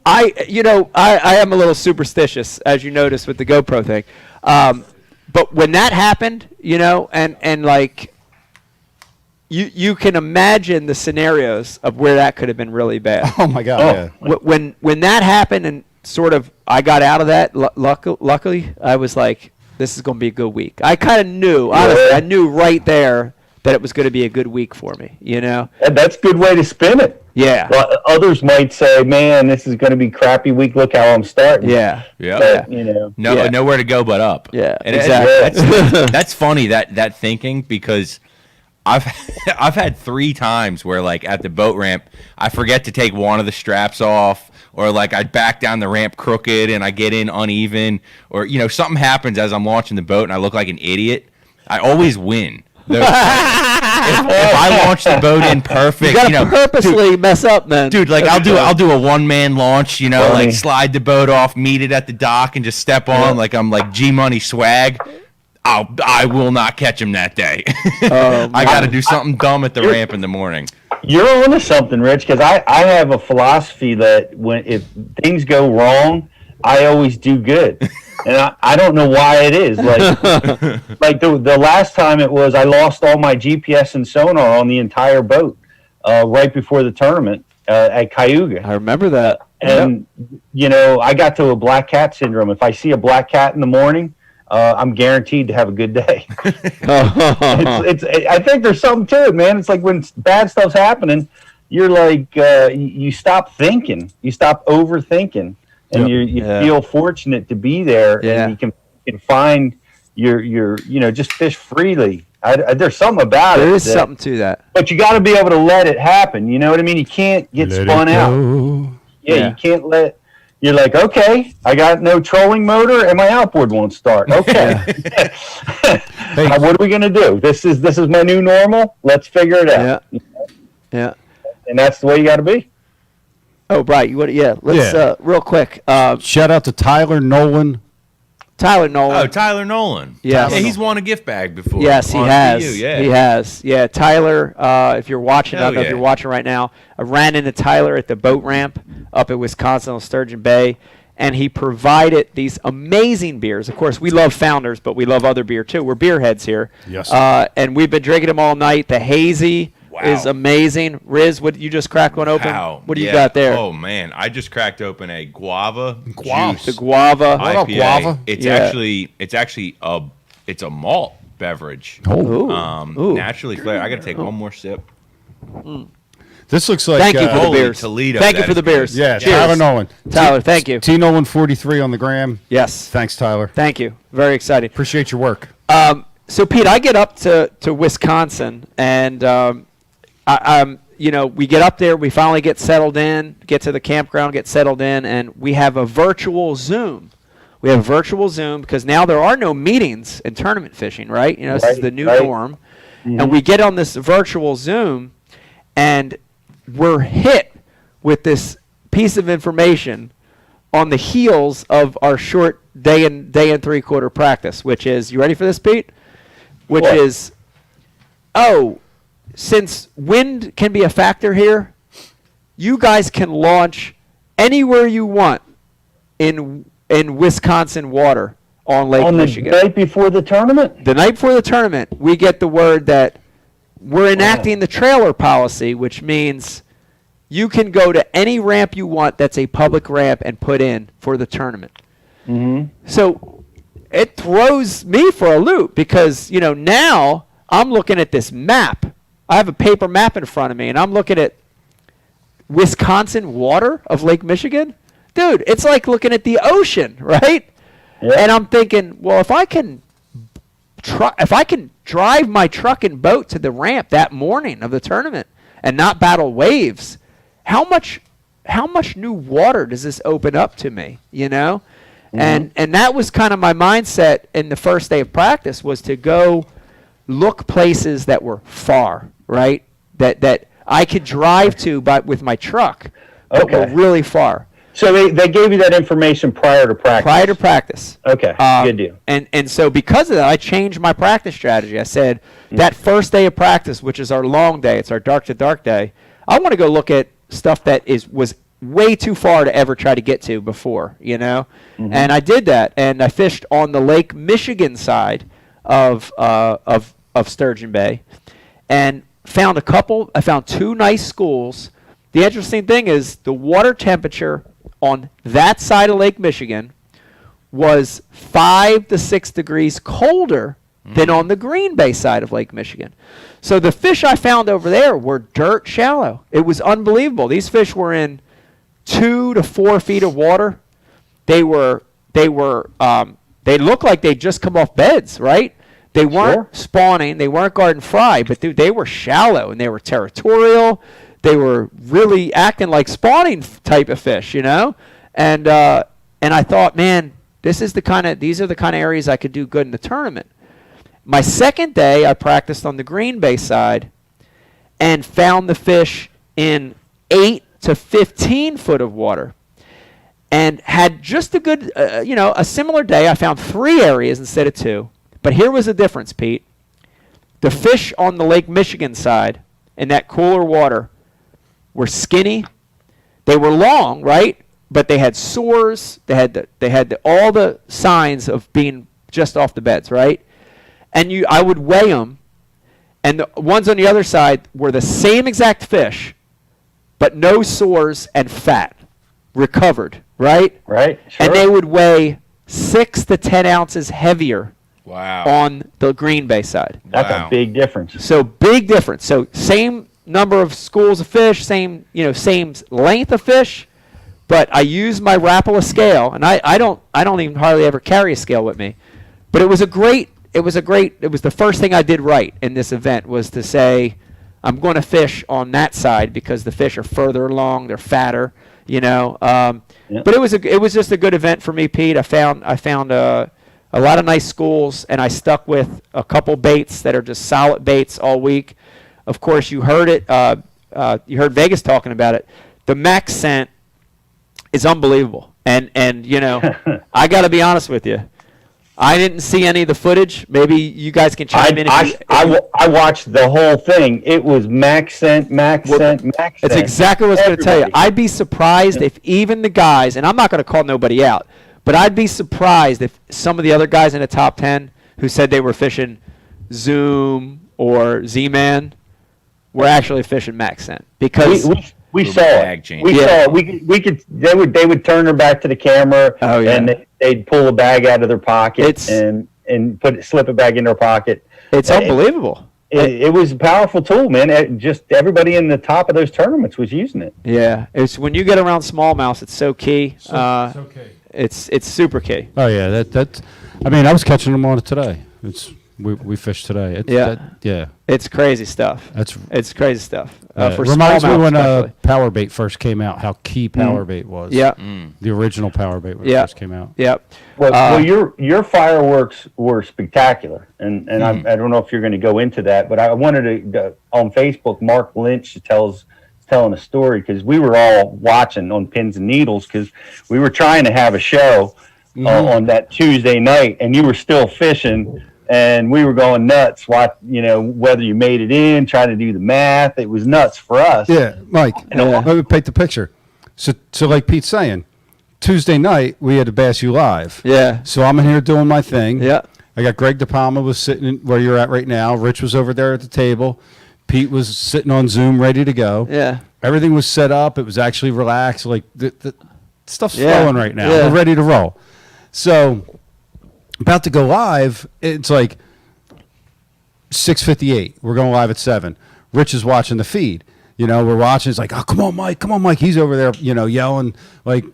I am a little superstitious, as you noticed with the GoPro thing. But when that happened, and like, you can imagine the scenarios of where that could have been really bad. Oh my God! Yeah. When that happened and sort of I got out of that, luckily, I was like, this is going to be a good week. I kind of knew, honestly, I knew right there that it was going to be a good week for me, And that's a good way to spin it. Yeah. Well, others might say, man, this is going to be a crappy week. Look how I'm starting. Yeah. But, Nowhere to go but up. Yeah, And exactly. That's funny that thinking, because I've had 3 times where, like, at the boat ramp, I forget to take one of the straps off, or like I back down the ramp crooked and I get in uneven, or something happens as I'm launching the boat and I look like an idiot. I always win. If I launch the boat in perfect, you gotta purposely mess up, man. Dude, like I'll do a one-man launch, like slide the boat off, meet it at the dock, and just step on like I'm like G Money swag. I will not catch him that day. I got to do something dumb at the ramp in the morning. You're onto something, Rich, because I have a philosophy that if things go wrong, I always do good. And I don't know why it is. Like the last time it was, I lost all my GPS and sonar on the entire boat right before the tournament at Cayuga. I remember that. And, I got to a black cat syndrome. If I see a black cat in the morning, I'm guaranteed to have a good day. I think there's something to it, man. It's like when bad stuff's happening, you're like, you stop thinking, you stop overthinking, and you feel fortunate to be there, and you can find your just fish freely There's something about it. There is something to that. But you got to be able to let it happen. You know what I mean? You can't get spun out. Yeah, you can't let. You're like, okay, I got no trolling motor and my outboard won't start. Okay, what are we gonna do? This is my new normal. Let's figure it out. Yeah. And that's the way you got to be. Oh, right. Let's real quick. Shout out to Tyler Nolan. Oh, Tyler Nolan. Yes. Yeah, he's won a gift bag before. Yes, he on has. VU, yeah. He has. Yeah, Tyler, if you're watching, I don't know if yeah. you're watching right now, I ran into Tyler at the boat ramp up at Wisconsin on Sturgeon Bay, and he provided these amazing beers. Of course, we love Founders, but we love other beer too. We're beer heads here. Yes. And we've been drinking them all night. The hazy is amazing. Riz, what you just cracked one open? Wow. What do you got there? Oh man, I just cracked open a guava juice. The guava. What up, IPA. guava? It's actually a malt beverage. Naturally flavored. I got to take one more sip. This looks like. Thank you for the Holy beers. Toledo, Thank you that for the is good. beers. Yeah, Cheers. Tyler Nolan. Tyler, thank you. T Nolan 43 on the gram. Yes. Thanks, Tyler. Thank you. Very exciting. Appreciate your work. So Pete, I get up to Wisconsin, and we get up there. We finally get settled in, get to the campground, get settled in, and we have a virtual Zoom. We have virtual Zoom because now there are no meetings in tournament fishing, right? This is the new norm. Mm-hmm. And we get on this virtual Zoom, and we're hit with this piece of information on the heels of our short day and 3/4 practice, which is, you ready for this, Pete? Which is, since wind can be a factor here, you guys can launch anywhere you want in Wisconsin water on Lake Michigan. On the night before the tournament? The night before the tournament, we get the word that we're enacting the trailer policy, which means you can go to any ramp you want that's a public ramp and put in for the tournament. Mm-hmm. So it throws me for a loop because, now I'm looking at this map. I have a paper map in front of me, and I'm looking at Wisconsin water of Lake Michigan. Dude, it's like looking at the ocean, right? Yeah. And I'm thinking, well, if I can drive my truck and boat to the ramp that morning of the tournament and not battle waves, how much new water does this open up to me, Mm-hmm. And that was kind of my mindset in the first day of practice, was to go look places that were far, right? That I could drive to with my truck, but were really far. So they gave you that information prior to practice? Prior to practice. Okay, good deal. And so because of that, I changed my practice strategy. I said, that first day of practice, which is our long day, it's our dark to dark day, I want to go look at stuff that was way too far to ever try to get to before, Mm-hmm. And I did that, and I fished on the Lake Michigan side of Sturgeon Bay, and found I found 2 nice schools. The interesting thing is the water temperature on that side of Lake Michigan was 5 to 6 degrees colder than on the Green Bay side of Lake Michigan. So the fish I found over there were dirt shallow. It was unbelievable. These fish were in 2 to 4 feet of water. They looked like they'd just come off beds, right? They weren't spawning. They weren't garden fry, but they were shallow, and they were territorial. They were really acting like spawning type of fish, And I thought, man, these are the kind of areas I could do good in the tournament. My second day, I practiced on the Green Bay side and found the fish in 8 to 15 foot of water, and had just a good, a similar day. I found 3 areas instead of 2. But here was the difference, Pete. The fish on the Lake Michigan side in that cooler water were skinny. They were long, right? But they had sores. They had all the signs of being just off the beds, right? And I would weigh them, and the ones on the other side were the same exact fish, but no sores and fat, recovered, right? Right. Sure. And they would weigh 6 to 10 ounces heavier. Wow. On the Green Bay side. That's a big difference. So big difference. So same number of schools of fish, same length of fish, but I use my Rapala scale, and I don't even hardly ever carry a scale with me. But it was a great it was the first thing I did right in this event was to say, I'm going to fish on that side because the fish are further along, they're fatter, you know. But it was just a good event for me, Pete. I found a lot of nice schools, and I stuck with a couple baits that are just solid baits all week. Of course, you heard it. You heard Vegas talking about it. The max scent is unbelievable, and you know, I got to be honest with you. I didn't see any of the footage. Maybe you guys can chime in. I watched the whole thing. It was max scent. That's exactly what I was going to tell you. I'd be surprised if even the guys, and I'm not going to call nobody out, but I'd be surprised if some of the other guys in the top 10 who said they were fishing Zoom or Z-Man were actually fishing max scent because we saw it. Saw it. We could. They would turn their back to the camera, and they'd pull a bag out of their pocket and slip it back in their pocket. It's unbelievable. It was a powerful tool, man. Just everybody in the top of those tournaments was using it. Yeah, it's when you get around smallmouth, it's so key. So key. It's super key. Oh yeah, that. I mean, I was catching them on it today. We fished today. It's crazy stuff. It's crazy stuff. For reminds me when power bait first came out, how key power bait was. Yeah, the original power bait when it first came out. Yep. Well, your fireworks were spectacular, and I don't know if you're going to go into that, but I wanted to on Facebook. Mark Lynch telling a story because we were all watching on pins and needles because we were trying to have a show on that Tuesday night, and you were still fishing. And we were going nuts, whether you made it in, trying to do the math. It was nuts for us. Yeah, Mike, let me paint the picture. So like Pete's saying, Tuesday night, we had to Bass You Live. Yeah. So I'm in here doing my thing. Yeah. I got Greg DePalma was sitting where you're at right now. Rich was over there at the table. Pete was sitting on Zoom ready to go. Yeah. Everything was set up. It was actually relaxed. Like, the stuff's flowing right now. Yeah. We're ready to roll. So about to go live, it's like 6:58. We're going live at 7. Rich is watching the feed. We're watching. It's like, oh, come on, Mike. He's over there, yelling like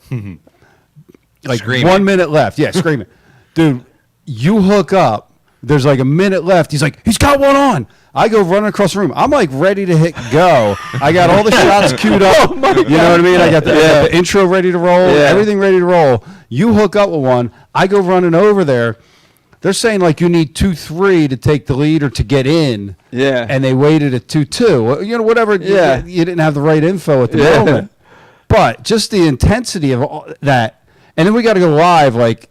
screaming. 1 minute left. Yeah, screaming. Dude, you hook up. There's like a minute left. He's like, he's got one on. I go running across the room. I'm like ready to hit go. I got all the shots queued up. You know what I mean? I got the intro ready to roll. Everything ready to roll. You hook up with one. I go running over there. They're saying like you need 2-3 to take the lead or to get in. Yeah. And they waited at 2-2. Whatever. Yeah. You didn't have the right info at the moment. But just the intensity of all that. And then we got to go live like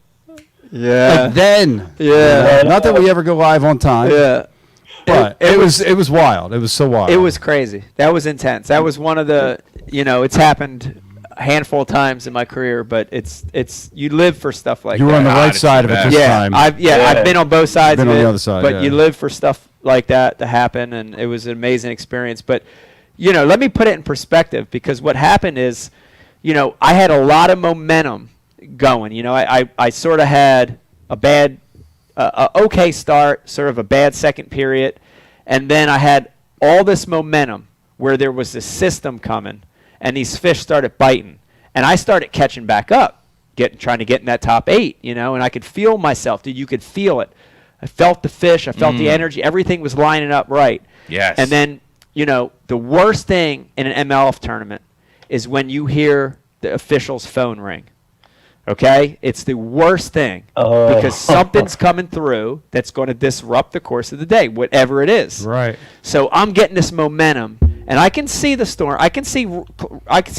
then. Yeah. Not that we ever go live on time. Yeah. But it was wild. It was so wild. It was crazy. That was intense. That was one of the, it's happened a handful of times in my career, but it's you live for stuff like that. You were on the right side of it this time. I've been on both sides of it. Been on the other side, but you live for stuff like that to happen, and it was an amazing experience. But, let me put it in perspective, because what happened is, I had a lot of momentum going. I sort of had a bad okay start, sort of a bad second period, and then I had all this momentum where there was this system coming, and these fish started biting, and I started catching back up, trying to get in that top 8, and I could feel myself. Dude, you could feel it. I felt the fish. I felt the energy. Everything was lining up right. Yes. And then, the worst thing in an MLF tournament is when you hear the official's phone ring. Okay? It's the worst thing because something's coming through that's going to disrupt the course of the day, whatever it is. Right. So I'm getting this momentum, and I can see the storm. I can see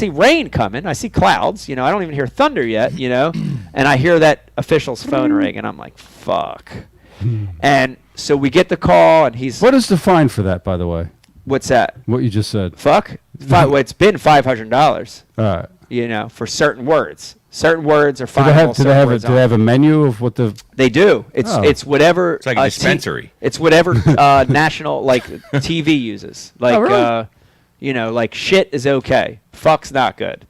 rain coming. I see clouds. I don't even hear thunder yet, and I hear that official's phone ring, and I'm like, fuck. And so we get the call, and he's... What is the fine for that, by the way? What's that? What you just said. Fuck? Well, it's been $500. All right. For certain words. Certain words are fine. Do they have a menu of what the... They do. It's whatever... It's like a dispensary. It's whatever national TV uses. Like, really? Like shit is okay. Fuck's not good.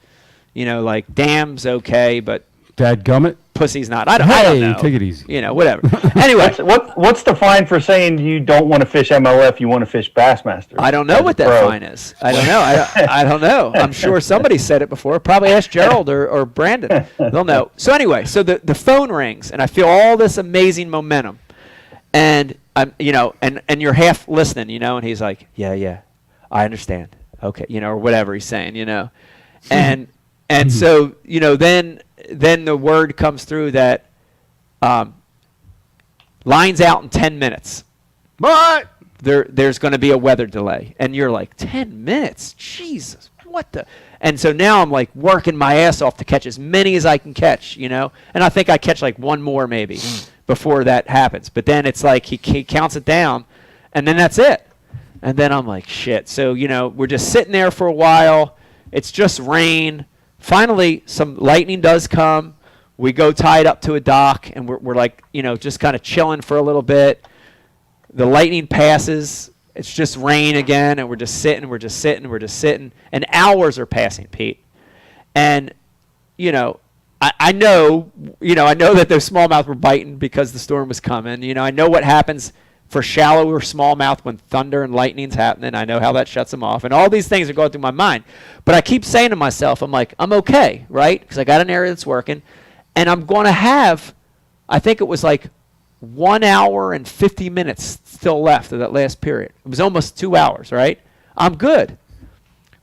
Like damn's okay, but... Dadgummit? Pussy's not. I don't know. Take it easy. Whatever. Anyway. What's the fine for saying you don't want to fish MLF, you want to fish Bassmaster? I don't know what that fine is. I don't know. I don't know. I'm sure somebody said it before. Probably ask Gerald or Brandon. They'll know. So anyway, the phone rings, and I feel all this amazing momentum. And I'm, and you're half listening, and he's like, yeah, I understand. Okay, or whatever he's saying, and so, then the word comes through that line's out in 10 minutes. What? There's going to be a weather delay. And you're like, 10 minutes? Jesus, what the? And so now I'm like working my ass off to catch as many as I can catch, And I think I catch like one more maybe before that happens. But then it's like he counts it down, and then that's it. And then I'm like, shit. So, we're just sitting there for a while. It's just rain. Finally, some lightning does come. We go tie it up to a dock, and we're like, just kind of chilling for a little bit. The lightning passes. It's just rain again, and we're just sitting. And hours are passing, Pete. And, I know that those smallmouth were biting because the storm was coming. I know what happens for shallower smallmouth when thunder and lightning's happening. I know how that shuts them off. And all these things are going through my mind. But I keep saying to myself, I'm like, I'm okay, right? Because I got an area that's working. And I'm going to have, I think it was like 1 hour and 50 minutes still left of that last period. It was almost 2 hours, right? I'm good.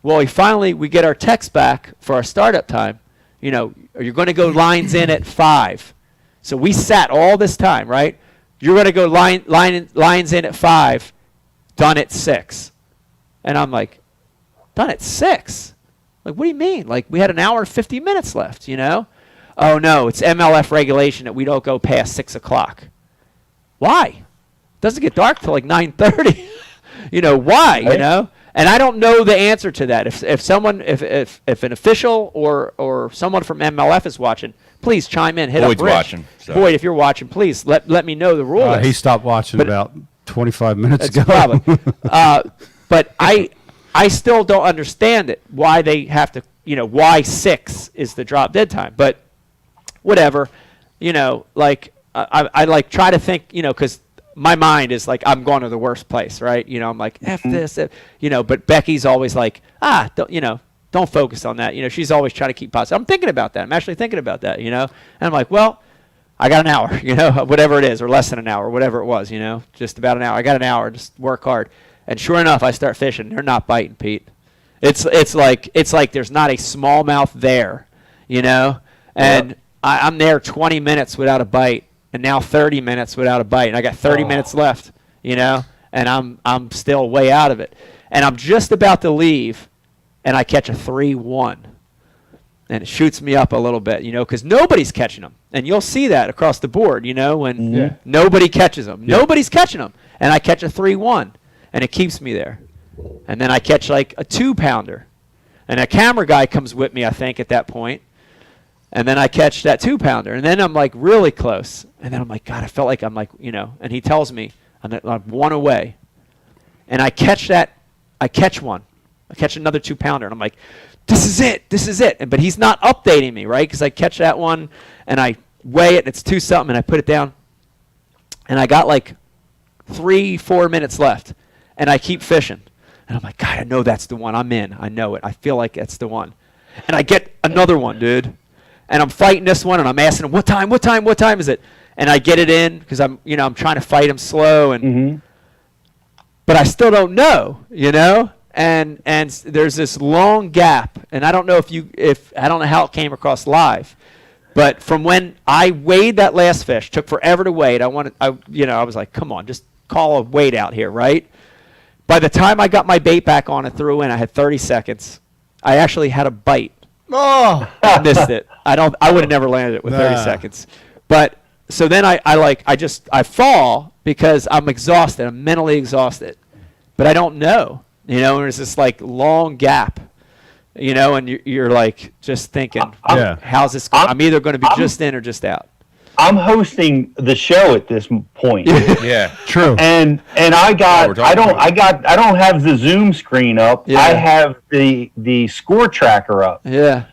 Well, we get our text back for our startup time. You're going to go lines in at 5. So we sat all this time, right? You're going to go lines in at 5, done at 6. And I'm like, done at 6? Like, what do you mean? Like, we had an hour and 50 minutes left, Oh, no, it's MLF regulation that we don't go past 6 o'clock. Why? It doesn't get dark till like 9:30. Why, Right. And I don't know the answer to that. If an official or someone from MLF is watching, please chime in. Hit Boyd's up Rich. watching. So. Boyd, if you're watching, please let me know the rule. He stopped watching about 25 minutes That's ago. probably. But I still don't understand it. Why they have to, why 6 is the drop dead time. But whatever, like I like try to think, because my mind is like I'm going to the worst place, right? I'm like F this, but Becky's always like, don't focus on that. She's always trying to keep positive. I'm thinking about that. I'm actually thinking about that, and I'm like, well, I got an hour, whatever it is, or less than an hour, whatever it was, just about an hour. I got an hour, just work hard. And sure enough, I start fishing. They're not biting, Pete. It's like there's not a smallmouth there, and Yep. I'm there 20 minutes without a bite, and now 30 minutes without a bite, and I got 30 minutes left, and I'm still way out of it, and I'm just about to leave, and I catch a 3-1, and it shoots me up a little bit, because nobody's catching them, and you'll see that across the board, when nobody catches them, nobody's catching them, and I catch a 3-1, and it keeps me there, and then I catch like a 2-pounder, and a camera guy comes with me, I think, at that point. And then I catch that 2-pounder, and then I'm like really close. And then I'm like, God, I felt like I'm like, and he tells me I'm 1 away. And I catch one. I catch another 2-pounder, and I'm like, this is it. But he's not updating me, right? Because I catch that one, and I weigh it, and it's 2-something, and I put it down. And I got like 3-4 minutes left, and I keep fishing. And I'm like, God, I know that's the one. I'm in. I know it. I feel like that's the one. And I get another one, dude. And I'm fighting this one, and I'm asking him, what time is it? And I get it in because I'm trying to fight him slow, and but I still don't know, And there's this long gap, and I don't know I don't know how it came across live, but from when I weighed that last fish, took forever to weigh it. I was like, come on, just call a weight out here, right? By the time I got my bait back on and threw in, I had 30 seconds. I actually had a bite. Oh, I missed it. I would have never landed it with 30 seconds. But so then I fall because I'm exhausted. I'm mentally exhausted. But I don't know. There's this like long gap. And you're like just thinking, how's this going? I'm either going to be just in or just out. I'm hosting the show at this point. Yeah, true. And I don't have the Zoom screen up. Yeah. I have the score tracker up. Yeah.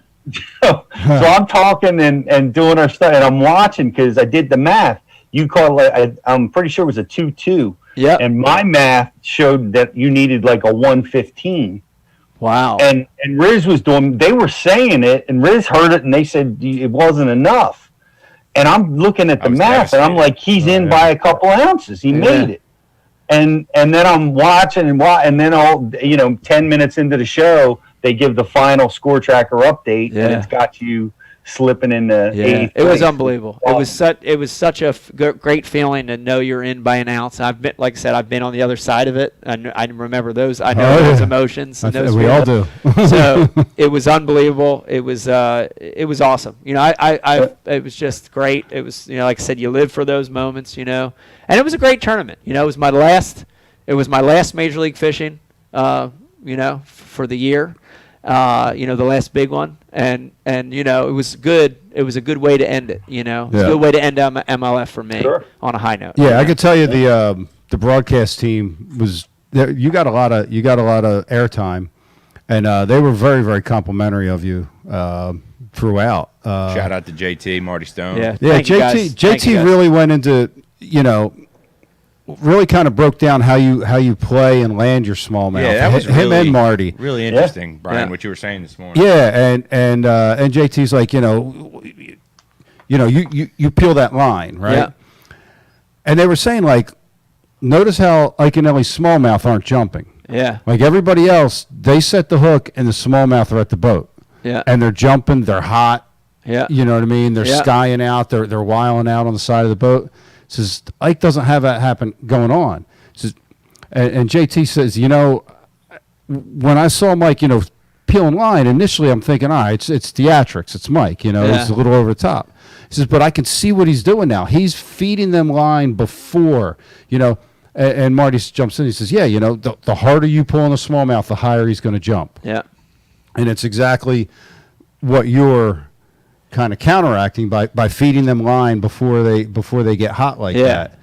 So I'm talking and doing our stuff, and I'm watching because I did the math. You called I'm pretty sure it was a 2-2. Yeah. And my math showed that you needed like a 115. Wow. And Riz was they were saying it, and Riz heard it, and they said it wasn't enough. And I'm looking at the math, and I'm like, he's in by a couple ounces. He made it. And then I'm watching and then 10 minutes into the show, they give the final score tracker update, and it's got you slipping in the eighth. It was unbelievable. It was such a great feeling to know you're in by an ounce. I've been, like I said, I've been on the other side of it. I remember those. I know those emotions. And those we all do. So it was unbelievable. It was awesome. You know, it was just great. It was, like I said, you live for those moments. You know, and it was a great tournament. You know, it was my last Major League Fishing. For the year. The last big one, and it was good. It was a good way to end it. It's a good way to end MLF for me on a high note. Yeah, I could tell you the broadcast team was there. You got a lot of airtime, and they were very, very complimentary of you throughout. Shout out to JT, Marty Stone. Yeah, JT really went into really kind of broke down how you play and land your smallmouth. Yeah, that was him and Marty. Really interesting, Brian, what you were saying this morning. Yeah, and JT's like, you peel that line, right? Yeah. And they were saying, like, notice how Iaconelli's smallmouth aren't jumping. Yeah. Like everybody else, they set the hook and the smallmouth are at the boat. Yeah. And they're jumping, they're hot. Yeah. You know what I mean? They're skying out, they're wiling out on the side of the boat. Says Ike doesn't have that happen going on. Says, and JT says, when I saw Mike, peeling line, initially I'm thinking, it's theatrics, it's Mike, it's a little over the top. He says, but I can see what he's doing now. He's feeding them line before, and Marty jumps in. He says, the harder you pull on the smallmouth, the higher he's going to jump. Yeah, and it's exactly what you're kind of counteracting by feeding them line before they get hot like that.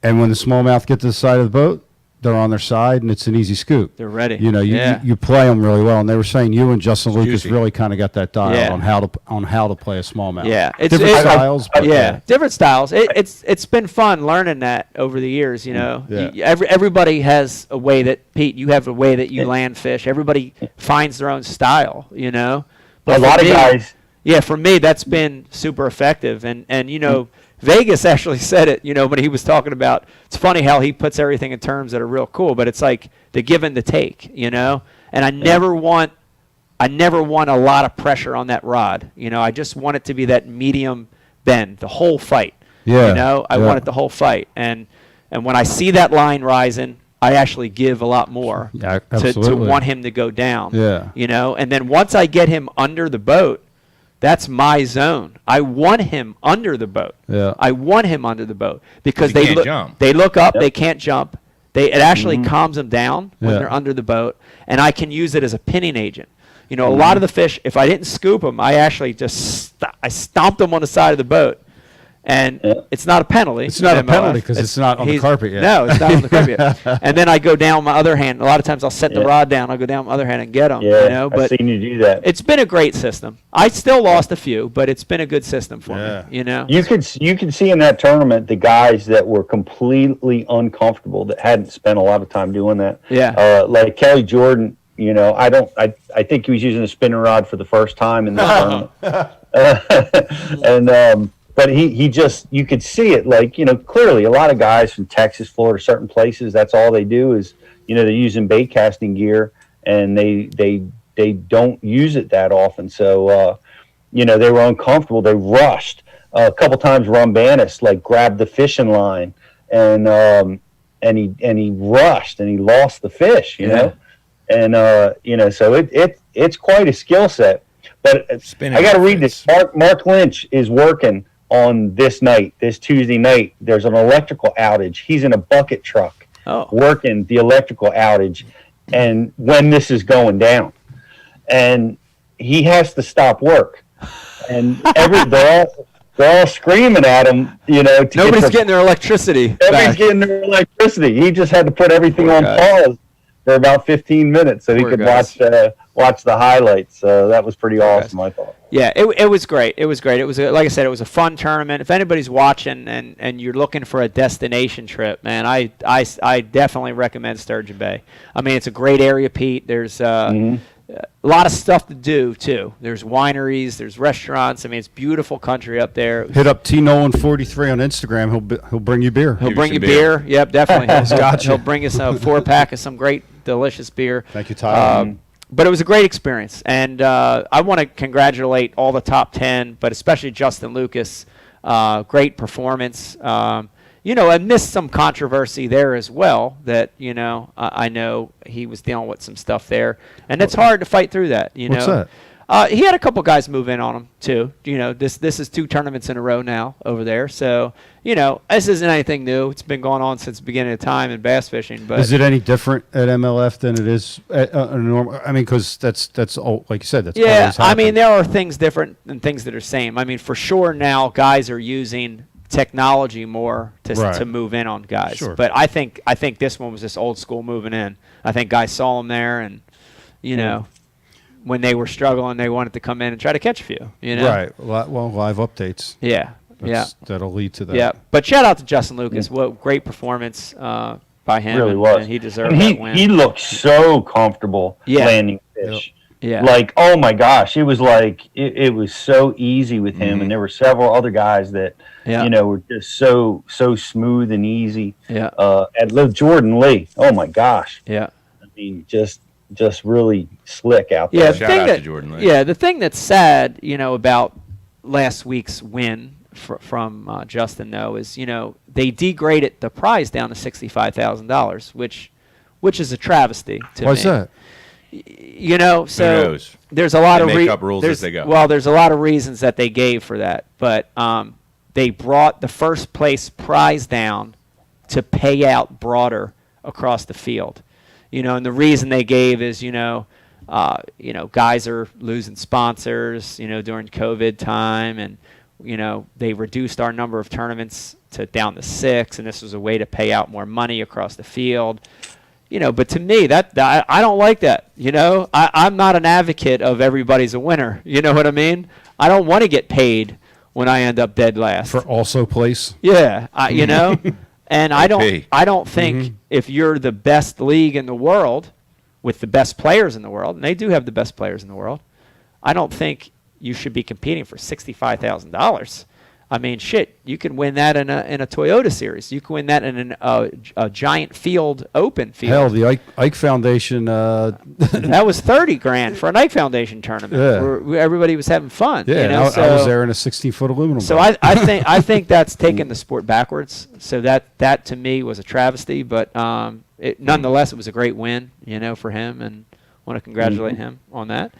And when the smallmouth get to the side of the boat, they're on their side, and it's an easy scoop. They're ready. You play them really well, and they were saying you and Justin Lucas really kind of got that dial on how to play a smallmouth. Yeah, different styles. Different styles. It's been fun learning that over the years. Everybody has a way that Pete. You have a way that you land fish. Everybody finds their own style. But a lot of guys. Yeah, for me, that's been super effective. And Vegas actually said it, when he was talking about, it's funny how he puts everything in terms that are real cool, but it's like the give and the take, And I never want a lot of pressure on that rod. I just want it to be that medium bend, the whole fight. I want it the whole fight. And when I see that line rising, I actually give a lot more to want him to go down. And then once I get him under the boat, that's my zone. I want him under the boat. I want him under the boat because they look up, they can't jump. It actually calms them down when they're under the boat, and I can use it as a pinning agent. A lot of the fish, if I didn't scoop them, I actually just I stomped them on the side of the boat. And it's not a penalty. It's not a penalty because it's not on the carpet yet. No, it's not on the carpet yet. And then I go down my other hand. A lot of times I'll set the rod down. I'll go down my other hand and get them. Yeah, but I've seen you do that. It's been a great system. I still lost a few, but it's been a good system for me. You could see in that tournament the guys that were completely uncomfortable that hadn't spent a lot of time doing that. Yeah. Like Kelly Jordan. I think he was using a spinning rod for the first time in the tournament. But he just, you could see it, like, clearly a lot of guys from Texas, Florida, certain places, that's all they do is, they're using bait casting gear, and they don't use it that often. So, they were uncomfortable. They rushed. A couple times Rumbanis, like, grabbed the fishing line, and he rushed, and he lost the fish, you know? And, so it's quite a skill set. But I got to read this. Mark Lynch is working on this Tuesday night. There's an electrical outage. He's in a bucket truck working the electrical outage, and when this is going down, and he has to stop work, and they're all screaming at him. Nobody's getting their electricity. Nobody's getting their electricity. He just had to put everything on pause for about 15 minutes so he could watch the highlights. So that was pretty awesome, I thought. Yeah, it was great. It was great. It was, like I said, it was a fun tournament. If anybody's watching and you're looking for a destination trip, man, I definitely recommend Sturgeon Bay. I mean, it's a great area, Pete. There's a lot of stuff to do too. There's wineries, there's restaurants. I mean, it's beautiful country up there. Hit up T Nolan 43 on Instagram. He'll bring you beer. He'll bring you beer. Yep, definitely. He'll bring us a 4-pack of some great, delicious beer. Thank you, Tyler. But it was a great experience, and I want to congratulate all the top 10, but especially Justin Lucas. Great performance. I missed some controversy there as well that, I know he was dealing with some stuff there. And it's hard to fight through that, What's that? He had a couple guys move in on him, too. This is 2 tournaments in a row now over there. So, this isn't anything new. It's been going on since the beginning of time in bass fishing. But is it any different at MLF than it is at a normal? I mean, because that's all, like you said, that's yeah. always happened. I mean, there are things different and things that are same. I mean, for sure now guys are using technology more to move in on guys. Sure. But I think this one was just old school moving in. I think guys saw him there, and when they were struggling, they wanted to come in and try to catch a few. Right. Well, live updates. Yeah. That'll lead to that. Yeah. But shout out to Justin Lucas. What great performance by him. Really was. And he deserved that win. He looked so comfortable landing fish. Yeah. Like, oh my gosh, it was like it was so easy with him, and there were several other guys that were just so smooth and easy. Yeah. And Jordan Lee, oh my gosh. Yeah. I mean, just really slick out there. Yeah. Shout out to Jordan Lee. Yeah. The thing that's sad, about last week's win from Justin, though, is they degraded the prize down to $65,000, which is a travesty to me. Why's that? So there's a lot of make up rules as they go. Well, there's a lot of reasons that they gave for that, but they brought the first place prize down to pay out broader across the field. And the reason they gave is guys are losing sponsors during COVID time, and they reduced our number of tournaments down to 6, and this was a way to pay out more money across the field. But to me, that I don't like that. I'm not an advocate of everybody's a winner. You know what I mean? I don't want to get paid when I end up dead last. For also place? Yeah, and I don't think if you're the best league in the world with the best players in the world, and they do have the best players in the world, I don't think you should be competing for $65,000. I mean, shit, you can win that in a Toyota Series. You can win that in a giant field, open field. Hell, the Ike Foundation. That was $30,000 for an Ike Foundation tournament where everybody was having fun. Yeah, I was there in a 16-foot aluminum. So I think that's taking the sport backwards. So that to me was a travesty. But nonetheless, it was a great win, for him, and want to congratulate him on that.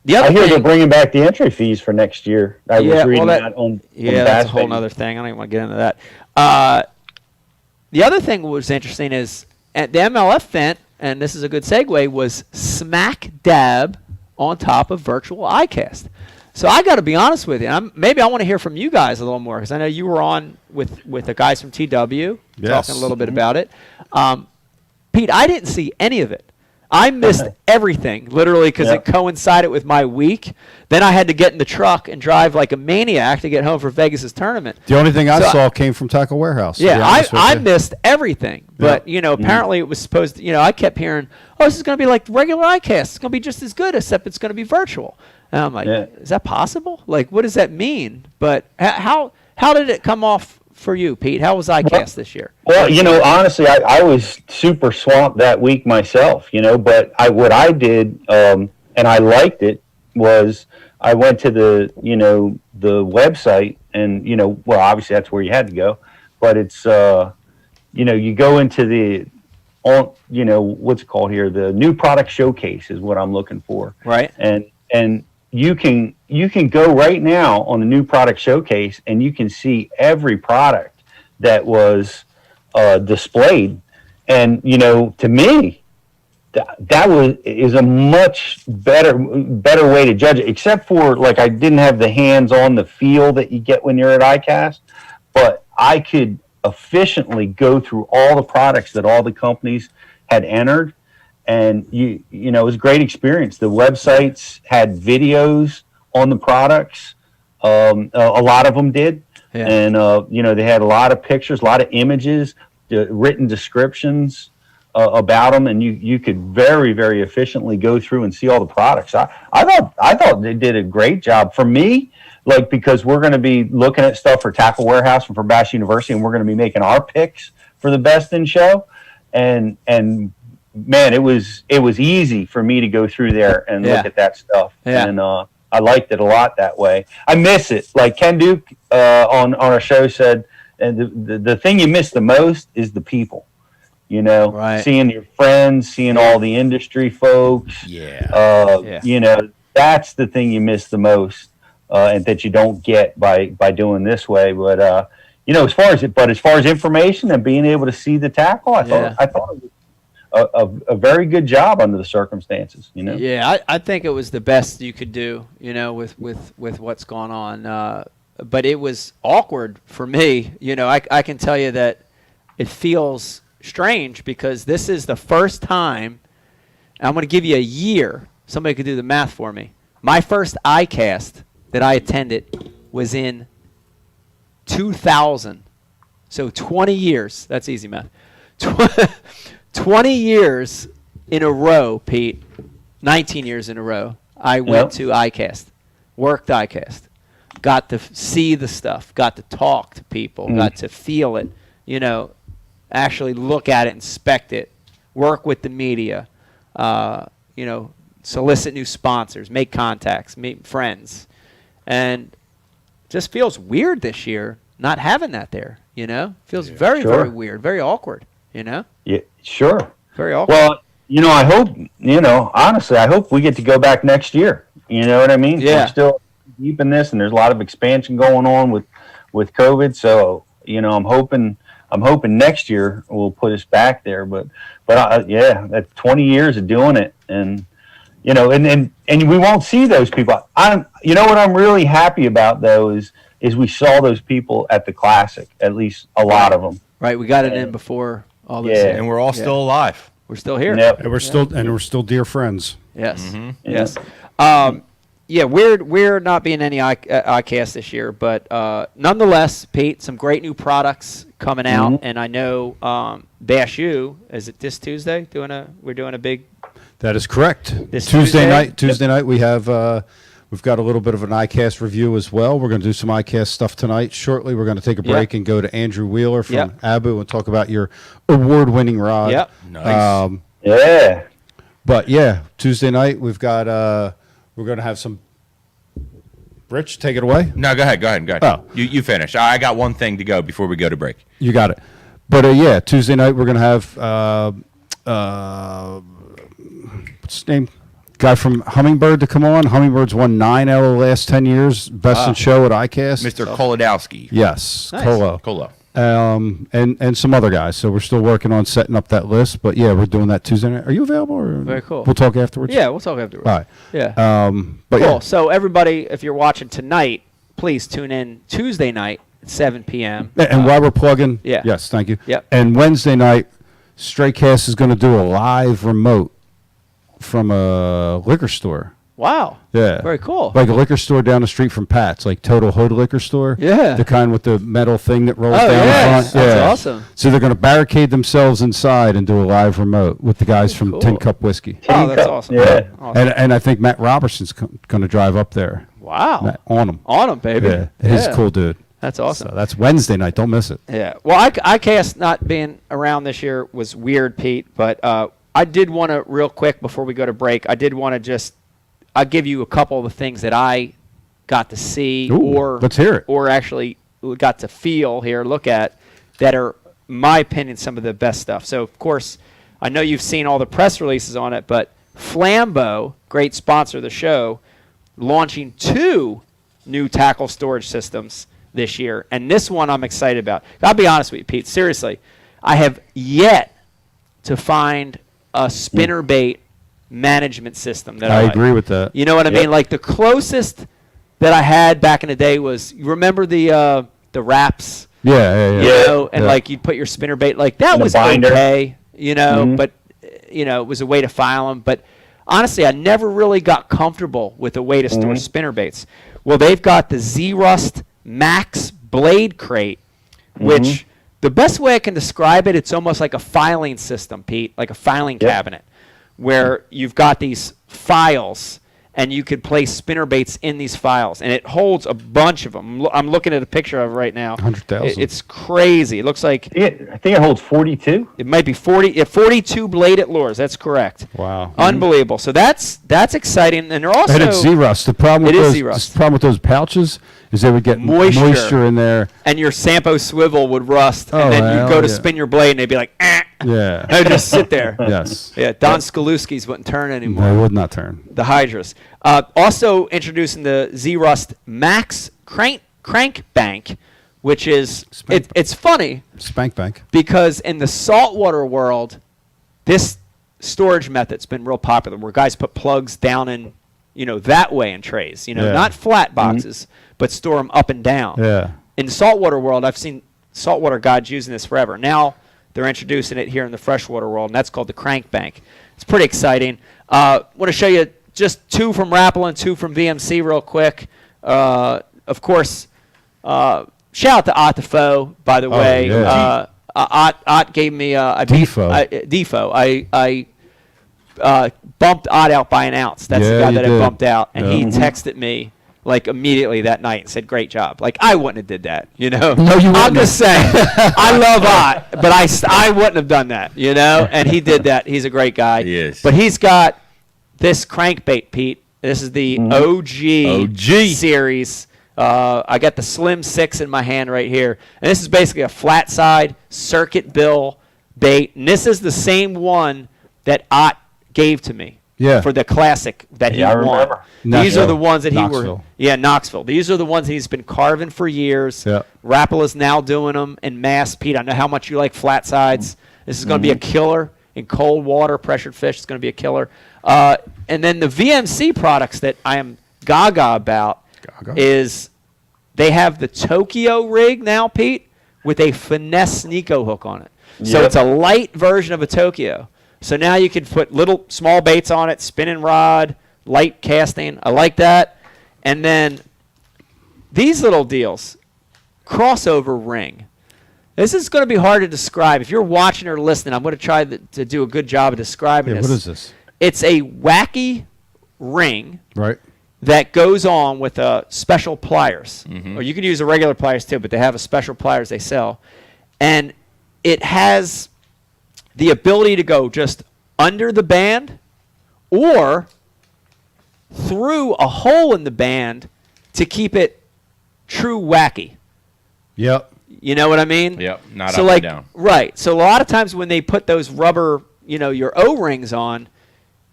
I hear they're bringing back the entry fees for next year. I was reading that on that's a whole other thing. I don't even want to get into that. The other thing that was interesting is at the MLF event, and this is a good segue, was smack dab on top of virtual iCast. So I got to be honest with you. Maybe I want to hear from you guys a little more, because I know you were on with the guys from TW talking a little bit about it. Pete, I didn't see any of it. I missed everything, literally, because it coincided with my week. Then I had to get in the truck and drive like a maniac to get home for Vegas's tournament. The only thing I saw came from Tackle Warehouse. Yeah, I missed everything. But, apparently it was supposed to, I kept hearing, this is going to be like regular iCast. It's going to be just as good, except it's going to be virtual. And I'm like, is that possible? Like, what does that mean? But how did it come off for you, Pete? How was iCast this year? Well, honestly, I was super swamped that week myself, but what I did, and I liked it, was I went to the website, and, well, obviously that's where you had to go, but it's, you go into what's it called here? The new product showcase is what I'm looking for. Right. And you can go right now on the new product showcase, and you can see every product that was displayed. And to me, that is a much better way to judge it. Except for, like, I didn't have the hands on the feel that you get when you're at iCast, but I could efficiently go through all the products that all the companies had entered. And it was a great experience. The websites had videos on the products. A lot of them did. Yeah. And, they had a lot of pictures, a lot of images, written descriptions. about them, and you could very, very efficiently go through and see all the products. I thought they did a great job. For me, like, because we're going to be looking at stuff for Tackle Warehouse and for Bass University, and we're going to be making our picks for the Best in Show, and man, it was easy for me to go through there and look at that stuff, and I liked it a lot that way. I miss it. Like Ken Duke on our show said, and the thing you miss the most is the people. You know, seeing your friends, seeing all the industry folks. You know, that's the thing you miss the most, and that you don't get by doing this way. But you know, as far as information and being able to see the tackle, I thought it was a very good job under the circumstances. You know. Yeah, I think it was the best you could do. You know, with what's going on. But it was awkward for me. You know, I can tell you that it feels strange because this is the first time, and I'm going to give you a year. Somebody could do the math for me. My first iCast that I attended was in 2000. So 20 years. That's easy math. 20 years in a row, Pete. 19 years in a row. I went to iCast, worked iCast, got to see the stuff, got to talk to people, got to feel it, you know, actually look at it, inspect it, work with the media, you know, solicit new sponsors, make contacts, meet friends. And just feels weird this year not having that there, you know? Feels very, very weird, very awkward, you know? Yeah, sure. Very awkward. Well, you know, I hope, you know, honestly, I hope we get to go back next year. You know what I mean? Yeah. We're still deep in this, and there's a lot of expansion going on with COVID. So, you know, I'm hoping next year will put us back there. But yeah, that's 20 years of doing it, and you know, and we won't see those people. You know what I'm really happy about though is we saw those people at the Classic, at least a lot of them. Right, we got it in before all this. Yeah. And we're all still alive. We're still here. Yep. And we're still dear friends. Yes. Yes. Yeah, we're not being any iCast this year, but nonetheless, Pete, some great new products coming out, and I know Bash U, is it this Tuesday? We're doing a big. That is correct. This Tuesday night we have we've got a little bit of an iCast review as well. We're going to do some iCast stuff tonight. Shortly, we're going to take a break and go to Andrew Wheeler from Abu and talk about your award-winning rod. Yep. Nice. Yeah. But yeah, Tuesday night we've got we're going to have some. Rich, take it away. No, go ahead. Oh. You finish. I got one thing to go before we go to break. You got it. But yeah, Tuesday night we're going to have what's his name? Guy from Hummingbird to come on. Hummingbird's won 9 out of the last 10 years. Best in show at iCast. Mr. Kolodowski. Yes, Nice. Kolo. And some other guys. So we're still working on setting up that list. But yeah, we're doing that Tuesday night. Are you available? Or Very cool. We'll talk afterwards. Yeah, we'll talk afterwards. All right. Yeah. But cool. yeah. So everybody, if you're watching tonight, please tune in Tuesday night at 7 p.m. And while we're plugging, Yeah. yes, thank you. Yep. And Wednesday night, Straycast is going to do a live remote from a liquor store. Wow. Yeah. Very cool. Like a liquor store down the street from Pat's, like Total Hood Liquor Store. Yeah. The kind with the metal thing that rolls Oh, down yes. the front. That's Yeah. awesome. So they're going to barricade themselves inside and do a live remote with the guys from Cool. Tin Cup Whiskey. Oh, that's awesome. Yeah. Awesome. And I think Matt Robertson's going to drive up there. Wow. Matt, on him. On them, baby. Yeah. He's a cool dude. That's awesome. So that's Wednesday night. Don't miss it. Yeah. Well, iCast not being around this year was weird, Pete, but I did want to, real quick before we go to break, I did want to I'll give you a couple of the things that I got to see let's hear it. or actually got to feel here, look at, that are, in my opinion, some of the best stuff. So, of course, I know you've seen all the press releases on it, but Flambeau, great sponsor of the show, launching 2 new tackle storage systems this year. And this one I'm excited about. I'll be honest with you, Pete. Seriously, I have yet to find a spinnerbait management system that I agree with that. You know what I mean? Like the closest that I had back in the day was, you remember the wraps? Yeah. You know, and like you'd put your spinnerbait, like that was okay, you know, but you know, it was a way to file them. But honestly, I never really got comfortable with a way to store spinnerbaits. Well, they've got the Z-Rust Max Blade Crate, which The best way I can describe it, it's almost like a filing system, Pete, like a filing cabinet, where you've got these files, and you could place spinner baits in these files, and it holds a bunch of them. I'm looking at a picture of it right now. 100,000. It's crazy. It looks like I think it holds 42. it might be 42 bladed lures. That's correct. Wow. Unbelievable. So that's exciting, and they're also And it's Z-Rust. The problem with It is those, Z-Rust. the problem with those pouches is they would get moisture in there. and your Sampo swivel would rust, Oh, and then well, you'd go to yeah. spin your blade, and they'd be like, Yeah. they'd just sit there. Yes. Yeah, Don Skaluski's wouldn't turn anymore. They would not turn. The Hydras. Also introducing the Z-Rust Max Crank Bank, which is it's funny Spank Bank. because in the saltwater world, this storage method's been real popular, where guys put plugs down in, that way in trays. Yeah. Not flat boxes, but store them up and down. Yeah. In the saltwater world, I've seen saltwater guides using this forever. Now they're introducing it here in the freshwater world, and that's called the Crank Bank. It's pretty exciting. Want to show you just 2 from Rapple and 2 from VMC real quick. Of course, shout out to Ott the Foe, by the way. Yeah. Ott gave me Defo. I bumped Ott out by an ounce. That's the Yeah, guy you that I did. bumped out, and he Yeah. texted me like immediately that night and said, "Great job." Like I wouldn't have did that, No, you I'm wouldn't. just saying, I love Ott, but I wouldn't have done that, And he did that. He's a great guy. Yes. But he's got this crankbait, Pete. This is the OG series. I got the Slim 6 in my hand right here. And this is basically a flat side circuit bill bait. And this is the same one that Ott gave to me for the classic that he I won. remember. These are the ones that Knoxville. Knoxville. These are the ones he's been carving for years. Yeah. Rapple is now doing them in mass. Pete, I know how much you like flat sides. This is going to be a killer in cold water, pressured fish. It's going to be a killer. And then the VMC products that I am gaga about is they have the Tokyo rig now, Pete, with a finesse Nico hook on it. So it's a light version of a Tokyo. So now you can put little small baits on it, spinning rod, light casting. I like that. And then these little deals, crossover ring. This is going to be hard to describe. If you're watching or listening, I'm going to try to do a good job of describing this. What is this? It's a wacky ring Right. that goes on with special pliers. Or you can use the regular pliers too, but they have a special pliers they sell. And it has the ability to go just under the band or through a hole in the band to keep it true wacky. Yep. You know what I mean? Yep, not so up like, and down. Right. So a lot of times when they put those rubber, your O-rings on,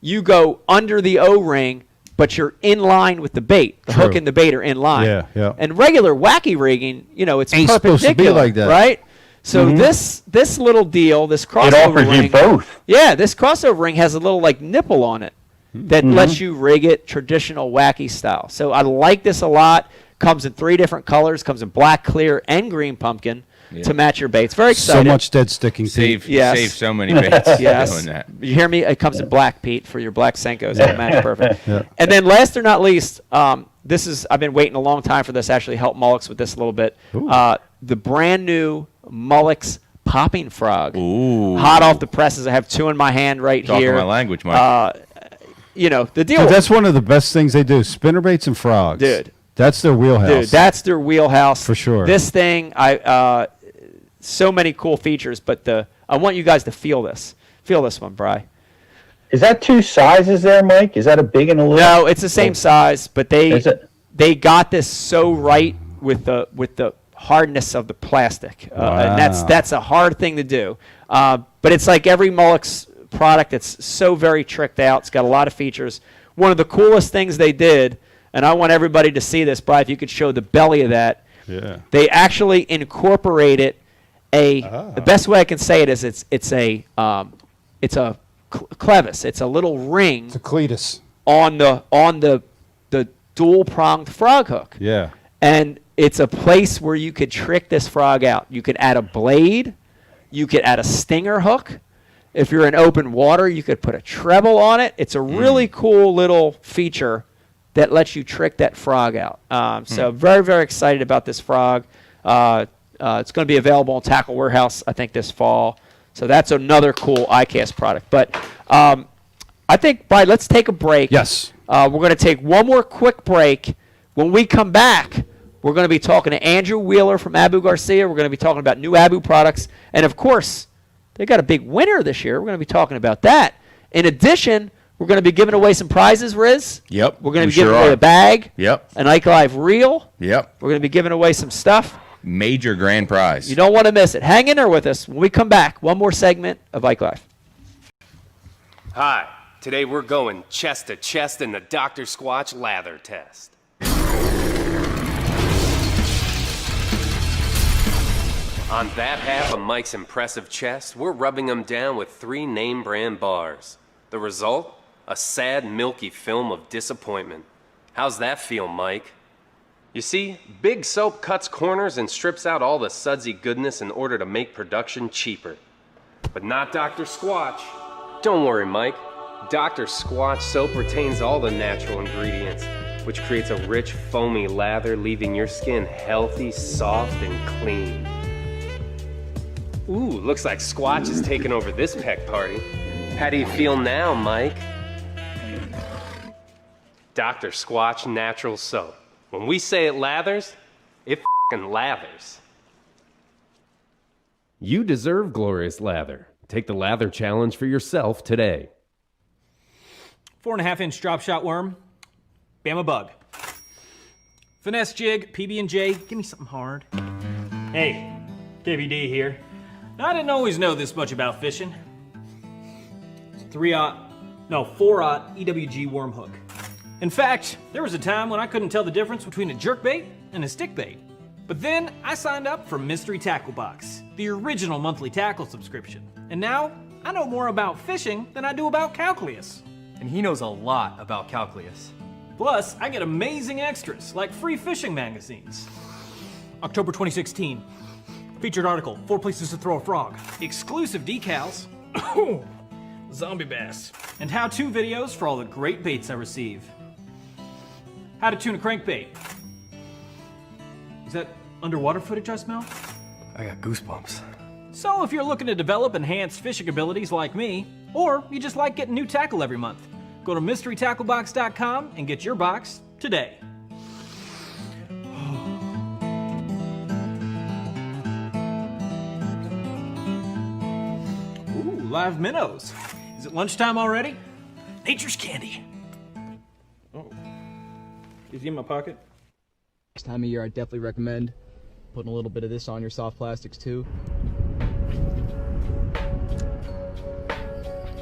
you go under the O-ring, but you're in line with the bait. The hook and the bait are in line. Yeah, yeah. And regular wacky rigging, it's Ain't perpendicular, supposed to be like that. right? So this little deal, this crossover It offers ring, you both. yeah, this crossover ring has a little like nipple on it that lets you rig it traditional wacky style. So I like this a lot. Comes in 3 different colors. Comes in black, clear, and green pumpkin to match your baits. Very So exciting. much dead sticking. Save so many baits Yes. doing that. You hear me? It comes in black, Pete, for your black Senkos. It'll match perfect. And then last or not least, I've been waiting a long time for this. Actually, help Mullix with this a little bit. The brand new Mullix popping frog. Ooh. Hot off the presses. I have 2 in my hand right Talking here. my language, Mike. The deal. Dude, that's one of the best things they do. Spinnerbaits and frogs. Dude. That's their wheelhouse. Dude, that's their wheelhouse. For sure. This thing, so many cool features, but I want you guys to feel this. Feel this one, Bri. Is that 2 sizes there, Mike? Is that a big and a little? No, it's the same size, but they got this so right with the hardness of the plastic, and that's a hard thing to do. But it's like every Mullix product. It's so very tricked out. It's got a lot of features. One of the coolest things they did, and I want everybody to see this, Bri, if you could show the belly of that. Yeah. They actually incorporated the best way I can say it is it's a clevis. It's a little ring. It's a cletus. On the dual pronged frog hook. Yeah. And it's a place where you could trick this frog out. You could add a blade. You could add a stinger hook. If you're in open water, you could put a treble on it. It's a really cool little feature that lets you trick that frog out. So very, very excited about this frog. It's going to be available on Tackle Warehouse, I think, this fall. So that's another cool iCast product. But I think, Brian, let's take a break. Yes. We're going to take one more quick break. When we come back, we're going to be talking to Andrew Wheeler from Abu Garcia. We're going to be talking about new Abu products. And, of course, they got a big winner this year. We're going to be talking about that. In addition, we're going to be giving away some prizes, Riz. Yep. We're going to be giving away a bag. Yep. An Ike Live reel. Yep. We're going to be giving away some stuff. Major grand prize. You don't want to miss it. Hang in there with us. When we come back, one more segment of Ike Live. Hi. Today we're going chest to chest in the Dr. Squatch lather test. On that half of Mike's impressive chest, we're rubbing him down with 3 name brand bars. The result? A sad, milky film of disappointment. How's that feel, Mike? You see, Big Soap cuts corners and strips out all the sudsy goodness in order to make production cheaper. But not Dr. Squatch. Don't worry, Mike. Dr. Squatch soap retains all the natural ingredients, which creates a rich, foamy lather, leaving your skin healthy, soft, and clean. Ooh, looks like Squatch is taking over this peck party. How do you feel now, Mike? Dr. Squatch Natural Soap. When we say it lathers, it f***ing lathers. You deserve glorious lather. Take the lather challenge for yourself today. 4.5-inch drop shot worm, Bama bug. Finesse jig, PB&J, give me something hard. Hey, KVD here. Now, I didn't always know this much about fishing. 4-aught EWG worm hook. In fact, there was a time when I couldn't tell the difference between a jerkbait and a stickbait. But then I signed up for Mystery Tackle Box, the original monthly tackle subscription. And now I know more about fishing than I do about calculus. And he knows a lot about calculus. Plus, I get amazing extras like free fishing magazines. October 2016. Featured article, 4 places to throw a frog. Exclusive decals. Zombie bass. And how-to videos for all the great baits I receive. How to tune a crankbait. Is that underwater footage I smell? I got goosebumps. So if you're looking to develop enhanced fishing abilities like me, or you just like getting new tackle every month, go to mysterytacklebox.com and get your box today. Ooh, live minnows. Is it lunchtime already? Nature's candy. Oh. Is he in my pocket? This time of year, I definitely recommend putting a little bit of this on your soft plastics too.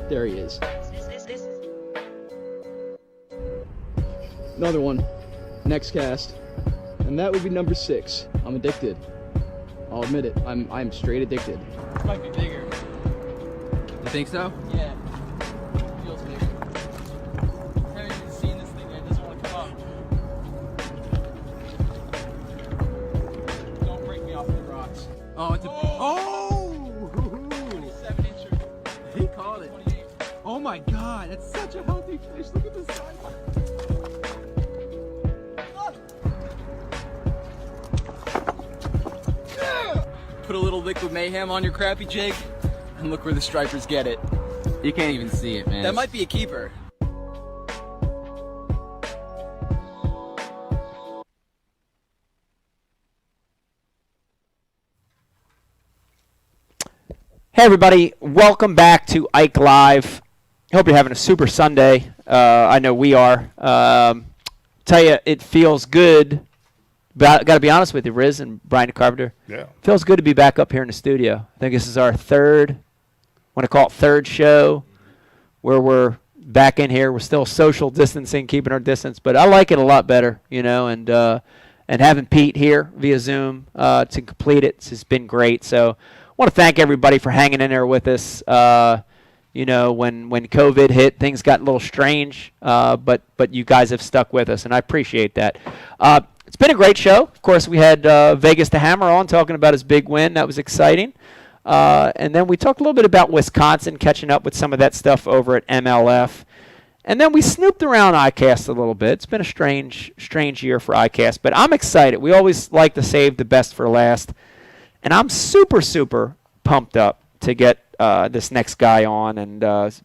There he is. Another one. Next cast. And that would be number 6. I'm addicted. I'll admit it. I'm straight addicted. Might be bigger. You think so? Yeah. Feels bigger. I haven't even seen this thing yet. It doesn't want to come up. Don't break me off the rocks. Oh, it's a... Oh! 27-incher. He caught it. 28. Oh my god, that's such a healthy fish. Look at this size. Put a little liquid mayhem on your crappie jig, and look where the stripers get it. You can't even see it, man. That might be a keeper. Hey everybody, welcome back to Ike Live. Hope you're having a super Sunday. I know we are. Tell you, it feels good. Got to be honest with you, Riz and Brian Carpenter. Yeah. Feels good to be back up here in the studio. I think this is our third show where we're back in here. We're still social distancing, keeping our distance, but I like it a lot better, you know, and having Pete here via Zoom to complete it has been great. So I want to thank everybody for hanging in there with us. You know, when COVID hit, things got a little strange, but you guys have stuck with us, and I appreciate that. It's been a great show. Of course, we had Vegas the Hammer on talking about his big win. That was exciting. And then we talked a little bit about Wisconsin, catching up with some of that stuff over at MLF. And then we snooped around iCast a little bit. It's been a strange year for iCast, but I'm excited. We always like to save the best for last. And I'm super, super pumped up to get this next guy on, and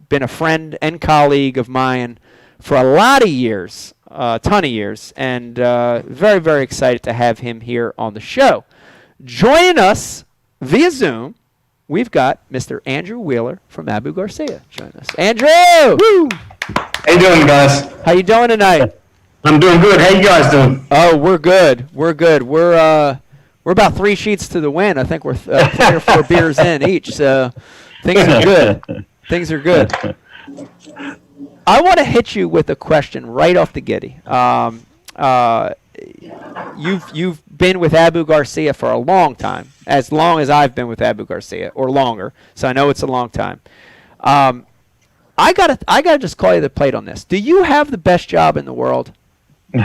been a friend and colleague of mine for a lot of years, a ton of years, and very, very excited to have him here on the show. Joining us via Zoom, we've got Mr. Andrew Wheeler from Abu Garcia joining us. Andrew! Woo! How you doing, guys? How you doing tonight? I'm doing good. How you guys doing? Oh, we're good. We're good. We're about 3 sheets to the win. I think we're 3 or 4 beers in each, so things are good. Things are good. I want to hit you with a question right off the giddy. You've been with Abu Garcia for a long time, as long as I've been with Abu Garcia, or longer. So I know it's a long time. I gotta just call you the plate on this. Do you have the best job in the world? Do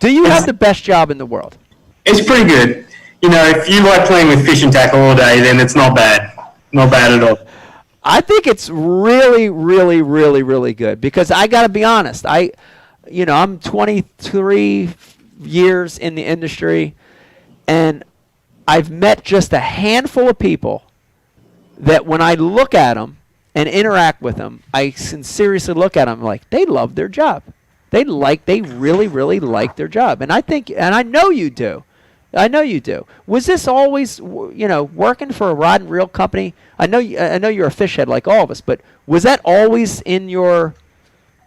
you have the best job in the world? It's pretty good. You know, if you like playing with fishing tackle all day, then it's not bad. Not bad at all. I think it's really, really, really, really good, because I got to be honest. I'm 23 years in the industry, and I've met just a handful of people that when I look at them and interact with them, I seriously look at them like they love their job. They really, really like their job. And I know you do. I know you do. Was this always, working for a rod and reel company? I know you're a fish head like all of us, but was that always in your,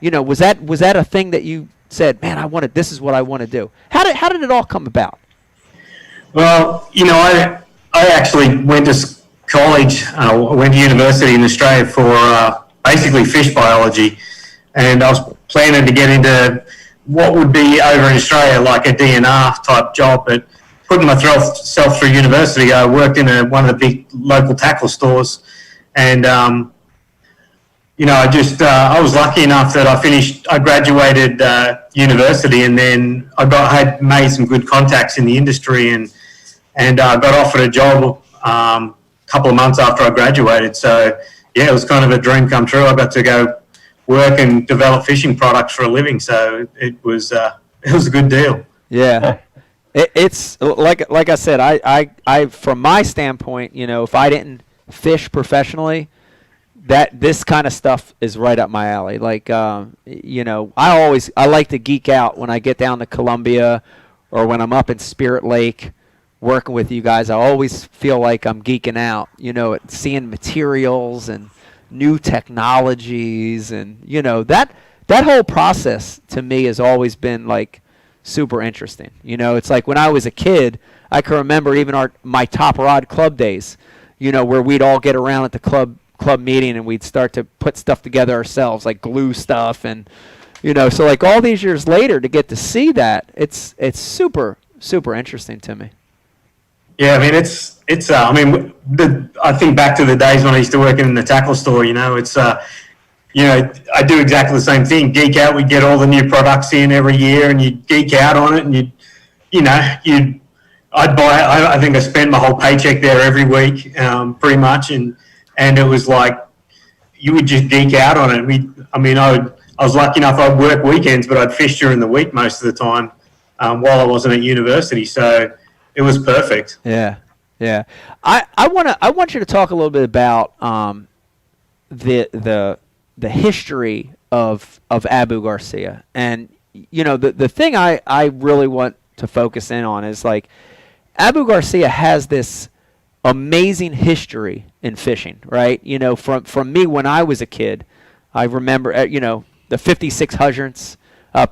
was that a thing that you said, man, this is what I want to do? How did it all come about? Well, I actually went to college. I went to university in Australia for basically fish biology, and I was planning to get into what would be over in Australia like a DNR type job, but putting myself through university, I worked in one of the big local tackle stores, and I was lucky enough that I graduated university, and then had made some good contacts in the industry, and got offered a job a couple of months after I graduated. So yeah, it was kind of a dream come true. I got to go work and develop fishing products for a living, so it was a good deal. Yeah. It's like I said, I from my standpoint, if I didn't fish professionally, that this kind of stuff is right up my alley. Like, I like to geek out when I get down to Columbia or when I'm up in Spirit Lake working with you guys. I always feel like I'm geeking out, at seeing materials and new technologies, and that whole process to me has always been like super interesting. It's like when I was a kid, I can remember even my Top Rod Club days, where we'd all get around at the club meeting and we'd start to put stuff together ourselves, like glue stuff, and so like all these years later to get to see that, it's super, super interesting to me. Yeah, I mean, I think back to the days when I used to work in the tackle store, it's I do exactly the same thing. Geek out. We get all the new products in every year, and you geek out on it, and I'd buy. I think I spend my whole paycheck there every week, pretty much, and it was like you would just geek out on it. I was lucky enough I'd work weekends, but I'd fish during the week most of the time while I wasn't at university. So it was perfect. Yeah. I want you to talk a little bit about the history of Abu Garcia, and the thing I really want to focus in on is like Abu Garcia has this amazing history in fishing, right? From me when I was a kid, I remember the 56 hydrants.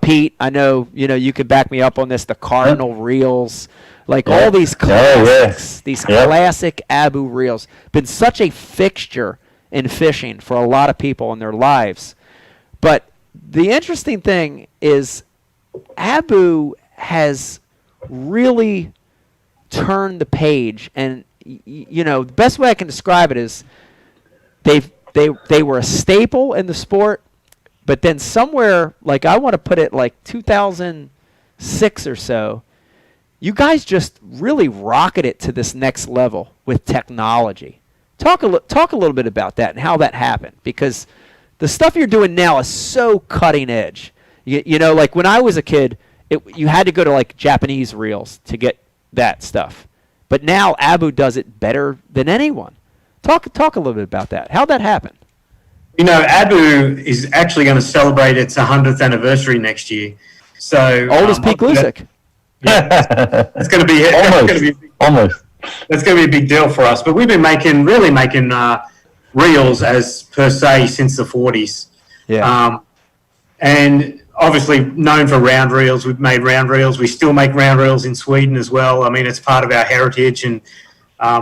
Pete, I know you could back me up on this. The Cardinal reels, like all these classics, these classic Abu reels, been such a fixture in fishing for a lot of people in their lives. But the interesting thing is Abu has really turned the page, and the best way I can describe it is they were a staple in the sport, but then somewhere, like I want to put it like 2006 or so, you guys just really rocketed it to this next level with technology. Talk a little bit about that and how that happened, because the stuff you're doing now is so cutting edge. Like when I was a kid, you had to go to like Japanese reels to get that stuff. But now Abu does it better than anyone. Talk a little bit about that. How'd that happen? You know, Abu is actually going to celebrate its 100th anniversary next year. So old as Pete Glusick. Yeah, it's going to be almost. That's going to be a big deal for us. But we've been making reels as per se since the 40s. Yeah. And obviously known for round reels. We've made round reels. We still make round reels in Sweden as well. I mean, it's part of our heritage, and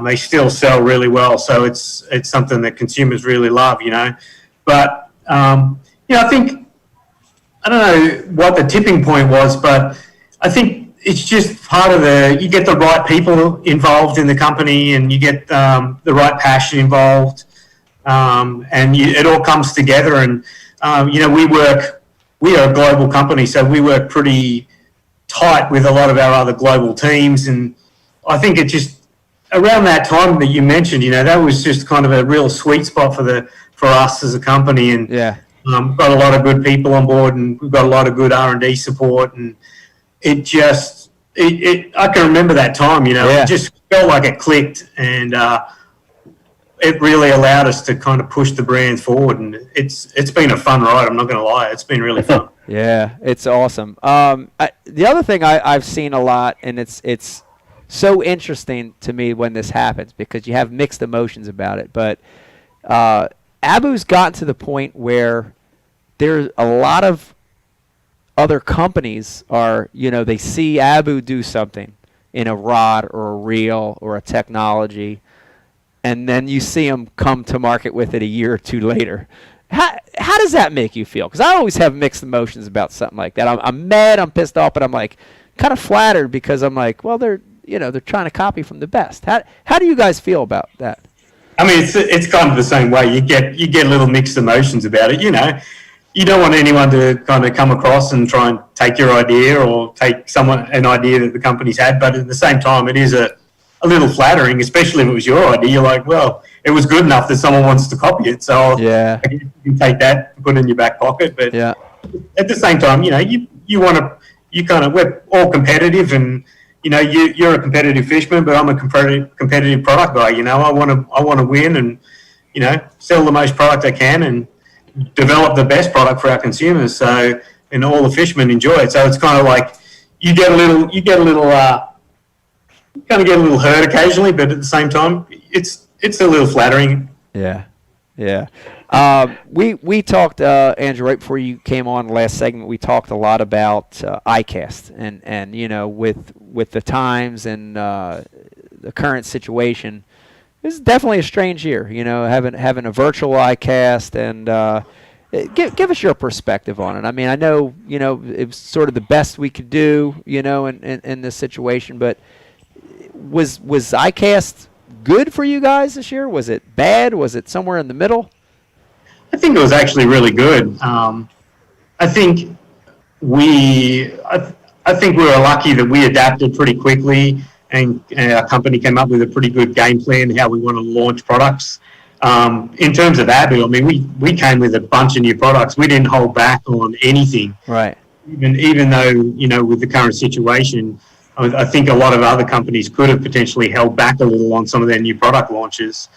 they still sell really well. So it's something that consumers really love, you know. But, I think, I don't know what the tipping point was, but I think it's just part of you get the right people involved in the company, and you get the right passion involved, and it all comes together. And, we are a global company, so we work pretty tight with a lot of our other global teams. And I think it just, around that time that you mentioned, that was just kind of a real sweet spot for us as a company. And got a lot of good people on board, and we've got a lot of good R&D support. And it just, I can remember that time, it just felt like it clicked, and it really allowed us to kind of push the brand forward. And it's been a fun ride. I'm not going to lie. It's been really fun. Yeah, it's awesome. The other thing I've seen a lot, and it's so interesting to me when this happens, because you have mixed emotions about it. But Abu's gotten to the point where there's a lot of other companies they see Abu do something in a rod or a reel or a technology, and then you see them come to market with it a year or two later. How does that make you feel? Because I always have mixed emotions about something like that. I'm mad, I'm pissed off, but I'm like kind of flattered, because I'm like, well, they're trying to copy from the best. How do you guys feel about that? I mean, it's kind of the same way. You get little mixed emotions about it. You don't want anyone to kind of come across and try and take your idea or take an idea that the company's had. But at the same time, it is a little flattering, especially if it was your idea. You're like, well, it was good enough that someone wants to copy it. So I guess you can take that and put it in your back pocket. But at the same time, you want to, we're all competitive, and, you're a competitive fisherman, but I'm a competitive product guy. I want to win and, sell the most product I can and develop the best product for our consumers. So, and all the fishermen enjoy it. So it's kind of like you get a little hurt occasionally, but at the same time, it's a little flattering. Yeah. We talked, Andrew, right before you came on the last segment. We talked a lot about iCast, and with the times and the current situation, this is definitely a strange year. Having a virtual iCast, and give us your perspective on it. I mean, I know it was sort of the best we could do, in this situation, but was iCast good for you guys this year? Was it bad? Was it somewhere in the middle? I think it was actually really good. I think we were lucky that we adapted pretty quickly, and our company came up with a pretty good game plan how we want to launch products. In terms of Abu, I mean, we came with a bunch of new products. We didn't hold back on anything. Right. Even though, with the current situation, I think a lot of other companies could have potentially held back a little on some of their new product launches.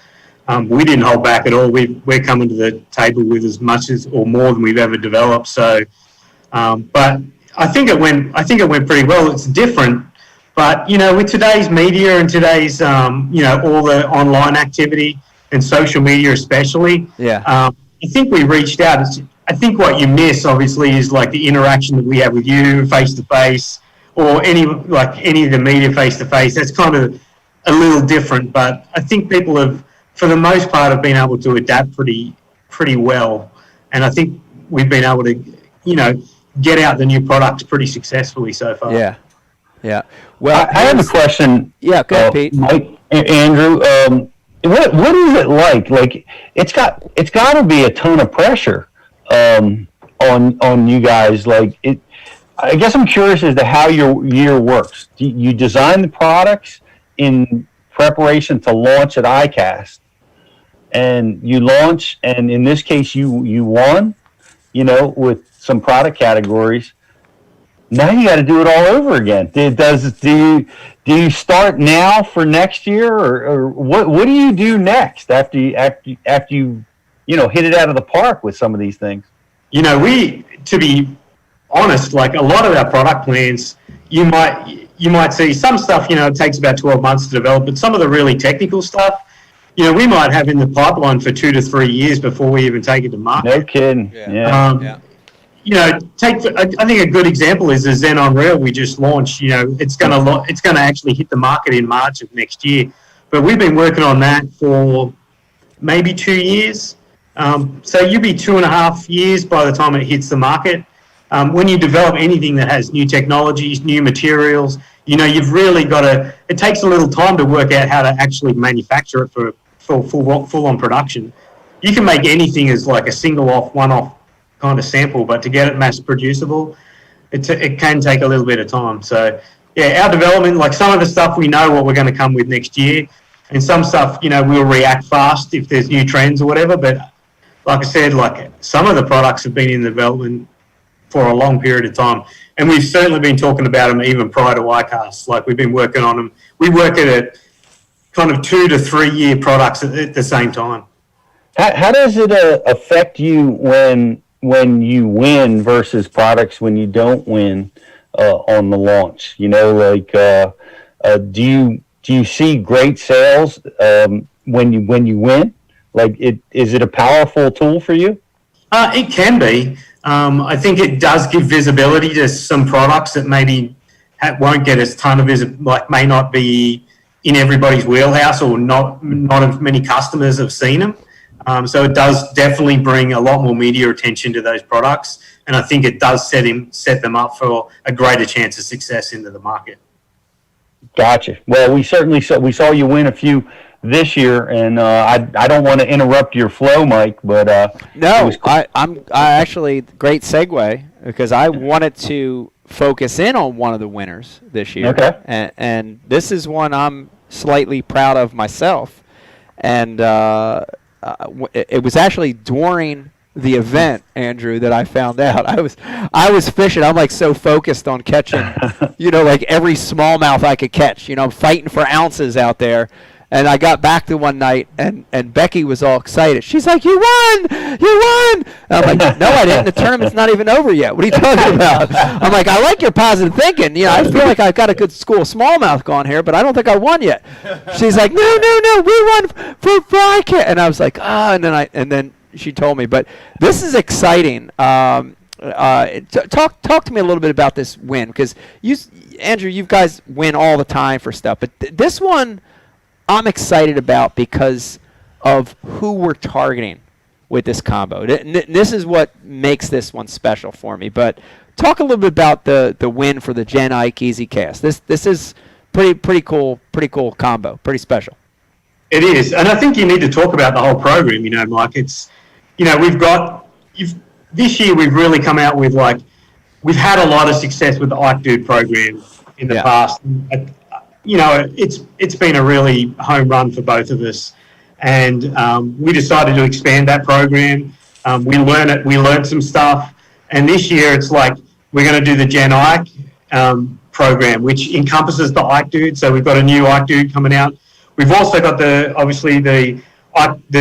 We didn't hold back at all. We're coming to the table with as much as or more than we've ever developed. So, but I think it went pretty well. It's different, but with today's media and today's all the online activity and social media especially, I think we reached out. I think what you miss obviously is like the interaction that we have with you face to face, or any of the media face to face. That's kind of a little different, but I think people have, for the most part, have been able to adapt pretty well, and I think we've been able to, get out the new products pretty successfully so far. Yeah. Well, I have a question. Yeah, go ahead, Pete. Mike, Andrew, what is it like? Like, it's got to be a ton of pressure on you guys. Like it. I guess I'm curious as to how your year works. You design the products in preparation to launch at iCast, and you launch, and in this case, you won, with some product categories. Now you got to do it all over again. Do you start now for next year, or what do you do next after you hit it out of the park with some of these things? To be honest, like a lot of our product plans, you might see some stuff, it takes about 12 months to develop, but some of the really technical stuff, we might have in the pipeline for 2 to 3 years before we even take it to market. No kidding. Yeah. I think a good example is the Xenon Rail we just launched. It's going to actually hit the market in March of next year, but we've been working on that for maybe 2 years. So you'll be 2.5 years by the time it hits the market. When you develop anything that has new technologies, new materials, you've really got to. It takes a little time to work out how to actually manufacture it for full on production. You can make anything as like a one-off kind of sample, but to get it mass producible, it can take a little bit of time. So our development, like some of the stuff we know what we're going to come with next year, and some stuff we'll react fast if there's new trends or whatever. But like I said, like some of the products have been in development for a long period of time, and we've certainly been talking about them even prior to iCast. Like we've been working on them. We work at a kind of 2 to 3 year products at the same time. How does it affect you when you win versus products when you don't win on the launch? Do you see great sales when you win? Like, is it a powerful tool for you? It can be. I think it does give visibility to some products that maybe won't get a ton of visibility, like may not be in everybody's wheelhouse, or not as many customers have seen them. So it does definitely bring a lot more media attention to those products, and I think it does set them up for a greater chance of success into the market. Gotcha. Well, we saw you win a few this year, and I don't want to interrupt your flow, Mike, but no, I actually great segue, because I wanted to focus in on one of the winners this year. Okay. And this is one I'm slightly proud of myself, and it was actually during the event, Andrew, that I found out. I was fishing. I'm like so focused on catching, like every smallmouth I could catch. I'm fighting for ounces out there. And I got back to one night, and Becky was all excited. She's like, "You won! You won!" And I'm like, "No, I didn't. The tournament's not even over yet. What are you talking about?" I'm like, "I like your positive thinking. I feel like I've got a good school of smallmouth going here, but I don't think I won yet." She's like, "No, we won for iCast." And I was like, and then she told me. But this is exciting. Talk to me a little bit about this win, because Andrew, you guys win all the time for stuff, but this one I'm excited about because of who we're targeting with this combo. This is what makes this one special for me. But talk a little bit about the win for the Gen Ike EasyCast. This is pretty cool combo, pretty special. It is, and I think you need to talk about the whole program. Mike. It's this year we've really come out with we've had a lot of success with the Ike Dude program in the past. It's been a really home run for both of us, and we decided to expand that program. We learned some stuff, and this year it's like we're going to do the Gen Ike program, which encompasses the Ike Dude. So we've got a new Ike Dude coming out. We've also got the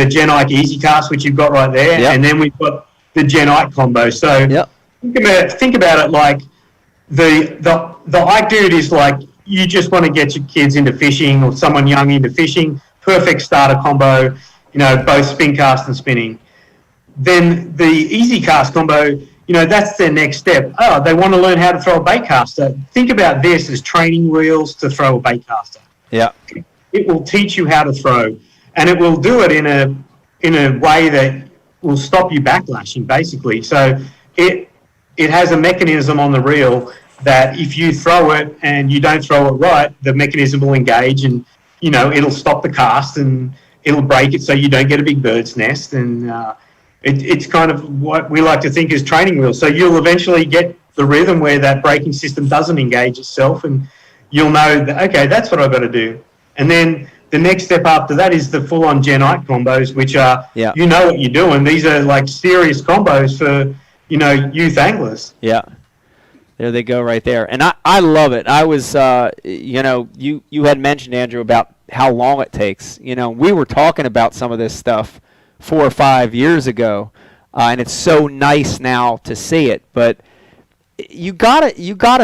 Gen Ike EasyCast, which you've got right there, and then we've got the Gen Ike combo. So think about it like the Ike Dude is like, you just want to get your kids into fishing, or someone young into fishing, perfect starter combo, both spin cast and spinning. Then the EasyCast combo, that's their next step. Oh, they want to learn how to throw a bait caster. Think about this as training wheels to throw a bait caster. Yeah. It will teach you how to throw, and it will do it in a way that will stop you backlashing, basically. So it has a mechanism on the reel that if you throw it and you don't throw it right, the mechanism will engage, and it'll stop the cast and it'll break it so you don't get a big bird's nest. And it's kind of what we like to think is training wheels. So you'll eventually get the rhythm where that braking system doesn't engage itself, and you'll know that, okay, that's what I've got to do. And then the next step after that is the full-on Gen Ike combos, which are, you know what you're doing. These are like serious combos for, youth anglers. Yeah. There they go right there. And I love it. I was, you had mentioned, Andrew, about how long it takes. We were talking about some of this stuff 4 or 5 years ago, and it's so nice now to see it. But you gotta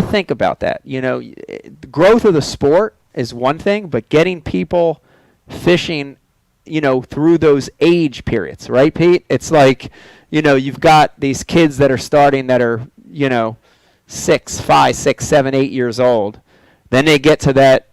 think about that. The growth of the sport is one thing, but getting people fishing, through those age periods, right, Pete? It's like, you've got these kids that are starting that are, 6, 5, 6, 7, 8 years old. Then they get to that,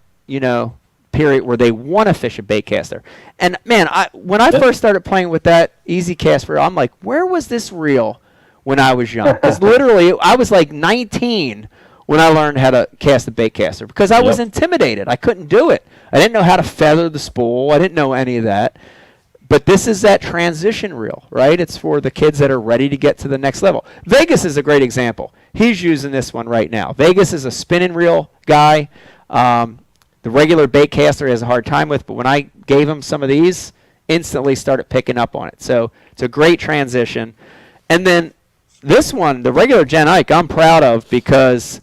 period where they want to fish a baitcaster. And man, when I first started playing with that Easy Cast reel, I'm like, where was this reel when I was young? Because literally, I was like 19 when I learned how to cast a baitcaster because I was intimidated. I couldn't do it. I didn't know how to feather the spool. I didn't know any of that. But this is that transition reel, right? It's for the kids that are ready to get to the next level. Vegas is a great example. He's using this one right now. Vegas is a spinning reel guy. The regular baitcaster has a hard time with, but when I gave him some of these, instantly started picking up on it. So it's a great transition. And then this one, the regular Gen Ike, I'm proud of because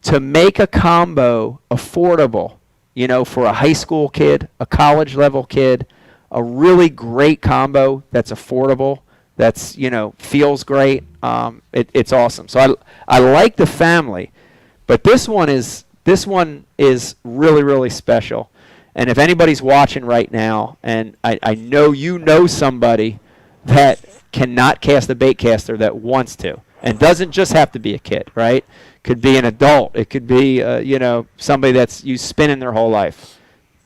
to make a combo affordable, for a high school kid, a college level kid, a really great combo that's affordable, that's, feels great. It's awesome. So I like the family, but this one is really, really special. And if anybody's watching right now, and I know somebody that cannot cast a baitcaster that wants to, and doesn't just have to be a kid, right? Could be an adult. It could be, somebody that's used spinning their whole life.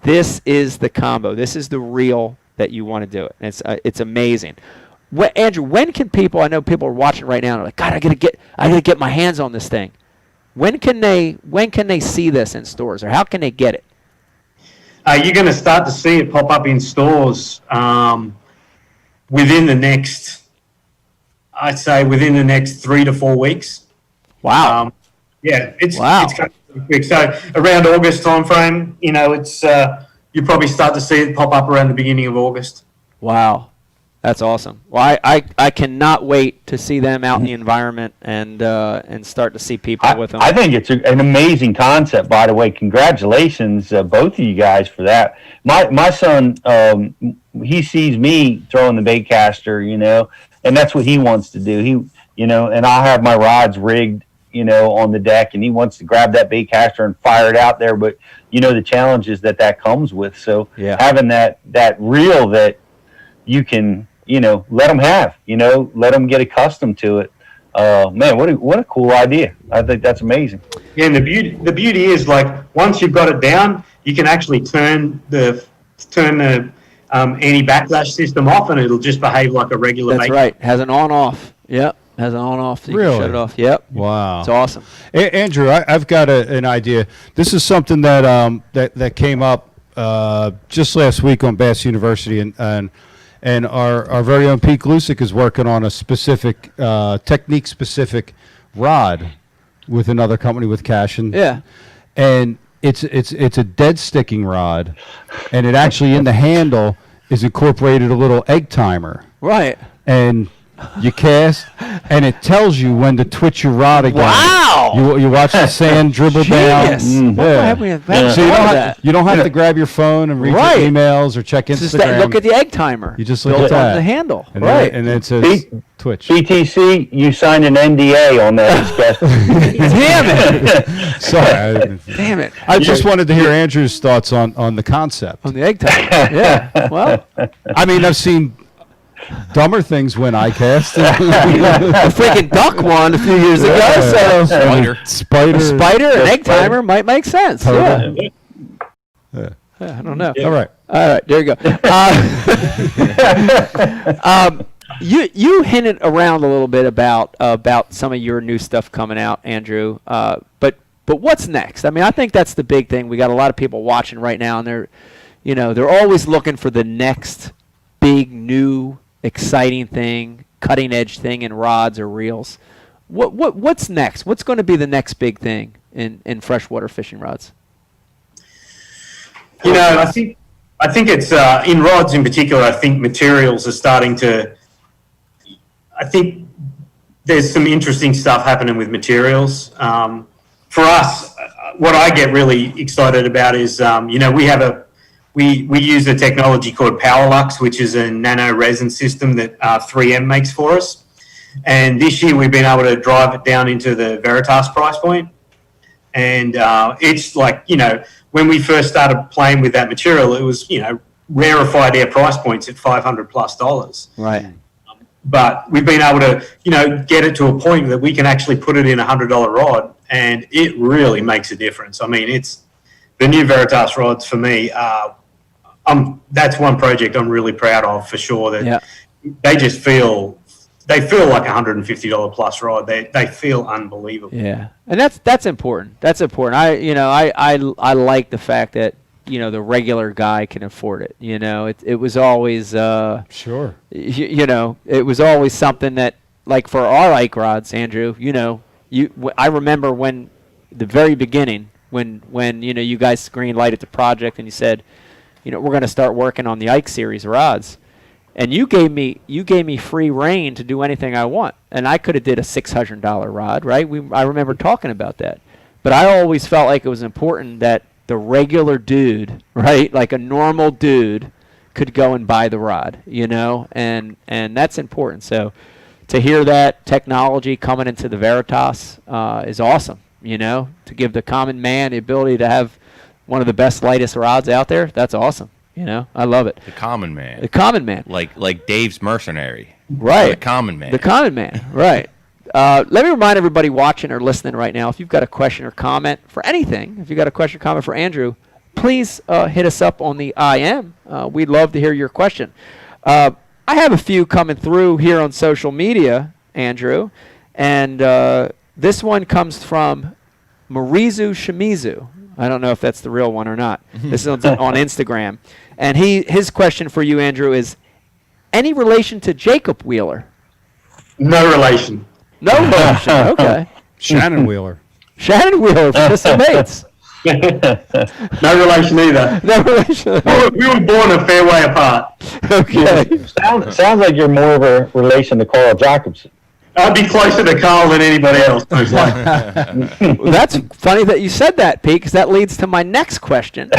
This is the combo. This is the reel that you want to do it. And it's amazing. Andrew, when can people? I know people are watching right now. And they're like, God, I gotta get my hands on this thing. When can they see this in stores, or how can they get it? You're going to start to see it pop up in stores within the next 3 to 4 weeks. Wow. It's coming pretty quick. So around August timeframe, it's you probably start to see it pop up around the beginning of August. Wow. That's awesome. Well, I cannot wait to see them out in the environment and start to see people with them. I think it's an amazing concept, by the way. Congratulations, both of you guys, for that. My son, he sees me throwing the baitcaster, and that's what he wants to do. And I'll have my rods rigged, on the deck, and he wants to grab that baitcaster and fire it out there. But, the challenges that comes with. So having that reel that you can, let them have, let them get accustomed to it. Man, what a cool idea. I think that's amazing. Yeah, and the beauty is, like, once you've got it down, you can actually turn the anti-backlash system off, and it'll just behave like a regular That's right. Has an on-off. Yep. Has an on-off. So you can shut it off. Yep. Wow. It's awesome. Andrew, I've got an idea. This is something that came up just last week on Bass University, and our very own Pete Glusick is working on a specific technique-specific rod with another company, with Cashin. Yeah. And it's a dead sticking rod, and it actually in the handle is incorporated a little egg timer. Right. And you cast, and it tells you when to twitch your rod again. Wow! You watch the sand dribble down. Yeah. So you don't have to grab your phone and read your emails or check Instagram. Look at the egg timer. You just look at that. On the handle. And and then it says twitch. BTC, you signed an NDA on that. Damn it! Sorry. Damn it! I just wanted to hear Andrew's thoughts on the concept. On the egg timer. Yeah. Well, I mean, I've seen dumber things when iCast. A freaking duck won a few years ago. So spider, an egg timer might make sense. Yeah. I don't know. All right. There you go. You hinted around a little bit about some of your new stuff coming out, Andrew. But what's next? I mean, I think that's the big thing. We got a lot of people watching right now, and they're always looking for the next big new exciting thing, cutting edge thing in rods or reels. What's next? What's going to be the next big thing in freshwater fishing rods? I think it's in rods in particular. I think materials are starting to. I think there's some interesting stuff happening with materials. For us, what I get really excited about is, we use a technology called PowerLux, which is a nano resin system that 3M makes for us. And this year we've been able to drive it down into the Veritas price point. And it's like, when we first started playing with that material, it was, rarefied air price points at $500+. Right. But we've been able to, get it to a point that we can actually put it in a $100 rod, and it really makes a difference. I mean, it's the new Veritas rods for me. That's one project I'm really proud of for sure. That they just feel like $150 plus rod. They feel unbelievable. Yeah, and that's important. That's important. I like the fact that the regular guy can afford it. It was always sure. It was always something that, like, for our Ike rods, Andrew. I remember when the very beginning when you guys green lighted the project and you said, we're going to start working on the Ike series rods. And you gave me free reign to do anything I want, and I could have did a $600 rod, right? I remember talking about that, but I always felt like it was important that the regular dude, right, like a normal dude, could go and buy the rod, and that's important. So to hear that technology coming into the Veritas is awesome, to give the common man the ability to have one of the best, lightest rods out there. That's awesome. I love it. The common man. The common man. Like Dave's Mercenary. Right. The common man. The common man. Right. Let me remind everybody watching or listening right now, if you've got a question or comment for anything, if you've got a question or comment for Andrew, please hit us up on the IM. We'd love to hear your question. I have a few coming through here on social media, Andrew, and this one comes from Marizu Shimizu. I don't know if that's the real one or not. This is on Instagram. And his question for you, Andrew, is any relation to Jacob Wheeler? No relation. No relation. Okay. Shannon Wheeler. Shannon Wheeler from Mr. Mates. No relation either. No relation. We were born a fair way apart. Okay. Sounds like you're more of a relation to Carl Jacobson. I'd be closer to Carl than anybody else. Well, that's funny that you said that, Pete, because that leads to my next question.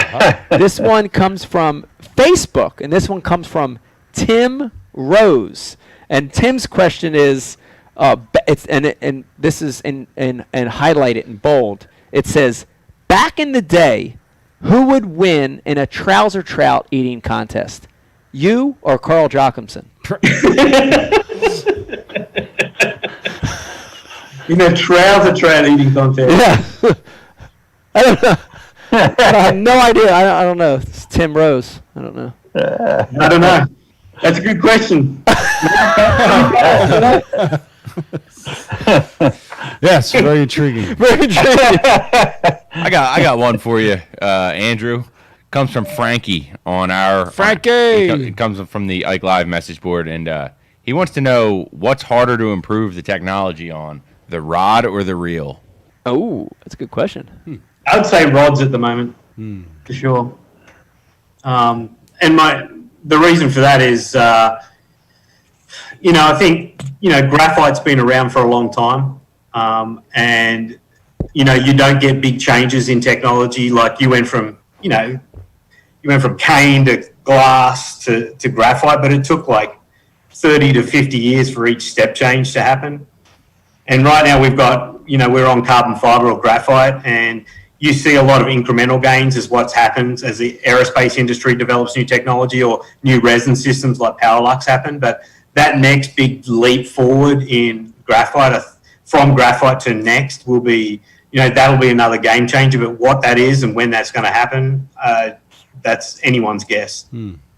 This one comes from Facebook, and this one comes from Tim Rose. And Tim's question is, and this is in highlighted in bold. It says, back in the day, who would win in a trouser trout eating contest? You or Carl Jacobson? In a trouser trout eating contest. Yeah. I don't know. I have no idea. I don't know. It's Tim Rose. I don't know. I don't know. That's a good question. Yes, very intriguing. Very intriguing. I got one for you, Andrew. Comes from Frankie on our Frankie. It comes from the Ike Live message board, and he wants to know what's harder to improve the technology on, the rod or the reel. Oh, that's a good question. I would say rods at the moment, for sure. And the reason for that is, I think graphite's been around for a long time, and you don't get big changes in technology. Like you went from cane to glass to graphite, but it took like 30 to 50 years for each step change to happen. And right now we've got, we're on carbon fiber or graphite, and you see a lot of incremental gains as what's happened as the aerospace industry develops new technology or new resin systems like PowerLux happen. But that next big leap forward in graphite, from graphite to next, will be, that'll be another game changer. But what that is and when that's going to happen, that's anyone's guess.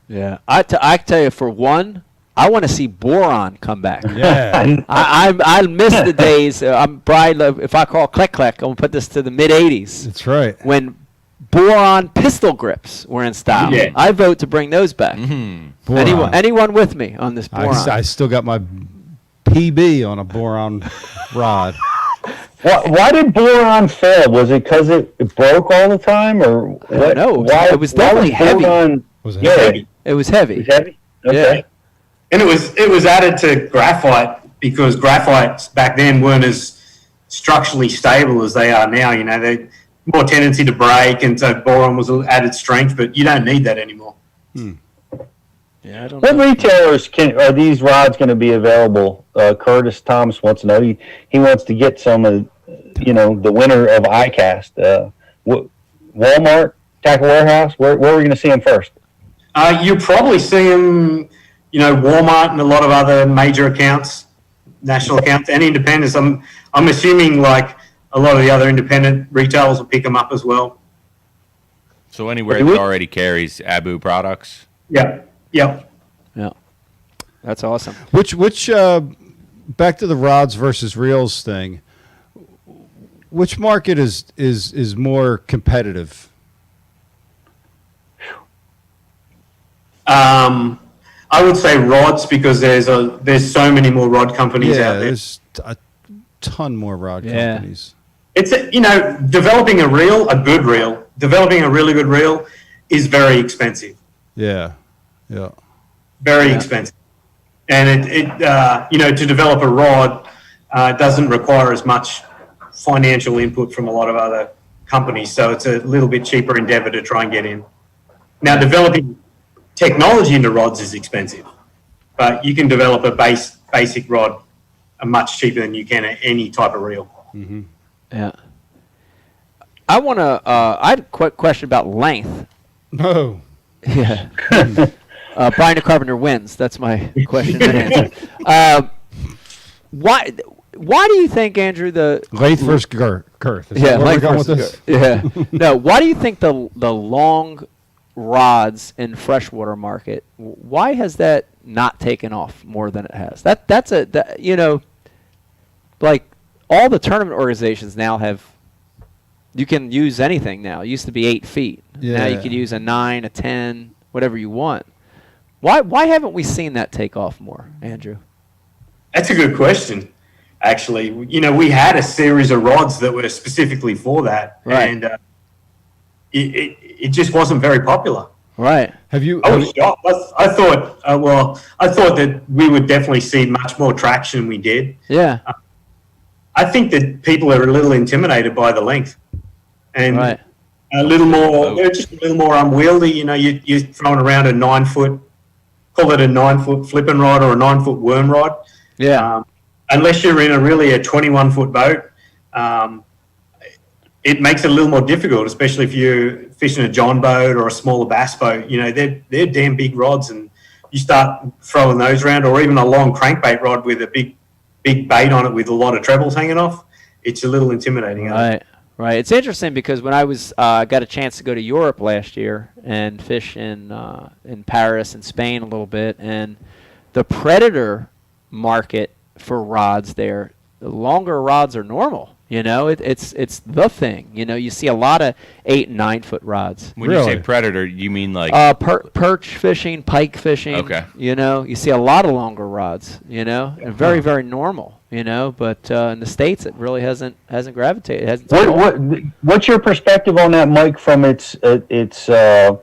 Yeah, I tell you, for one, I want to see boron come back. Yeah. I miss the days. If I call Click Click, I'm going to put this to the mid-'80s. That's right. When boron pistol grips were in style. Yeah. I vote to bring those back. Boron. Anyone with me on this boron? I still got my PB on a boron rod. Why did boron fail? Was it because it broke all the time, or what? I don't know. It was definitely heavy. Was it heavy? It was heavy. It was heavy? Okay. Yeah. And it was added to graphite because graphites back then weren't as structurally stable as they are now. They more tendency to break, and so boron was added strength, but you don't need that anymore. Yeah, I don't What know. retailers are these rods going to be available? Curtis Thomas wants to know. He wants to get some of, the winner of iCast. Walmart, Tackle Warehouse. Where are we going to see them first? You'll probably see them, Walmart and a lot of other major accounts, national accounts, and independents. I'm assuming like a lot of the other independent retailers will pick them up as well. So anywhere that already carries Abu products. Yeah. Yeah. That's awesome. Which back to the rods versus reels thing. Which market is more competitive? I would say rods, because there's so many more rod companies out there. There's a ton more rod companies. It's developing a good reel, developing a really good reel is very expensive. Yeah. Very expensive. And it to develop a rod doesn't require as much financial input from a lot of other companies. So it's a little bit cheaper endeavor to try and get in. Now, developing technology into rods is expensive, but you can develop a basic rod much cheaper than you can any type of reel. Mm-hmm. Yeah. I had a quick question about length. No. Yeah. Brian the Carpenter wins. That's my question and answer. Why do you think, Andrew, the length versus girth? Yeah, length versus girth. Yeah. No. Why do you think the long rods in freshwater market? Why has that not taken off more than it has? Like all the tournament organizations now have. You can use anything now. It used to be 8 feet. Yeah. Now you could use a 9, a 10, whatever you want. Why haven't we seen that take off more, Andrew? That's a good question. Actually, we had a series of rods that were specifically for that, right. And it just wasn't very popular. Right. Have you? I was shocked. I thought that we would definitely see much more traction than we did. Yeah. I think that people are a little intimidated by the length, and right. They're just a little more unwieldy. You're throwing around a 9-foot, call it a 9-foot flipping rod or a 9-foot worm rod. Yeah. Unless you're in a 21-foot boat, it makes it a little more difficult, especially if you're fishing a John boat or a smaller bass boat. They're damn big rods, and you start throwing those around, or even a long crankbait rod with a big bait on it with a lot of trebles hanging off. It's a little intimidating. Right. It's interesting because when I was got a chance to go to Europe last year and fish in Paris and Spain a little bit, and the predator market for rods there, the longer rods are normal. It's the thing. You see a lot of 8 and 9 foot rods. When you say predator, you mean like perch fishing, pike fishing. Okay. You see a lot of longer rods. And very very normal. But in the States it really hasn't gravitated. It hasn't. What's your perspective on that, Mike? From its is a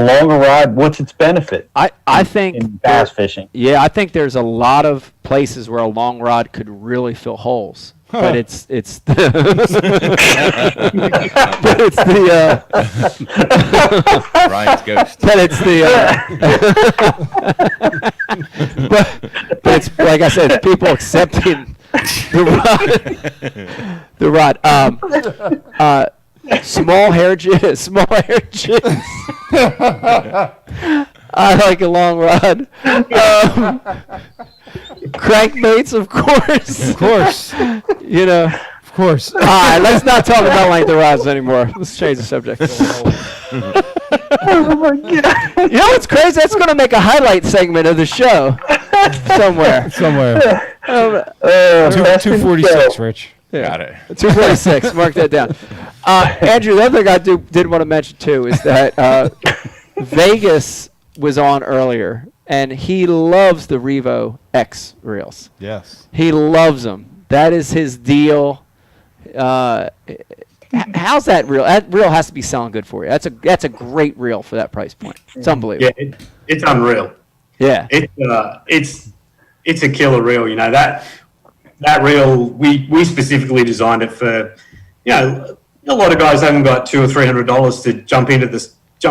longer rod. What's its benefit? I think in bass fishing. Yeah, I think there's a lot of places where a long rod could really fill holes. But it's but it's the Ryan's ghost. But it's the but it's like I said, people accepting the rod. Small hair jigs. I like a long rod. Crankbaits, of course. Of course. Of course. All right, let's not talk about length of rods anymore. Let's change the subject. Oh my God. You know what's crazy? That's going to make a highlight segment of the show somewhere. 246, Rich. Yeah. Got it. 246. Mark that down. Andrew, the other thing I did want to mention too is that Vegas was on earlier, and he loves the Revo X reels. Yes. He loves them. That is his deal. How's that reel? That reel has to be selling good for you. That's a great reel for that price point. It's unbelievable. Yeah, it's unreal. Yeah. It's it's a killer reel. You know, that reel, we specifically designed it for, you know, a lot of guys haven't got $200 or $300 to jump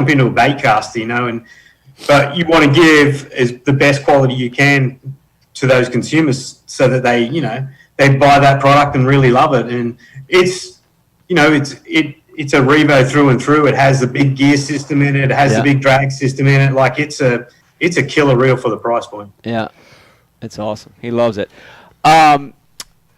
into a bait caster, you know, but you want to give the best quality you can to those consumers so that they, you know, they buy that product and really love it. And it's, you know, it's a Revo through and through. It has the big gear system in it. It has the big drag system in it. Like it's a killer reel for the price point. Yeah, it's awesome. He loves it.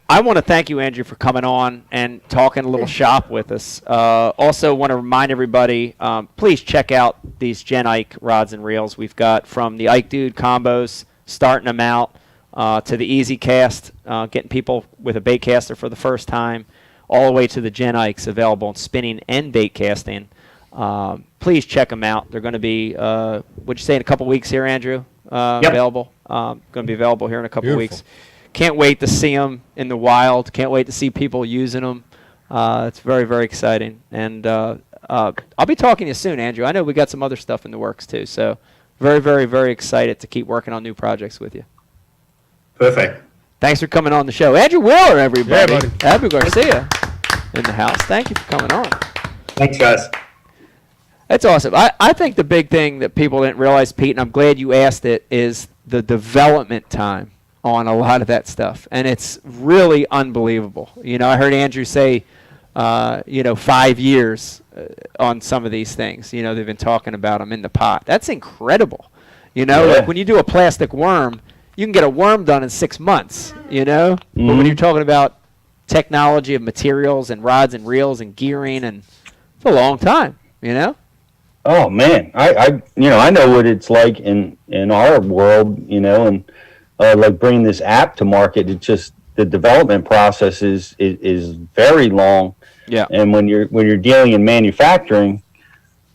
I want to thank you, Andrew, for coming on and talking a little shop with us. Also want to remind everybody, please check out these Gen Ike rods and reels. We've got from the Ike Dude combos, starting them out, to the Easy Cast, getting people with a bait caster for the first time, all the way to the Gen Ikes available in spinning and bait casting. Please check them out. They're going to be, what'd you say, in a couple weeks here, Andrew? Available. Going to be available here in a couple weeks. Can't wait to see them in the wild. Can't wait to see people using them. It's very, very exciting. And I'll be talking to you soon, Andrew. I know we got some other stuff in the works, too. So very, very, very excited to keep working on new projects with you. Perfect. Thanks for coming on the show. Andrew Wheeler, everybody. Yeah, buddy. Abu Garcia in the house. Thank you for coming on. Thanks, guys. That's awesome. I think the big thing that people didn't realize, Pete, and I'm glad you asked it, is the development time on a lot of that stuff. And it's really unbelievable. You know, I heard Andrew say, 5 years on some of these things. You know, they've been talking about them in the pot. That's incredible. You know, like when you do a plastic worm, you can get a worm done in 6 months, you know? Mm-hmm. But when you're talking about technology of materials and rods and reels and gearing, and it's a long time, you know? Oh man, I know what it's like in our world, you know, and like bringing this app to market. It's just the development process is very long. Yeah. And when you're dealing in manufacturing,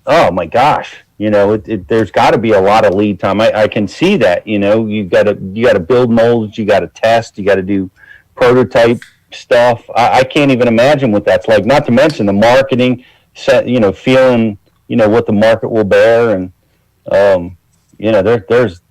oh my gosh, you know, there's got to be a lot of lead time. I can see that. You know, you got to build molds, you got to test, you got to do prototype stuff. I can't even imagine what that's like. Not to mention the marketing, feeling. You know what the market will bear, and there's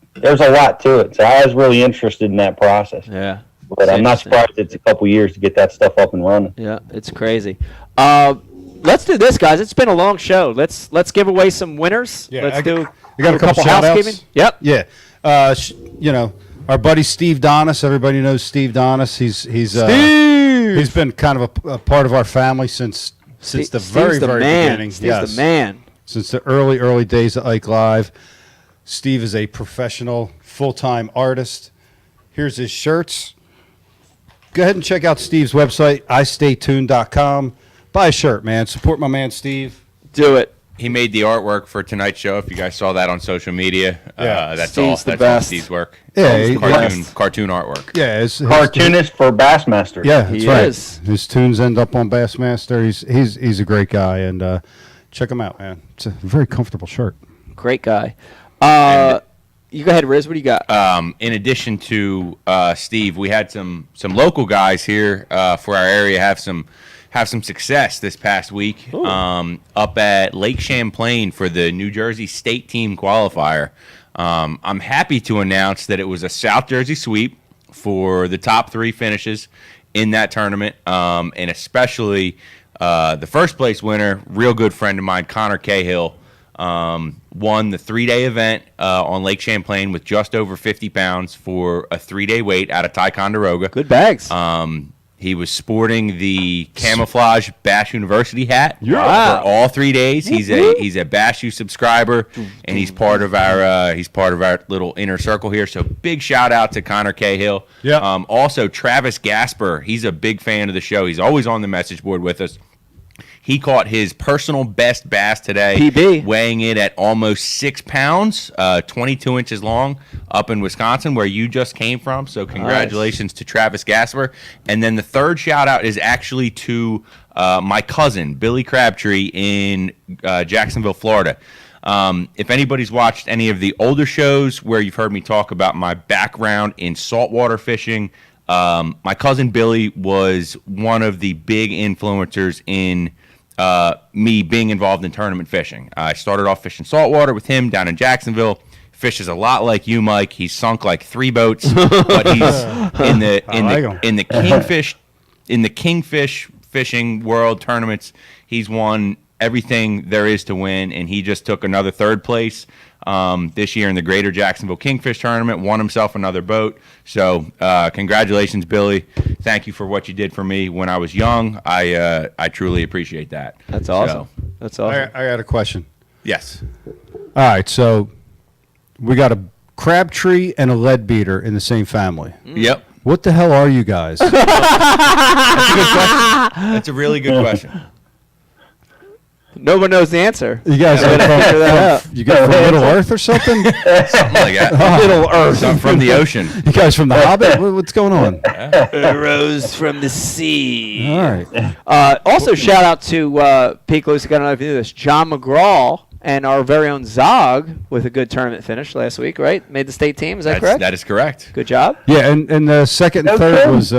a lot to it. So I was really interested in that process. Yeah, but I'm not surprised it's a couple years to get that stuff up and running. Yeah, it's crazy. Let's do this, guys. It's been a long show. Let's give away some winners. Yeah, let's do. You got a couple housekeeping. Yep. Yeah. Our buddy Steve Donis. Everybody knows Steve Donis. He's been kind of a part of our family since the very beginning. Steve's the man. Since the early days of Ike Live. Steve is a professional, full-time artist. Here's his shirts. Go ahead and check out Steve's website, istaytuned.com. Buy a shirt, man. Support my man, Steve. Do it. He made the artwork for tonight's show. If you guys saw that on social media, that's Steve's all. the That's all best. Steve's work. Yeah, cartoon artwork. Yeah, his cartoonist for Bassmaster. Yeah, that's He right. is. His tunes end up on Bassmaster. He's a great guy, and check him out, man. It's a very comfortable shirt. Great guy. You go ahead, Riz. What do you got? In addition to Steve, we had some local guys here for our area have some success this past week up at Lake Champlain for the New Jersey State Team Qualifier. I'm happy to announce that it was a South Jersey sweep for the top 3 finishes in that tournament, and especially the first place winner, real good friend of mine, Connor Cahill, won the 3-day event on Lake Champlain with just over 50 pounds for a 3-day wait out of Ticonderoga. Good bags. He was sporting the camouflage Bash University hat for all 3 days. He's a Bash U subscriber, and he's part of our little inner circle here. So big shout out to Connor Cahill. Yeah. Also Travis Gasper. He's a big fan of the show. He's always on the message board with us. He caught his personal best bass today, PB, weighing it at almost 6 pounds, 22 inches long, up in Wisconsin, where you just came from. So congratulations to Travis Gasper. And then the third shout-out is actually to my cousin, Billy Crabtree, in Jacksonville, Florida. If anybody's watched any of the older shows where you've heard me talk about my background in saltwater fishing, my cousin Billy was one of the big influencers in me being involved in tournament fishing. I started off fishing saltwater with him down in Jacksonville, fishes a lot like you, Mike. He's sunk like 3 boats, but he's in the kingfish fishing world tournaments. He's won everything there is to win, and he just took another 3rd place this year in the Greater Jacksonville Kingfish Tournament, won himself another boat. So congratulations, Billy. Thank you for what you did for me when I was young. I truly appreciate that. That's awesome. That's awesome. I got a question. Yes. All right, so we got a Crabtree and a Leadbeater in the same family. Yep. What the hell are you guys? That's a good question. That's a really good question. No one knows the answer. You guys are from Middle Earth or something? Something like that. Middle Earth. Something from the ocean. You guys from the Hobbit? What's going on? Rose from the sea. All right. Also, shout out to Peak Lucy. I don't know if you knew this. John McGraw and our very own Zog with a good tournament finish last week, right? Made the state team. Is that correct? That is correct. Good job. Yeah, and the second and third was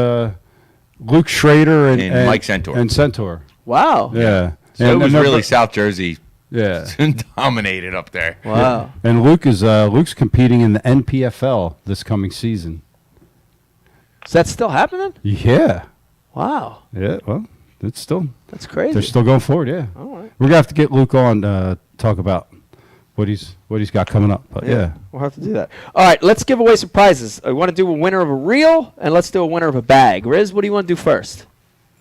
Luke Schrader and Mike Centaur. And Centaur. Wow. Yeah. So it was really South Jersey. Yeah. Dominated up there. Wow. And Luke's competing in the NPFL this coming season. Is that still happening? Yeah. Wow. Yeah. Well, that's crazy. They're still going forward. Yeah. All right. We're gonna have to get Luke on talk about what he's got coming up. But yeah. We'll have to do that. All right. Let's give away some prizes. I want to do a winner of a reel, and let's do a winner of a bag. Riz, what do you want to do first?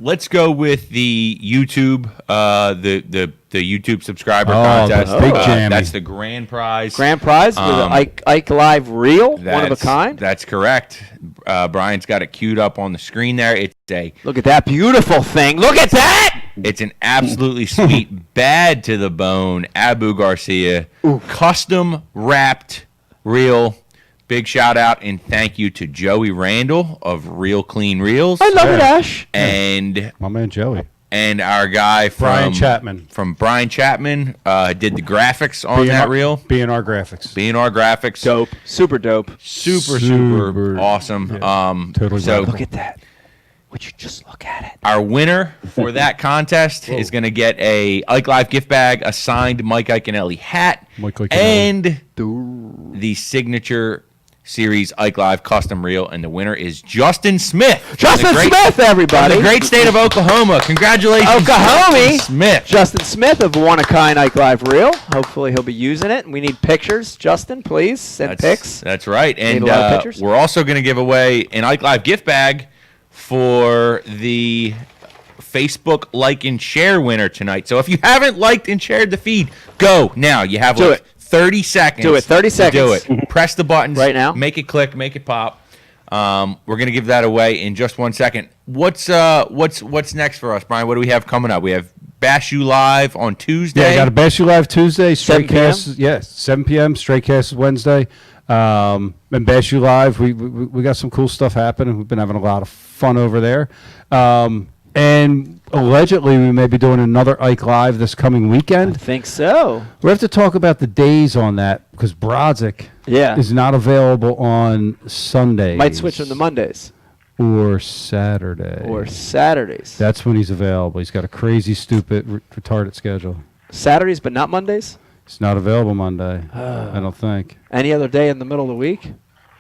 Let's go with the YouTube, the YouTube subscriber contest. Big jammy. That's the grand prize. Grand prize with an Ike Live reel, one of a kind. That's correct. Brian's got it queued up on the screen there. It's a look at that beautiful thing. Look at that. It's an absolutely sweet, bad to the bone Abu Garcia custom wrapped reel. Big shout out and thank you to Joey Randall of Real Clean Reels. I love it, Ash. And my man Joey. And our guy from Brian Chapman. From Brian Chapman did the graphics on that reel. B&R Graphics. B&R Graphics. Dope. Super dope. Super awesome. Yeah, totally. So look at that. Would you just look at it? Our winner for that contest is going to get a Ike Live gift bag, a signed Mike Iaconelli hat, and the signature series Ike Live custom reel, and the winner is Justin Smith. Justin Smith, everybody. From the great state of Oklahoma. Congratulations, Oklahoma. Justin Smith. Justin Smith of one of kind Ike Live reel. Hopefully he'll be using it. We need pictures. Justin, please send pics. That's right. And Need a lot of pictures. we're also going to give away an Ike Live gift bag for the Facebook like and share winner tonight. So if you haven't liked and shared the feed, go now. You have 30 seconds. Do it. 30 seconds. Do it. Press the buttons right now. Make it click. Make it pop. We're gonna give that away in just 1 second. What's next for us, Brian? What do we have coming up? We have Bash You Live on Tuesday. Yeah, I got a Bash You Live Tuesday. Straight 7 p.m.? Cast. Yes, 7 p.m. Straight Cast is Wednesday. And Bash You Live, we got some cool stuff happening. We've been having a lot of fun over there. And allegedly, we may be doing another Ike Live this coming weekend. I think so. We have to talk about the days on that because Brodzik is not available on Sundays. Might switch them to Mondays. Or Saturday. Or Saturdays. That's when he's available. He's got a crazy, stupid, retarded schedule. Saturdays, but not Mondays? It's not available Monday, I don't think. Any other day in the middle of the week?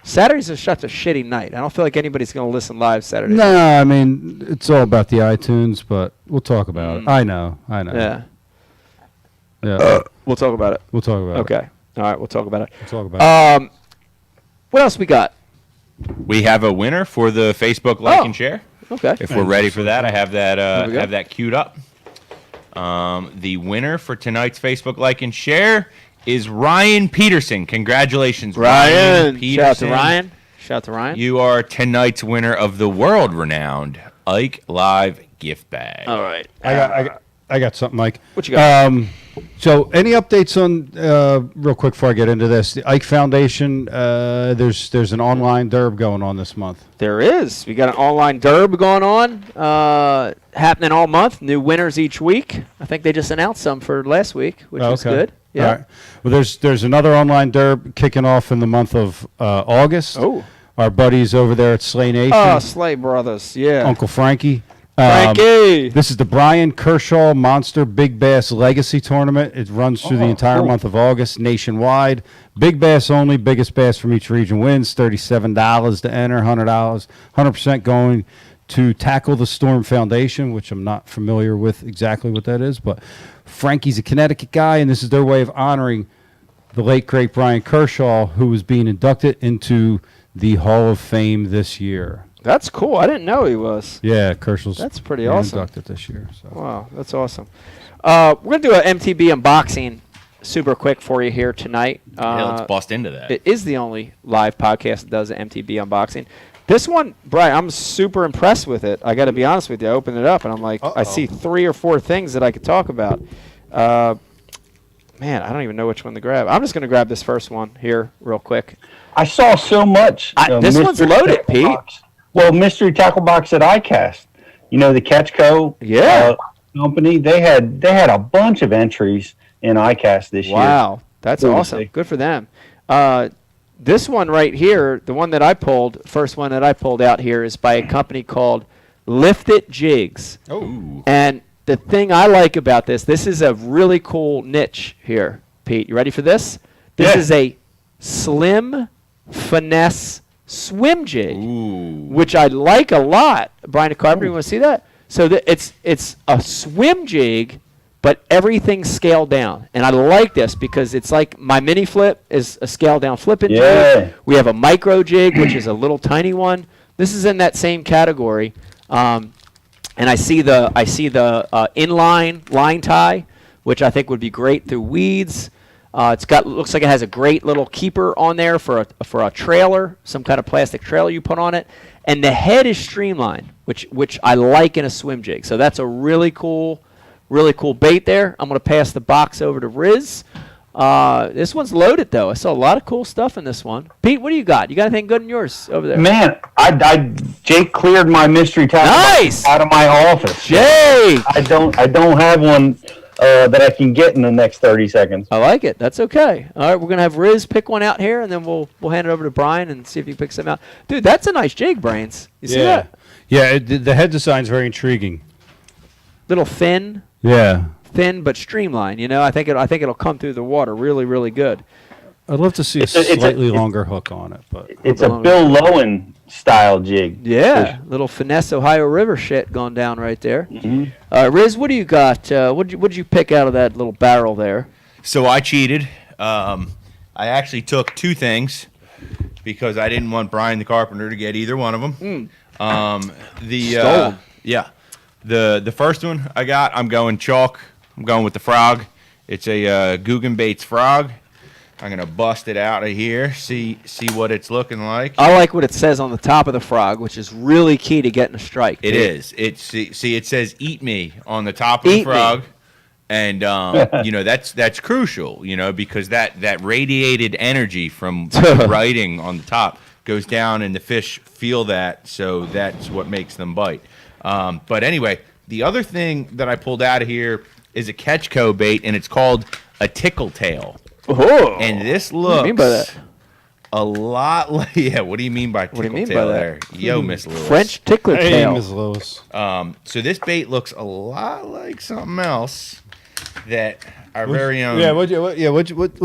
Saturdays is such a shitty night. I don't feel like anybody's going to listen live Saturday. No, I mean, it's all about the iTunes, but we'll talk about it. I know. Yeah. Yeah. We'll talk about it. We'll talk about it. Okay. All right, we'll talk about it. We'll talk about it. What else we got? We have a winner for the Facebook like and share. Okay. If we're ready for that, I have that queued up. The winner for tonight's Facebook like and share is Ryan Peterson. Congratulations, Ryan Peterson. Shout out to Ryan. Shout out to Ryan. You are tonight's winner of the world-renowned Ike Live gift bag. All right. I got something, Mike. What you got? So any updates on, real quick before I get into this, the Ike Foundation, there's an online derb going on this month. There is. We got an online derb going on, happening all month. New winners each week. I think they just announced some for last week, which is good. Yeah. All right. Well, there's another online derb kicking off in the month of August. Oh. Our buddies over there at Slay Nation. Oh, Slay Brothers, yeah. Uncle Frankie. Frankie. This is the Brian Kershaw Monster Big Bass Legacy Tournament. It runs through the entire month of August nationwide. Big bass only. Biggest bass from each region wins. $37 to enter. $100. 100% going to Tackle the Storm Foundation, which I'm not familiar with exactly what that is. But Frankie's a Connecticut guy, and this is their way of honoring the late, great Brian Kershaw, who was being inducted into the Hall of Fame this year. That's cool. I didn't know he was. Yeah, Kershaw's That's pretty awesome. inducted this year. So. Wow, that's awesome. We're going to do an MTB unboxing super quick for you here tonight. Let's bust into that. It is the only live podcast that does an MTB unboxing. This one, Brian, I'm super impressed with it. I got to be honest with you. I opened it up, and I'm like, I see 3 or 4 things that I could talk about. Man, I don't even know which one to grab. I'm just going to grab this first one here real quick. I saw so much. This one's loaded, Pete. Box. Well, Mystery Tackle Box at iCast. You know, the Catchco company. They had a bunch of entries in iCast this year. Wow, that's awesome. Good for them. This one right here, the one that I pulled, first one that I pulled out here is by a company called Lift It Jigs. Oh. And the thing I like about this is a really cool niche here, Pete. You ready for this? This is a slim finesse swim jig, which I like a lot. Brian Carpenter, you want to see that? So it's a swim jig, but everything's scaled down. And I like this because it's like my mini flip is a scaled down flipping jig. We have a micro jig, which is a little tiny one. This is in that same category. And I see the inline line tie, which I think would be great through weeds. Looks like it has a great little keeper on there for a trailer, some kind of plastic trailer you put on it. And the head is streamlined, which I like in a swim jig. So that's a really cool bait there. I'm going to pass the box over to Riz. This one's loaded, though. I saw a lot of cool stuff in this one. Pete, what do you got? You got anything good in yours over there? Man, Jake cleared my mystery tackle box out of my office. Jake! I don't have one that I can get in the next 30 seconds. I like it. That's okay. All right, we're going to have Riz pick one out here, and then we'll hand it over to Brian and see if he picks them out. Dude, that's a nice jig, Brains. You see that? Yeah, the head design's very intriguing. Little thin. Yeah. Thin but streamlined. You know, I think it'll come through the water really, really good. I'd love to see a slightly longer hook on it, but it's a Bill Lowen style jig. Yeah, little finesse Ohio River shit going down right there. Riz, what do you got? What'd you pick out of that little barrel there? So I cheated. I actually took 2 things because I didn't want Brian the Carpenter to get either one of them. Stolen. The first one I got, I'm going chalk. I'm going with the frog. It's a Guggenbaits frog. I'm going to bust it out of here, see what it's looking like. I like what it says on the top of the frog, which is really key to getting a strike. It is. See, it says "Eat me" on the top of the frog, and you know that's crucial. You know, because that radiated energy from the writing on the top goes down, and the fish feel that, so that's what makes them bite. But anyway, the other thing that I pulled out of here is a Catchco bait, and it's called a tickle tail. Oh, and this looks what do you mean by that? A lot like, what do you mean by tickle tail there? Yo, Miss Lewis. French tickler tail. Hey, Miss Lewis. So this bait looks a lot like something else that our very own. Yeah, what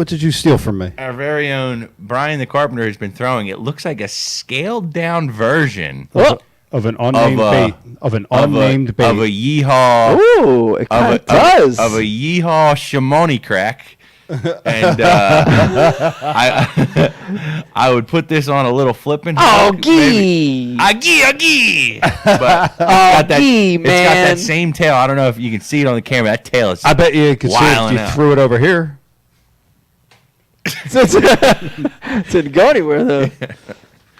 did you steal from me? Our very own Brian the Carpenter has been throwing. It looks like a scaled down version of an unnamed bait. Of an unnamed bait. Of a yeehaw. Ooh, it kind of does. Of a yeehaw Shimoni crack. And I would put this on a little flipping hook. Gee. Agee. But it's got that same tail. I don't know if you can see it on the camera. That tail is I bet you could see it if you threw it over here. It didn't go anywhere, though.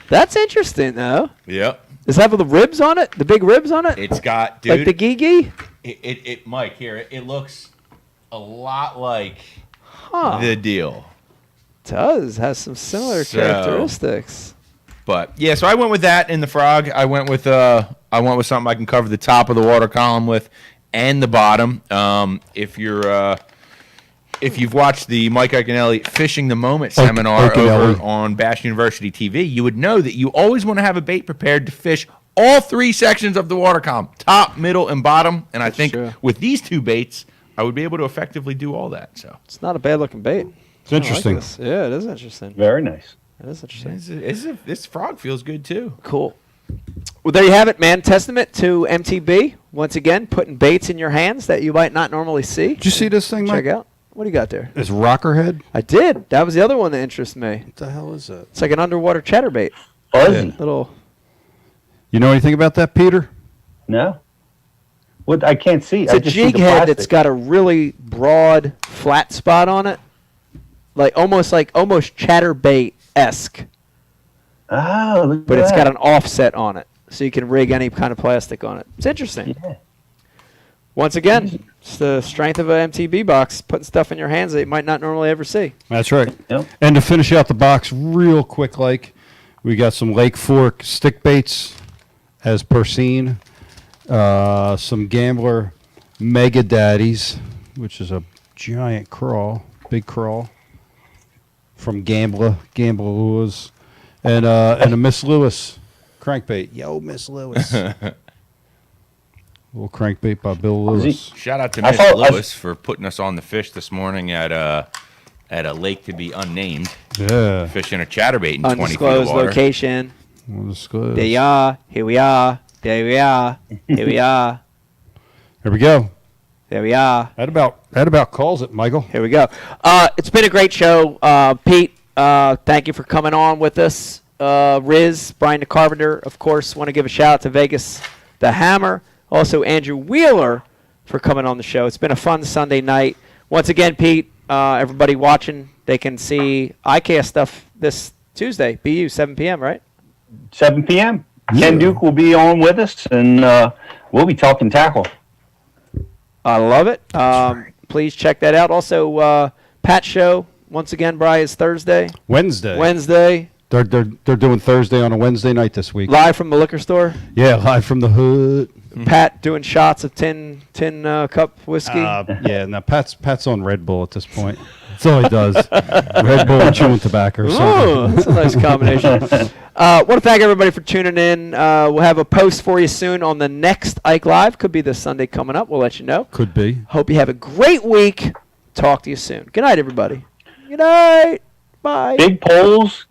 That's interesting, though. Yep. Does it have the ribs on it? The big ribs on it? It's got, dude. Like the Gigi? It Mike, here, it looks a lot like the deal. It does. Has some similar characteristics. But yeah, so I went with that in the frog. I went with something I can cover the top of the water column with and the bottom. If you've watched the Mike Iaconelli Fishing the Moment seminar over on Bash University TV, you would know that you always want to have a bait prepared to fish all 3 sections of the water column, top, middle, and bottom. And I think with these 2 baits, I would be able to effectively do all that. So it's not a bad looking bait. It's interesting. Yeah, it is interesting. Very nice. It is interesting. This frog feels good too. Cool. Well, there you have it, man. Testament to MTB. Once again, putting baits in your hands that you might not normally see. Did you see this thing, Mike? Check out. What do you got there? It's Rockerhead. I did. That was the other one that interests me. What the hell is that? It's like an underwater chatterbait. Fuzzy. Little. You know anything about that, Peter? No. What? I can't see. It's I a just see the jig head plastic. that's got a really broad, flat spot on it, like almost chatterbait-esque. Oh, look But at it's that. got an offset on it, so you can rig any kind of plastic on it. It's interesting. Yeah. Once again, it's the strength of an MTB box, putting stuff in your hands that you might not normally ever see. That's right. Yep. And to finish out the box real quick, we got some Lake Fork stick baits as per scene. Some Gambler Mega Daddies, which is a giant crawl, big crawl from Gambler Lewis, and a Miss Lewis crankbait. Yo, Miss Lewis. Little crankbait by Bill Lewis. Shout out to Miss Lewis for putting us on the fish this morning at a lake to be unnamed. Yeah. Fishing a chatterbait in 20 feet of Undisclosed water. location. Undisclosed. There you are. Here we are. There we are. Here we are. There we go. There we are. That about calls it, Michael. Here we go. It's been a great show. Pete, thank you for coming on with us. Riz, Brian the Carpenter, of course, want to give a shout out to Vegas the Hammer. Also, Andrew Wheeler for coming on the show. It's been a fun Sunday night. Once again, Pete, everybody watching, they can see iCast stuff this Tuesday, BU, 7 p.m., right? 7 p.m. Ken Duke will be on with us, and we'll be talking tackle. I love it. Please check that out. Also, Pat's show, once again, Bri, is Thursday. Wednesday. They're doing Thursday on a Wednesday night this week. Live from the liquor store. Yeah, live from the hood. Pat doing shots of tin cup whiskey. Yeah, now Pat's on Red Bull at this point. That's all he does. Red Bull and chewing tobacco. Or Ooh, that's a nice combination. Want to thank everybody for tuning in. We'll have a post for you soon on the next Ike Live. Could be this Sunday coming up. We'll let you know. Could be. Hope you have a great week. Talk to you soon. Good night, everybody. Good night. Bye. Big poles.